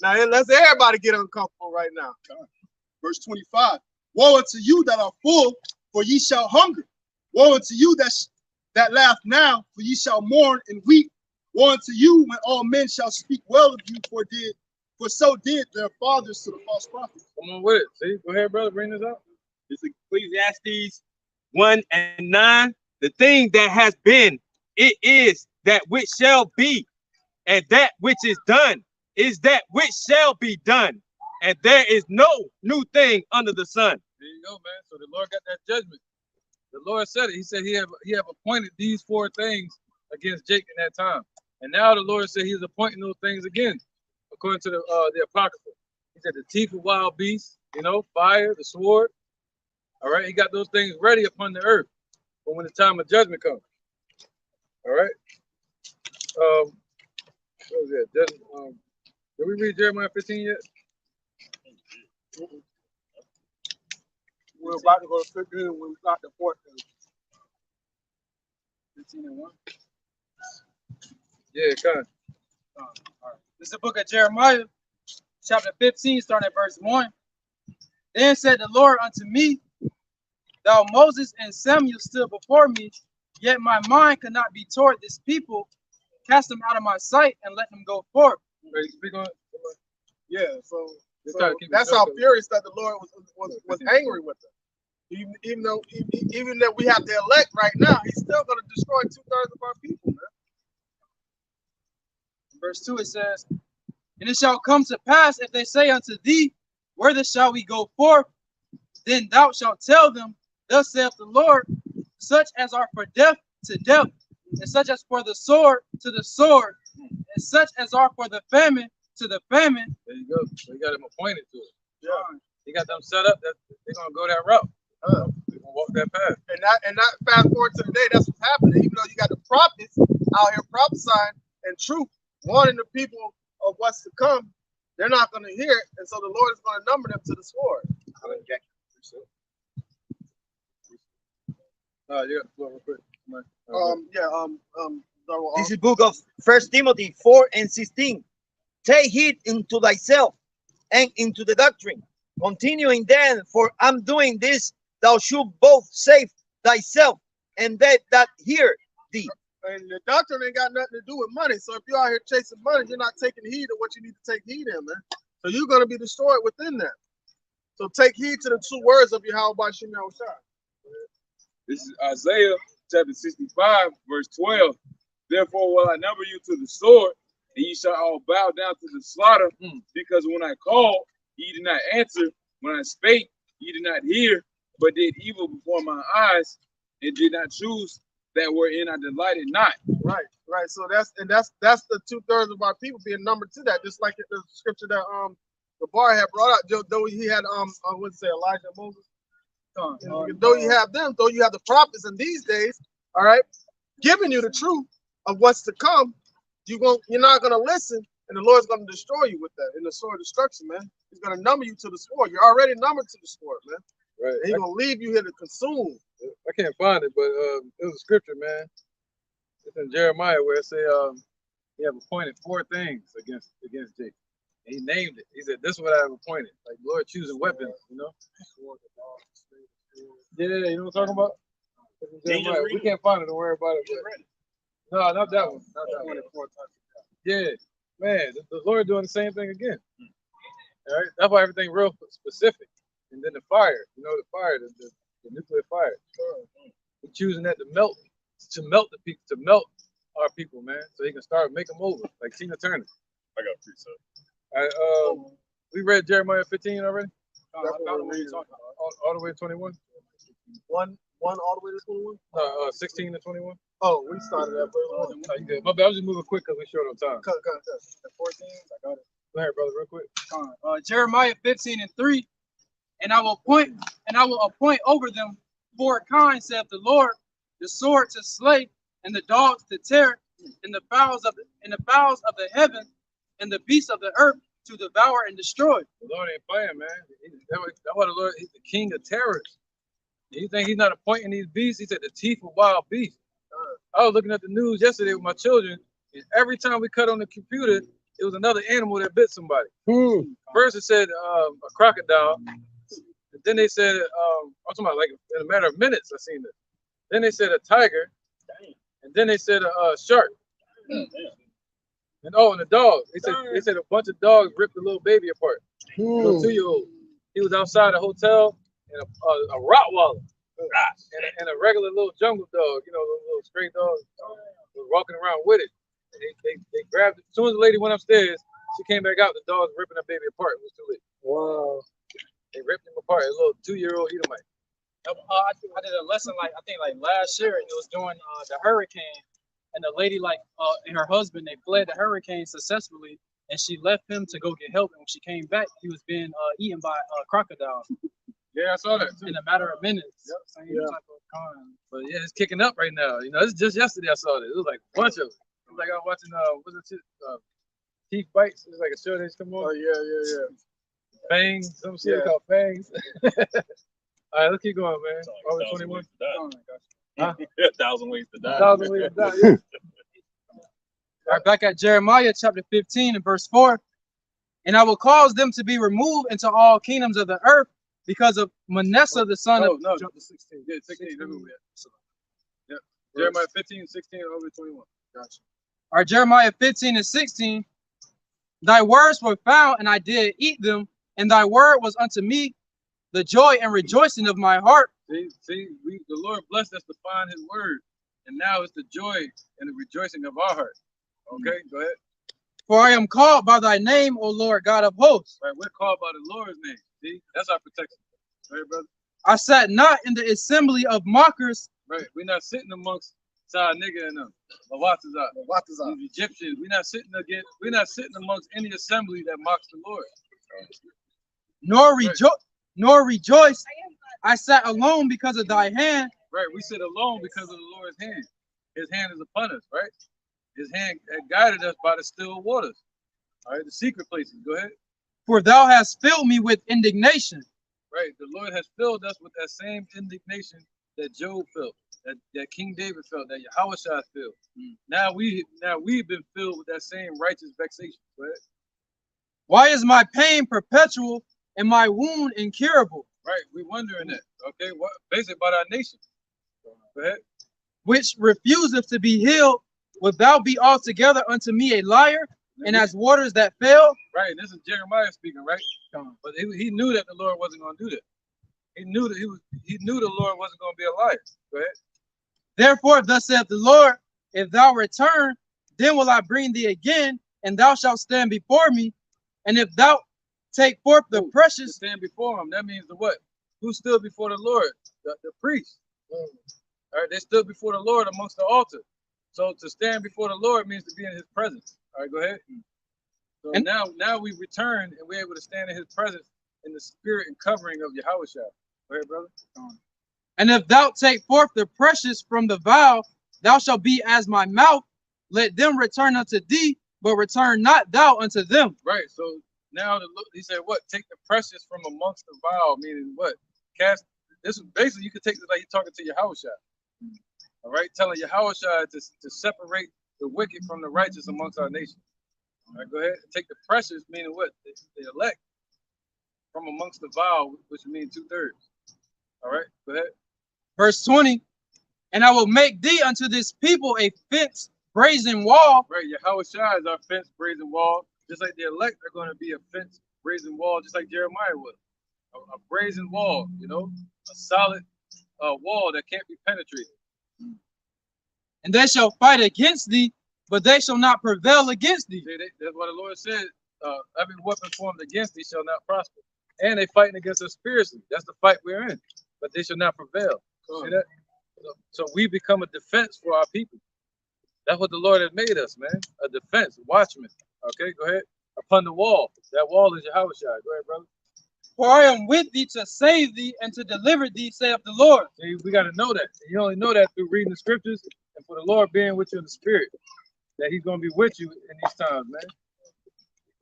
now, let's everybody get uncomfortable right now. Verse 25. Woe unto you that are full, for ye shall hunger. Woe unto you that laugh now, for ye shall mourn and weep. Woe unto you when all men shall speak well of you, for so did their fathers to the false prophets. Come on with it. See, go ahead, brother. Bring this up. It's Ecclesiastes 1:9. The thing that has been, it is that which shall be, and that which is done is that which shall be done, and there is no new thing under the sun. There you go, man. So the Lord got that judgment. The Lord said it. He said he have appointed these 4 things against Jake in that time, and now the Lord said He's appointing those things again, according to the Apocrypha. He said the teeth of wild beasts, you know, fire, the sword. All right, He got those things ready upon the earth for when the time of judgment comes. All right. What was that? Did we read Jeremiah 15 yet? We're about to go to 15 when we start the 14. 15 and 1. Yeah, kind of. All right. This is the book of Jeremiah, chapter 15, starting at verse 1. Then said the Lord unto me, Thou Moses and Samuel stood before me, yet my mind could not be toward this people. Cast them out of my sight and let them go forth. Speak on it. Yeah, so that's how furious that the Lord was angry with them. Even though we have the elect right now, He's still going to destroy 2/3 of our people, man. Verse 2, it says, And it shall come to pass, if they say unto thee, Whither shall we go forth? Then thou shalt tell them, Thus saith the Lord, such as are for death to death, and such as for the sword to the sword, and such as are for the famine to the famine. There you go. So He got them appointed to it. Yeah. He got them set up that they're gonna go that route. They're gonna walk that path. And that fast forward to today, that's what's happening. Even though you got the prophets out here prophesying and truth, warning the people of what's to come, they're not going to hear it, and so the Lord is going to number them to the sword. You got the floor real quick. This is book of 1 Timothy 4:16. Take heed unto thyself and into the doctrine. Continuing then, for I'm doing this, thou shalt both save thyself and they that hear thee. And the doctrine ain't got nothing to do with money. So if you're out here chasing money, you're not taking heed of what you need to take heed in, man. So you're going to be destroyed within that. So take heed to the 2 words of Yahweh Bashim Yahushua. This is Isaiah chapter 65, verse 12. Therefore will I number you to the sword, and ye shall all bow down to the slaughter, because when I called, ye did not answer. When I spake, ye did not hear, but did evil before my eyes, and did not choose that wherein I delighted not. Right. So that's the 2/3 of our people being numbered to that, just like the scripture that the bar had brought out. Though he had what's it say, Elijah and Moses. Though you have them, though you have the prophets in these days, all right, giving you the truth of what's to come, you're not gonna listen, and the Lord's gonna destroy you with that in the sword of destruction, man. He's gonna number you to the sword. You're already numbered to the sword, man. Right. And He's gonna leave you here to consume. I can't find it, but it was a scripture, man. It's in Jeremiah where it say he have appointed 4 things against Jake. He named it. He said, "This is what I have appointed." Like Lord choosing weapons, you know. Yeah, you know what I'm talking about? Jeremiah. We can't find it. Don't worry about it. But, no, not that one. Not that one. Yeah, man, the Lord doing the same thing again. All right, that's why everything real specific. And then the fire, you know, the fire, the nuclear fire. We're choosing that to melt the people, to melt our people, man, so he can start make them over, like Tina Turner. I got free stuff. All right, we read Jeremiah 15 already. All All the way to 21. One all the way to 21. 16 to 21. Oh, we started at verse 1. Oh, you good? My bad. I was just moving quick because we're short on time. Cut. The 14. I got it. Go ahead, brother, real quick. Jeremiah 15:3, and I will appoint over them 4 kinds, saith the Lord, the sword to slay, and the dogs to tear, and the fowls of the heaven, and the beasts of the earth to devour and destroy. The Lord ain't playing, man. That's why the Lord, he's the king of terrors. You think he's not appointing these beasts? He said the teeth of wild beasts. I was looking at the news yesterday with my children, and every time we cut on the computer, it was another animal that bit somebody. First it said a crocodile. And then they said, I'm talking about like in a matter of minutes I seen this. Then they said a tiger. And then they said a shark. And and a dog. They said a bunch of dogs ripped a little baby apart. A little 2-year-old. He was outside a hotel, and a Rottweiler and a regular little jungle dog, you know, little stray dog, was walking around with it. And they grabbed it. As soon as the lady went upstairs, she came back out. The dog was ripping her baby apart. It was too late. Wow. They ripped him apart. A little 2-year-old Edomite. I did a lesson like last year, and it was during the hurricane, and the lady and her husband, they fled the hurricane successfully, and she left him to go get help. And when she came back, he was being eaten by crocodiles. Yeah, I saw that too. In a matter of minutes. Yep. Same type of kind. But yeah, it's kicking up right now. You know, it's just yesterday I saw this. It was like a bunch of it. It was like I was watching what's it? Teeth Bites. It was like a show that's come on. Oh yeah. Fangs, some shit called Fangs. All right, let's keep going, man. Over 21. Oh my gosh. 1,000 ways to die. 1,000 ways to die. Yeah. All right, back at Jeremiah chapter 15 and verse 4. And I will cause them to be removed into all kingdoms of the earth because of Manasseh the son of. No, jump to 16. Yeah, 16. Yep. Jeremiah 15, 16, over 21. Gotcha. All right, Jeremiah 15 and 16. Thy words were found, and I did eat them, and thy word was unto me the joy and rejoicing of my heart. See, the Lord blessed us to find his word, and now it's the joy and the rejoicing of our heart. Okay, go ahead. For I am called by thy name, O Lord God of hosts. Right, we're called by the Lord's name. See, that's our protection. Right, brother? I sat not in the assembly of mockers. Right, we're not sitting amongst Side nigga and them. These Egyptians. We're not sitting amongst any assembly that mocks the Lord. Nor rejoice. I sat alone because of thy hand. Right, we sit alone because of the Lord's hand. His hand is upon us, right? His hand had guided us by the still waters. All right, the secret places. Go ahead. For thou hast filled me with indignation. Right, the Lord has filled us with that same indignation that Job felt, that King David felt, that Yahushua felt. Now we've been filled with that same righteous vexation. Go ahead. Why is my pain perpetual and my wound incurable? Right, we're wondering that. Okay, what basically about our nation. Go ahead. Which refuseth to be healed, wilt thou be altogether unto me a liar, and as waters that fail? Right, this is Jeremiah speaking, right? But he knew that the Lord wasn't going to do that. He knew the Lord wasn't going to be a liar. Go ahead. Therefore, thus saith the Lord, if thou return, then will I bring thee again, and thou shalt stand before me. And if thou take forth the precious, stand before him. That means the what? Who stood before the Lord? The priest. All right, they stood before the Lord amongst the altar. So to stand before the Lord means to be in his presence. All right, go ahead. So now we return and we're able to stand in his presence in the spirit and covering of Yahushua. Go ahead, brother. And if thou take forth the precious from the vial, thou shalt be as my mouth. Let them return unto thee, but return not thou unto them. Right. So now he said, what? Take the precious from amongst the vial, meaning what? Cast. This is basically, you could take this like you're talking to Yahushua. All right, telling Yahushua to separate the wicked from the righteous amongst our nation. All right, go ahead. Take the precious, meaning what? The elect from amongst the vile, which means 2/3. All right, go ahead. Verse 20, and I will make thee unto this people a fenced brazen wall. Right, Yahweh Shai is our fence, brazen wall. Just like the elect are going to be a fence, brazen wall, just like Jeremiah was. A brazen wall, you know, a solid wall that can't be penetrated. And they shall fight against thee, but they shall not prevail against thee. See, that's what the Lord said. Every weapon formed against thee shall not prosper. And they fighting against us spiritually. That's the fight we're in. But they shall not prevail. See that? So we become a defense for our people. That's what the Lord has made us, man. A defense, a watchman. Okay, go ahead. Upon the wall. That wall is Yahweh Shai. Go ahead, brother. For I am with thee to save thee and to deliver thee, saith the Lord. See, we got to know that. You only know that through reading the scriptures and for the Lord being with you in the spirit. That he's going to be with you in these times, man.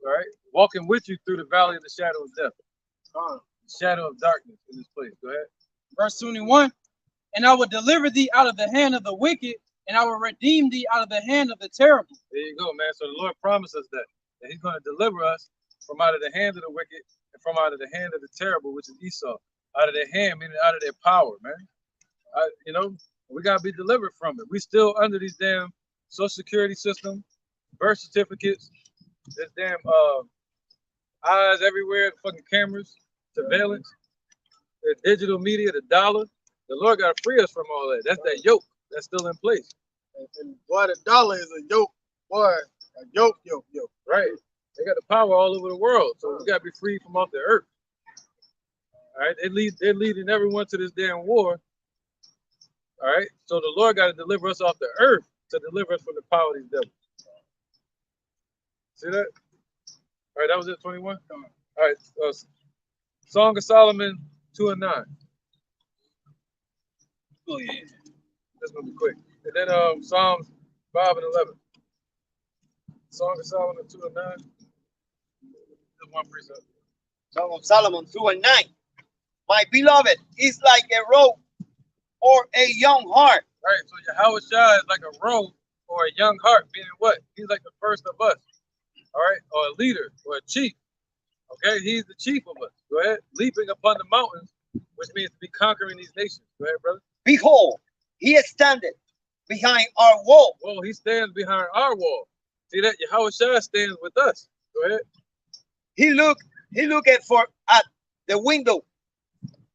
All right? Walking with you through the valley of the shadow of death. The shadow of darkness in this place. Go ahead. Verse 21, and I will deliver thee out of the hand of the wicked, and I will redeem thee out of the hand of the terrible. There you go, man. So the Lord promised us that he's going to deliver us from out of the hand of the wicked and from out of the hand of the terrible, which is Esau. Out of their hand, meaning out of their power, man. You know, we got to be delivered from it. We still under these damn social security system, birth certificates, this damn eyes everywhere, fucking cameras, surveillance, the digital media, the dollar. The Lord got to free us from all that. That's that yoke that's still in place. And boy, the dollar is a yoke. Boy, a yoke. Right. They got the power all over the world. So we got to be free from off the earth. All right. They're leading everyone to this damn war. All right. So the Lord got to deliver us off the earth to deliver us from the power of these devils. See that? All right. That was it, 21. All right. Song of Solomon 2 and 9. Oh, yeah. This gonna be quick. And then Psalms 5 and 11. Song of Solomon 2 and 9. Just one precept. Song of Solomon 2 and 9. My beloved is like a roe or a young hart. Right. So Yahweh Shai is like a roe or a young hart, meaning what? He's like the first of us. All right. Or a leader or a chief. Okay. He's the chief of us. Go ahead. Leaping upon the mountains, which means to be conquering these nations. Go ahead, brother. Behold, he standeth behind our wall. Well, he stands behind our wall. See that? Yahweh Shai stands with us. Go ahead. He looked at the window,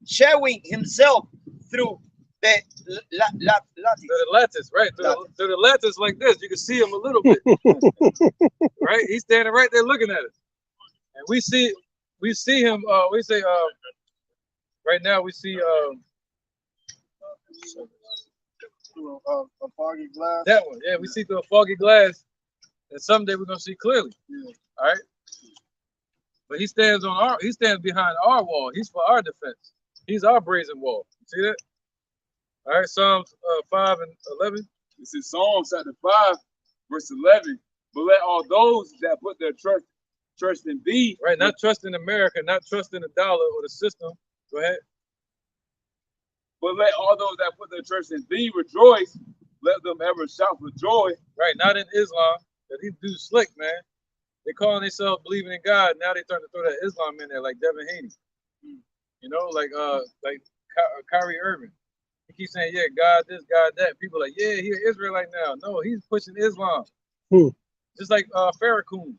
showing himself through the lattice, right? Through the lattice like this. You can see him a little bit. Right? He's standing right there looking at us. And we see him, we say right now we see through a foggy glass. That one, yeah, we see through a foggy glass, and someday we're gonna see clearly. Yeah. All right. But he stands behind our wall. He's for our defense. He's our brazen wall. See that? All right, Psalms 5 and 11. This is Psalms chapter 5, verse 11. But let all those that put their trust in thee. Right, not trust in America, not trust in the dollar or the system. Go ahead. But let all those that put their trust in thee rejoice. Let them ever shout for joy. Right, not in Islam. That these dudes slick, man. They calling themselves believing in God. Now they starting to throw that Islam in there, like Devin Haney. You know, like Kyrie Irving. He keeps saying, yeah, God this, God that. People are like, yeah, he's Israelite now. No, he's pushing Islam. Just like Farrakhan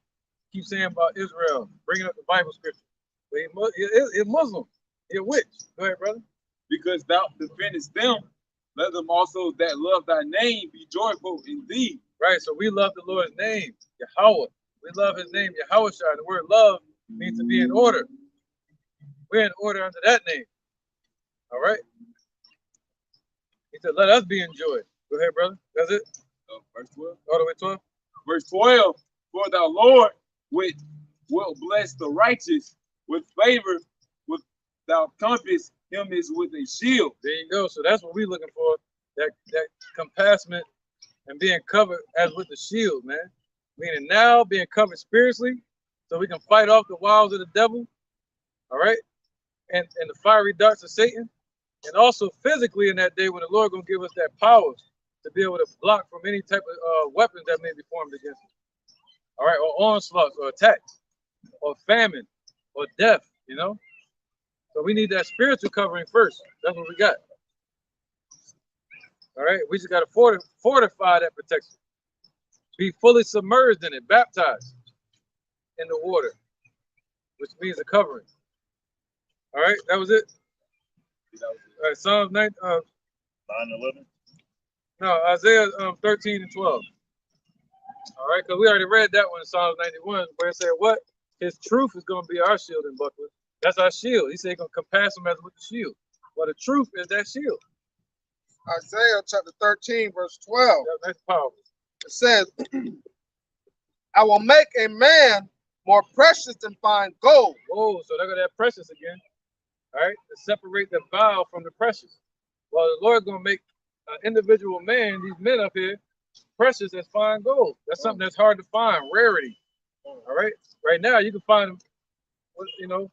keeps saying about Israel, bringing up the Bible scripture. But he's Muslim. He's a witch. Go ahead, brother. Because thou defendest them, let them also that love thy name be joyful in thee. Right, so we love the Lord's name, Yahweh. We love his name, Yahweh Shai. The word love means to be in order. We're in order under that name. All right? He said, let us be in joy. Go ahead, brother. That's it? Verse 12. All the way 12? Verse 12. For thou, Lord, will bless the righteous with favor, with thou compass him is with a shield. There you go. So that's what we're looking for. That compassment and being covered as with the shield, man. Meaning now being covered spiritually so we can fight off the wiles of the devil. All right? And the fiery darts of Satan. And also physically in that day when the Lord gonna give us that power to be able to block from any type of weapons that may be formed against us. All right, or onslaughts, or attacks, or famine, or death. You know, so we need that spiritual covering first. That's what we got. All right, we just got to fortify that protection. Be fully submerged in it, baptized in the water, which means a covering. All right, that was it. All right, Psalms 9, 9:11. no, Isaiah 13 and 12. All right, because we already read that one in Psalms 91, where it said, what? His truth is going to be our shield and buckler. That's our shield. He said he's going to compass him as with the shield. Well, the truth is that shield. Isaiah chapter 13, verse 12. That's powerful. It says, I will make a man more precious than fine gold. Oh, so they're going to have precious again. All right, to separate the vile from the precious. Well, the Lord's going to make an individual man, these men up here, precious as fine gold. That's something that's hard to find, rarity. All right, right now you can find them, you know,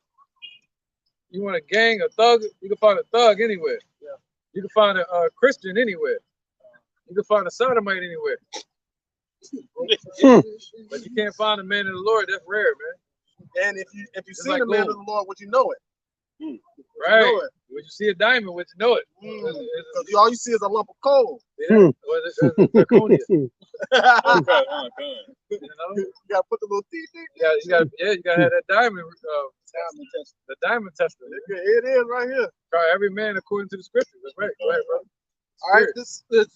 you want a gang, a thug, you can find a thug anywhere. Yeah. You can find a Christian anywhere. You can find a sodomite anywhere. But you can't find a man in the Lord. That's rare, man. And if you see like the man gold. of the Lord, would you know it? Right. You know it. When you see a diamond, would you know it? Because all you see is a lump of coal. Yeah. Well, it's zirconia. You gotta put the little teeth in. You gotta have that diamond. The diamond tester. It is right here. Try every man according to the scriptures. That's right. Go ahead, bro. All right, this is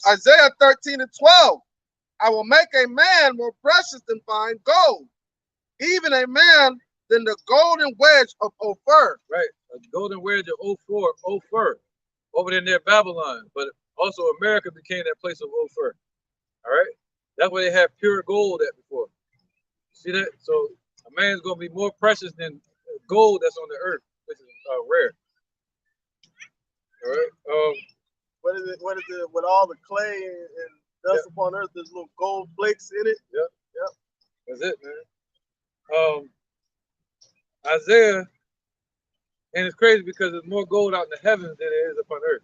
Isaiah 13 and 12. I will make a man more precious than fine gold, even a man than the golden wedge of Ophir. Right, a golden wedge of Ophir, over there near Babylon. But also America became that place of Ophir. All right, that's where they had pure gold at before. See that? So a man's gonna be more precious than gold that's on the earth, which is rare. All right. What is it? With all the clay and dust upon earth, there's little gold flakes in it. Yep. That's it, man. Isaiah, and it's crazy because there's more gold out in the heavens than there is upon earth.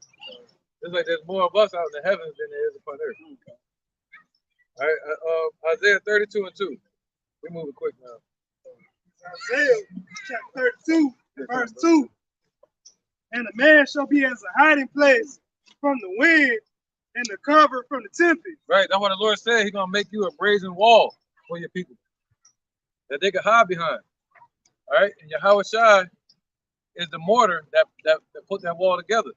It's like there's more of us out in the heavens than there is upon earth. All right, Isaiah 32 and 2. We're moving quick now. Isaiah chapter 32, verse 2. And a man shall be as a hiding place from the wind and the cover from the tempest. Right, that's what the Lord said. He's gonna make you a brazen wall for your people that they can hide behind. All right, and Yahweh Shai is the mortar that put that wall together.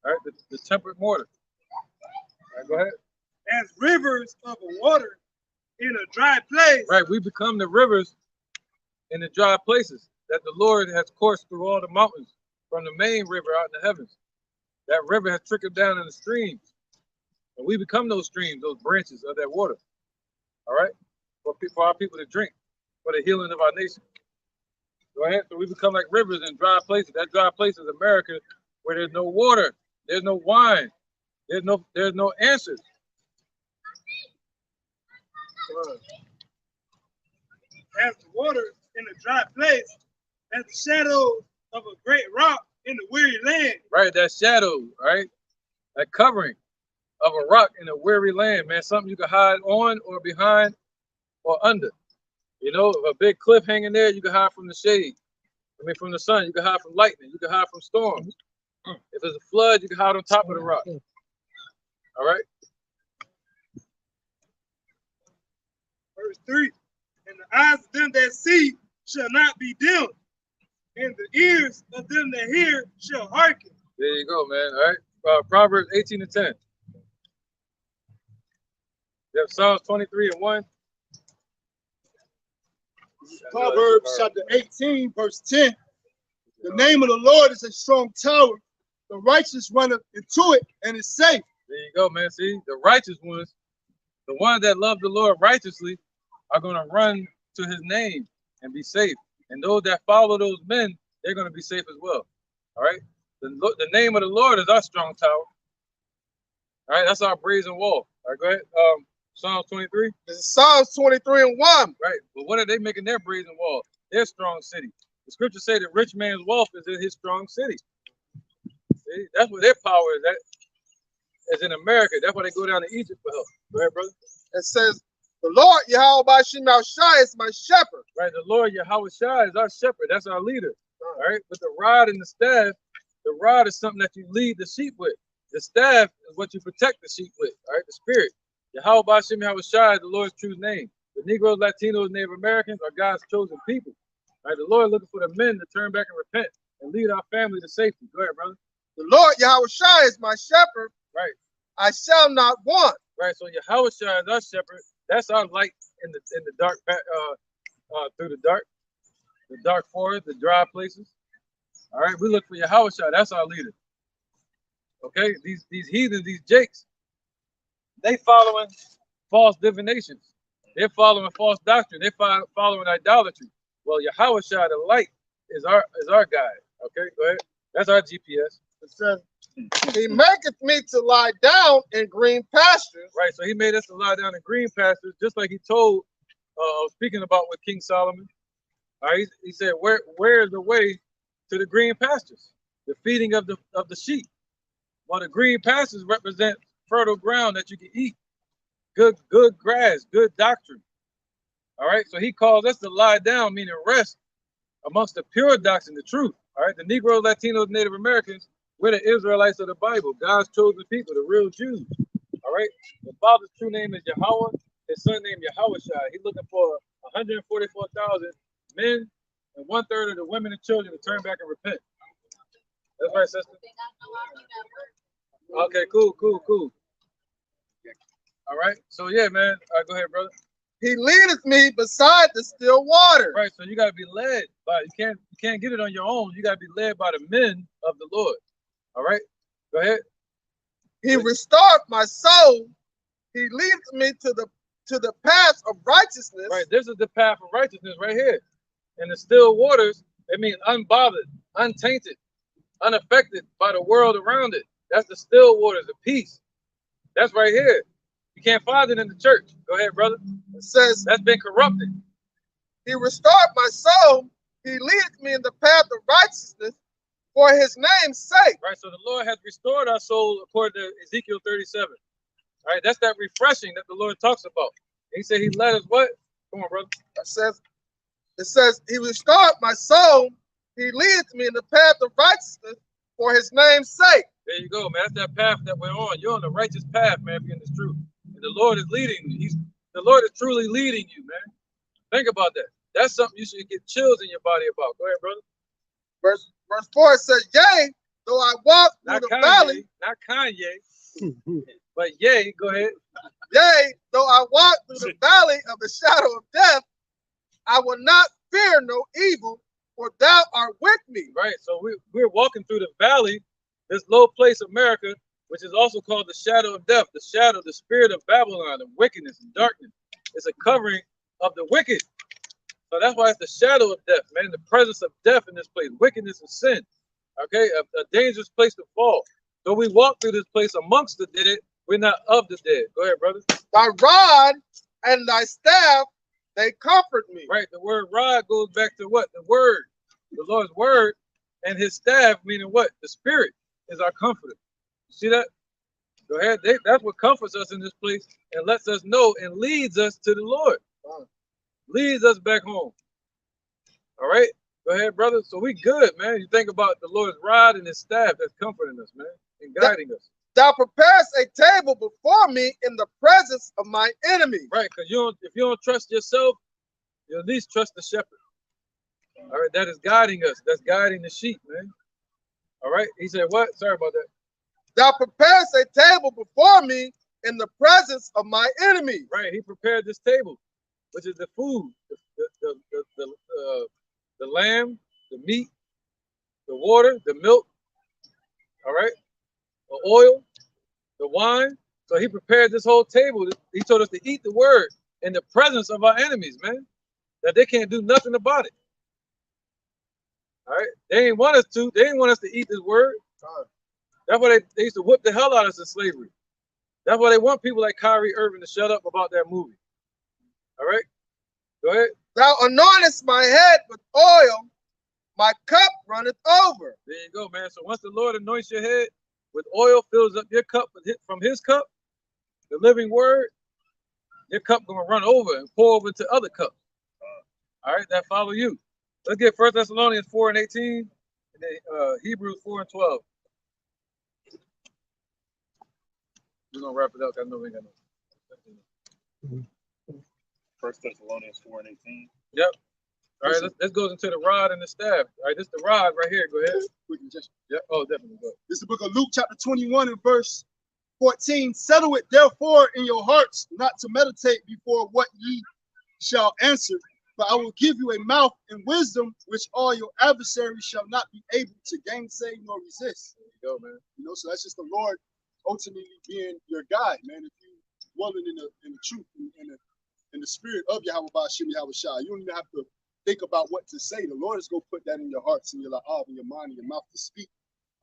All right, the tempered mortar. All right, go ahead. As rivers of water in a dry place. Right, we become the rivers in the dry places that the Lord has coursed through all the mountains from the main river out in the heavens. That river has trickled down in the streams. And we become those streams, those branches of that water. All right? For our people to drink, for the healing of our nation. Go ahead. So we become like rivers in dry places. That dry place is America, where there's no water, there's no wine, there's no answers. As the water in a dry place, as the shadow of a great rock in the weary land. Right, that shadow, right? That covering of a rock in a weary land, man. Something you can hide on or behind or under. You know, a big cliff hanging there, you can hide from the shade. I mean, from the sun, you can hide from lightning, you can hide from storms. If there's a flood, you can hide on top of the rock. All right? Verse 3. And the eyes of them that see shall not be dim, and the ears of them that hear shall hearken. There you go, man. All right. Proverbs 18 and 10. You have Psalms 23 and 1. Proverbs chapter 18, verse 10. The name of the Lord is a strong tower. The righteous runneth into it and is safe. There you go, man. See, the righteous ones, the ones that love the Lord righteously, are going to run to his name and be safe. And those that follow those men, they're going to be safe as well. All right? The name of the Lord is our strong tower. All right? That's our brazen wall. All right, go ahead. Psalms 23. This is Psalms 23 and 1. Right. But what are they making their brazen wall? Their strong city. The scriptures say the rich man's wealth is in his strong city. See? That's where their power is at. It's in America. That's why they go down to Egypt for help. Go ahead, brother. It says, The Lord Yahweh Bashim Shai is my shepherd. Right, the Lord Yahweh Shai is our shepherd. That's our leader. All right, but the rod and the staff, the rod is something that you lead the sheep with. The staff is what you protect the sheep with. All right, the spirit. Yahweh Bashim Yahweh Shai is the Lord's true name. The Negroes, Latinos, Native Americans are God's chosen people. All right, the Lord looking for the men to turn back and repent and lead our family to safety. Go ahead, brother. The Lord Yahweh Shai is my shepherd. Right. I shall not want. Right. So Yahweh Shai is our shepherd. That's our light in the dark, through the dark forest, the dry places. All right. We look for Yahweh Shai. That's our leader. Okay. These heathens, these jakes, they following false divinations. They're following false doctrine. They're following idolatry. Well, Yahweh Shai, the light, is our guide. Okay. Go ahead. That's our GPS. It says, He maketh me to lie down in green pastures. Right, so he made us to lie down in green pastures, just like he told, speaking about with King Solomon. All right, he said, where is the way to the green pastures? The feeding of the sheep. Well, the green pastures represent fertile ground that you can eat. Good grass, good doctrine. All right, so he calls us to lie down, meaning rest amongst the pure doctrine, the truth. All right, the Negroes, Latinos, Native Americans, we're the Israelites of the Bible, God's chosen people, the real Jews. All right. The Father's true name is Yahweh. His son named Yahweh Shai. He's looking for 144,000 men and 1/3 of the women and children to turn back and repent. That's right, sister. Okay, cool. All right. So yeah, man. All right, go ahead, brother. He leadeth me beside the still water. Right. So you gotta be led by. You can't get it on your own. You gotta be led by the men of the Lord. All right, go ahead. He restored my soul. He leads me to the path of righteousness. Right, this is the path of righteousness right here. And the still waters, it means unbothered, untainted, unaffected by the world around it. That's the still waters, the peace. That's right here. You can't find it in the church. Go ahead, brother. It says, that's been corrupted. He restored my soul. He leadeth me in the path of righteousness for his name's sake. Right, so the Lord has restored our soul according to Ezekiel 37. All right, that's that refreshing that the Lord talks about. He said he led us what? Come on, brother. It says, he restored my soul. He leadeth me in the path of righteousness for his name's sake. There you go, man. That's that path that we're on. You're on the righteous path, man, if you're in this truth. And the Lord is leading you. The Lord is truly leading you, man. Think about that. That's something you should get chills in your body about. Go ahead, brother. Verse 4 it says, yea, though I walk through the valley. Not Kanye, but yea, go ahead. Yea, though I walk through the valley of the shadow of death, I will not fear no evil, for thou art with me. Right, so we're walking through the valley, this low place, America, which is also called the shadow of death, the shadow, the spirit of Babylon, of wickedness and darkness. It's a covering of the wicked. So that's why it's the shadow of death, man, the presence of death in this place, wickedness and sin. Okay, a dangerous place to fall. Though we walk through this place amongst the dead, we're not of the dead. Go ahead, brother. Thy rod and thy staff, they comfort me. Right, the word rod goes back to what? The word, the Lord's word, and his staff, meaning what? The spirit is our comforter. See that? Go ahead. That's what comforts us in this place and lets us know and leads us to the Lord. Leads us back home. All right? Go ahead, brother. So we good, man. You think about the Lord's rod and his staff that's comforting us, man, and guiding us. Thou preparest a table before me in the presence of my enemies. Right, because if you don't trust yourself, you at least trust the shepherd. All right, that is guiding us. That's guiding the sheep, man. All right, he said what? Sorry about that. Thou preparest a table before me in the presence of my enemies. Right, he prepared this table, which is the food, the lamb, the meat, the water, the milk. All right, the oil, the wine. So he prepared this whole table. He told us to eat the word in the presence of our enemies, man, that they can't do nothing about it. All right, they ain't want us to. They didn't want us to eat this word. That's why they used to whip the hell out of us in slavery. That's why they want people like Kyrie Irving to shut up about that movie. All right, go ahead. Thou anointest my head with oil, my cup runneth over. There you go, man. So once the Lord anoints your head with oil, fills up your cup from his cup, the living word, your cup gonna run over and pour over into other cups. All right, that follow you. Let's get 1 Thessalonians 4:18 and then Hebrews 4:12. We're gonna wrap it up. I know we ain't got no. 1 Thessalonians 4:18. Yep. All right, let's go into the rod and the staff. All right, this is the rod right here. Go ahead. Yeah. Oh, definitely. Go ahead. This is the book of Luke, chapter 21, and verse 14. Settle it therefore in your hearts, not to meditate before what ye shall answer, but I will give you a mouth and wisdom, which all your adversaries shall not be able to gainsay nor resist. There you go, man. You know, so that's just the Lord ultimately being your guide, man. If you dwelling in the truth, in the spirit of Yahweh Ba'ashem Yahweh Shai, you don't even have to think about what to say. The Lord is going to put that in your hearts and your in your mind and your mouth to speak.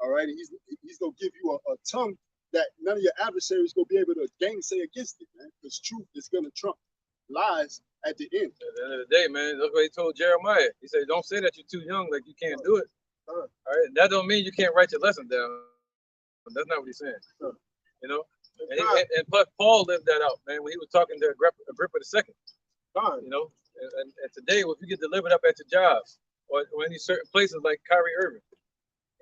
All right, and he's going to give you a tongue that none of your adversaries going to be able to gainsay against it, man. Because truth is going to trump lies at the end. At the end of the day, man, that's what he told Jeremiah. He said, "Don't say that you're too young, like you can't do it." All right, that don't mean you can't write your lesson down. That's not what he's saying. You know, and plus Paul lived that out, man, when he was talking to Agrippa II. You know, and today, if you get delivered up at your jobs or any certain places like Kyrie Irving,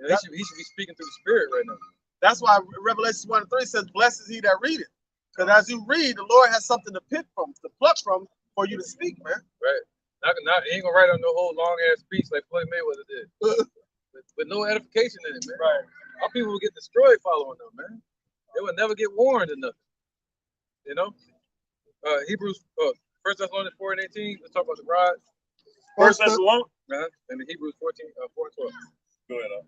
you know, he should be speaking through the Spirit right now. That's why Revelation 1:3 says, "Blessed is he that readeth." Because as you read, the Lord has something to pick from, to pluck from, for you to speak, man. Right. Not he ain't gonna write on no whole long ass speech like Floyd Mayweather did, with no edification in it, man. Right. Our people will get destroyed following them, man. They will never get warned or nothing. You know. Hebrews, 1 Thessalonians 4:18. Let's talk about the rod. 1 Thessalonians. And the Hebrews 4:12. Go ahead.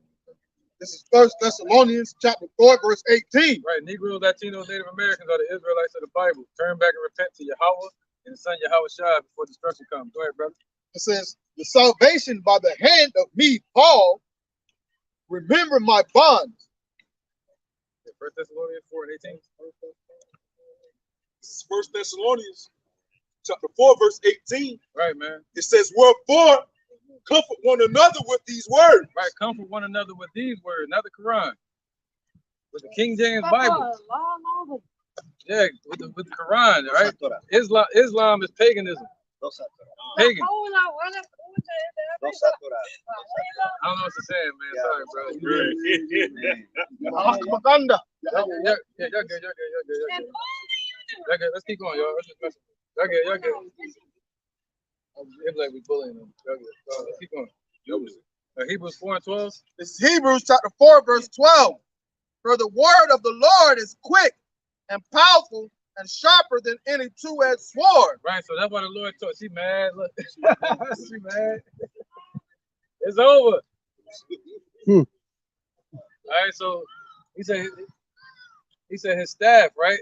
This is 1 Thessalonians chapter 4, verse 18. Right, Negroes, Latinos, Native Americans are the Israelites of the Bible. Turn back and repent to Yahweh and the Son Yahweh Shai before destruction comes. Go ahead, brother. It says, the salvation by the hand of me, Paul, remember my bonds. 1 Thessalonians 4:18. This is 1 Thessalonians chapter 4, verse 18. Right, man. It says, "Wherefore comfort one another with these words." Right, comfort one another with these words, not the Quran. With the King James Bible. Yeah, with the Quran, right? Islam is paganism. Pagan. I don't know what to say, man. Sorry, bro. Y'all good. Let's keep going, y'all. Let's just mess with it. Y'all good. It's like we bullying them. Y'all good. Let's keep going. Hebrews 4:12. This is Hebrews chapter 4, verse 12. For the word of the Lord is quick and powerful and sharper than any two-edged sword. Right, so that's why the Lord told. She mad. Look, she mad. It's over. All right, so he said his staff, right?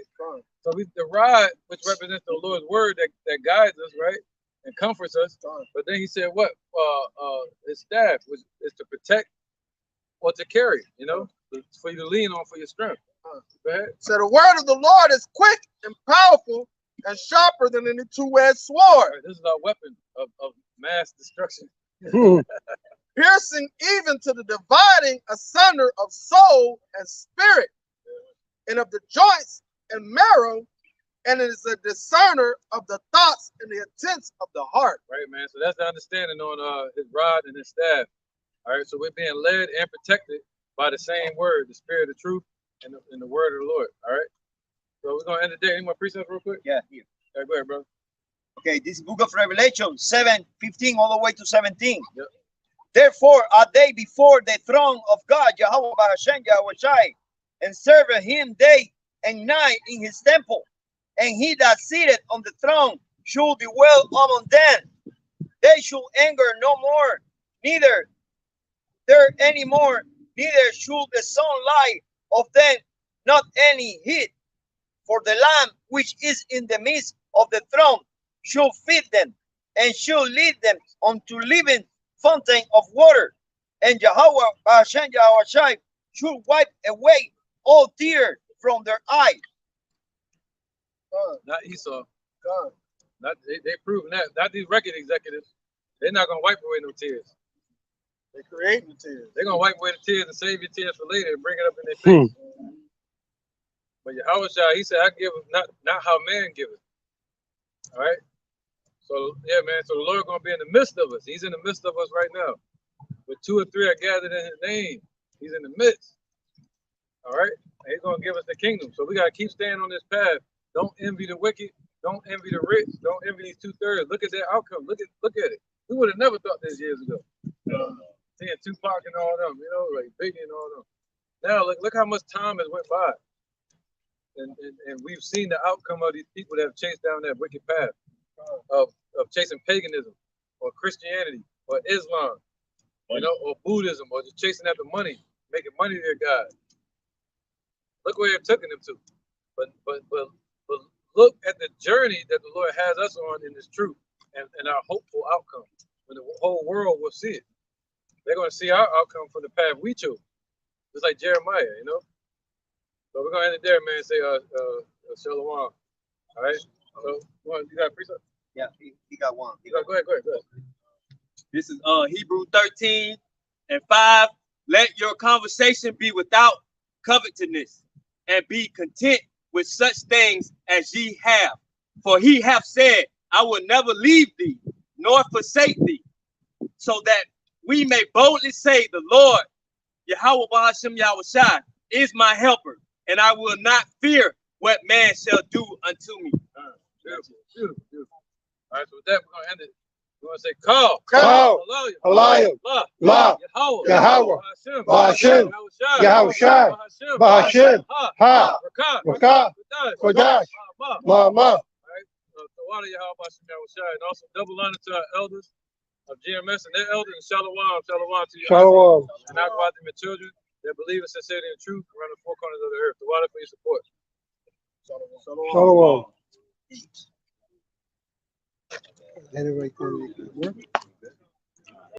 So the rod, which represents the Lord's word that guides us, right, and comforts us. But then he said what? His staff, which is to protect or to carry, you know, for you to lean on for your strength. Go ahead. So the word of the Lord is quick and powerful and sharper than any two-edged sword. Right, this is our weapon of mass destruction. Piercing even to the dividing asunder of soul and spirit, and of the joints and marrow, and it is a discerner of the thoughts and the intents of the heart. Right, man. So that's the understanding on his rod and his staff. All right, so we're being led and protected by the same word, the spirit of truth, and the word of the Lord. All right. So we're gonna end the day. Any more precepts real quick? Yeah, here. All right, go ahead, bro. Okay, this book of Revelation 7:15 all the way to 17. Yep. Therefore are they before the throne of God, Yahweh Ba'ashem Yahweh Shai, and serve him day and night in his temple. And he that sitteth on the throne should dwell among them. They should anger no more, neither there any more, neither should the sun light of them not any heat. For the Lamb which is in the midst of the throne should feed them, and should lead them unto living fountain of water. And Yahweh Hashem Yahweh Shai should wipe away all tears from their eyes. Not Esau. Not they proven that. Not these record executives. They're not gonna wipe away no tears. They're creating the tears. They're gonna wipe away the tears and save your tears for later and bring it up in their face. But Yahweh Shai, he said, "I give not how man giveth." All right. So yeah, man. So the Lord gonna be in the midst of us. He's in the midst of us right now. Where 2 or 3 are gathered in His name, He's in the midst. All right. And He's gonna give us the kingdom. So we gotta keep staying on this path. Don't envy the wicked. Don't envy the rich. Don't envy these 2/3. Look at their outcome. Look at it. We would have never thought this years ago. Seeing Tupac and all them, like Biggie and all them. Now look how much time has went by. And we've seen the outcome of these people that have chased down that wicked path of chasing paganism or Christianity or Islam, or Buddhism, or just chasing after money, making money their God. Look where it took them to. But look at the journey that the Lord has us on in this truth and our hopeful outcome. When the whole world will see it. They're going to see our outcome from the path we chose. Just like Jeremiah, So we're going to end it there, man, and say, Shalom. All right? So, you got a precept? Yeah, he got one. Go ahead. This is Hebrew 13:5. Let your conversation be without covetousness, and be content with such things as ye have. For he hath said, I will never leave thee, nor forsake thee, so that we may boldly say, the Lord, Yahweh Bahashem Yahushai, is my helper, and I will not fear what man shall do unto me. Beautiful. All right, so with that, we're going to end it. We're going to say, call, Alayim, La, Yahweh, Bahashem, Yahushai, Bahashem, Ha, Rakah, Kodash, Mama. The water Yahweh Bahashem Yahushai, and also double honor to our elders of GMS and their elders, and Shalom to you. Shalom. And our Guatemala children that believe in sincerity and truth around the four corners of the earth. The water for your support. Shalom. Let it right there.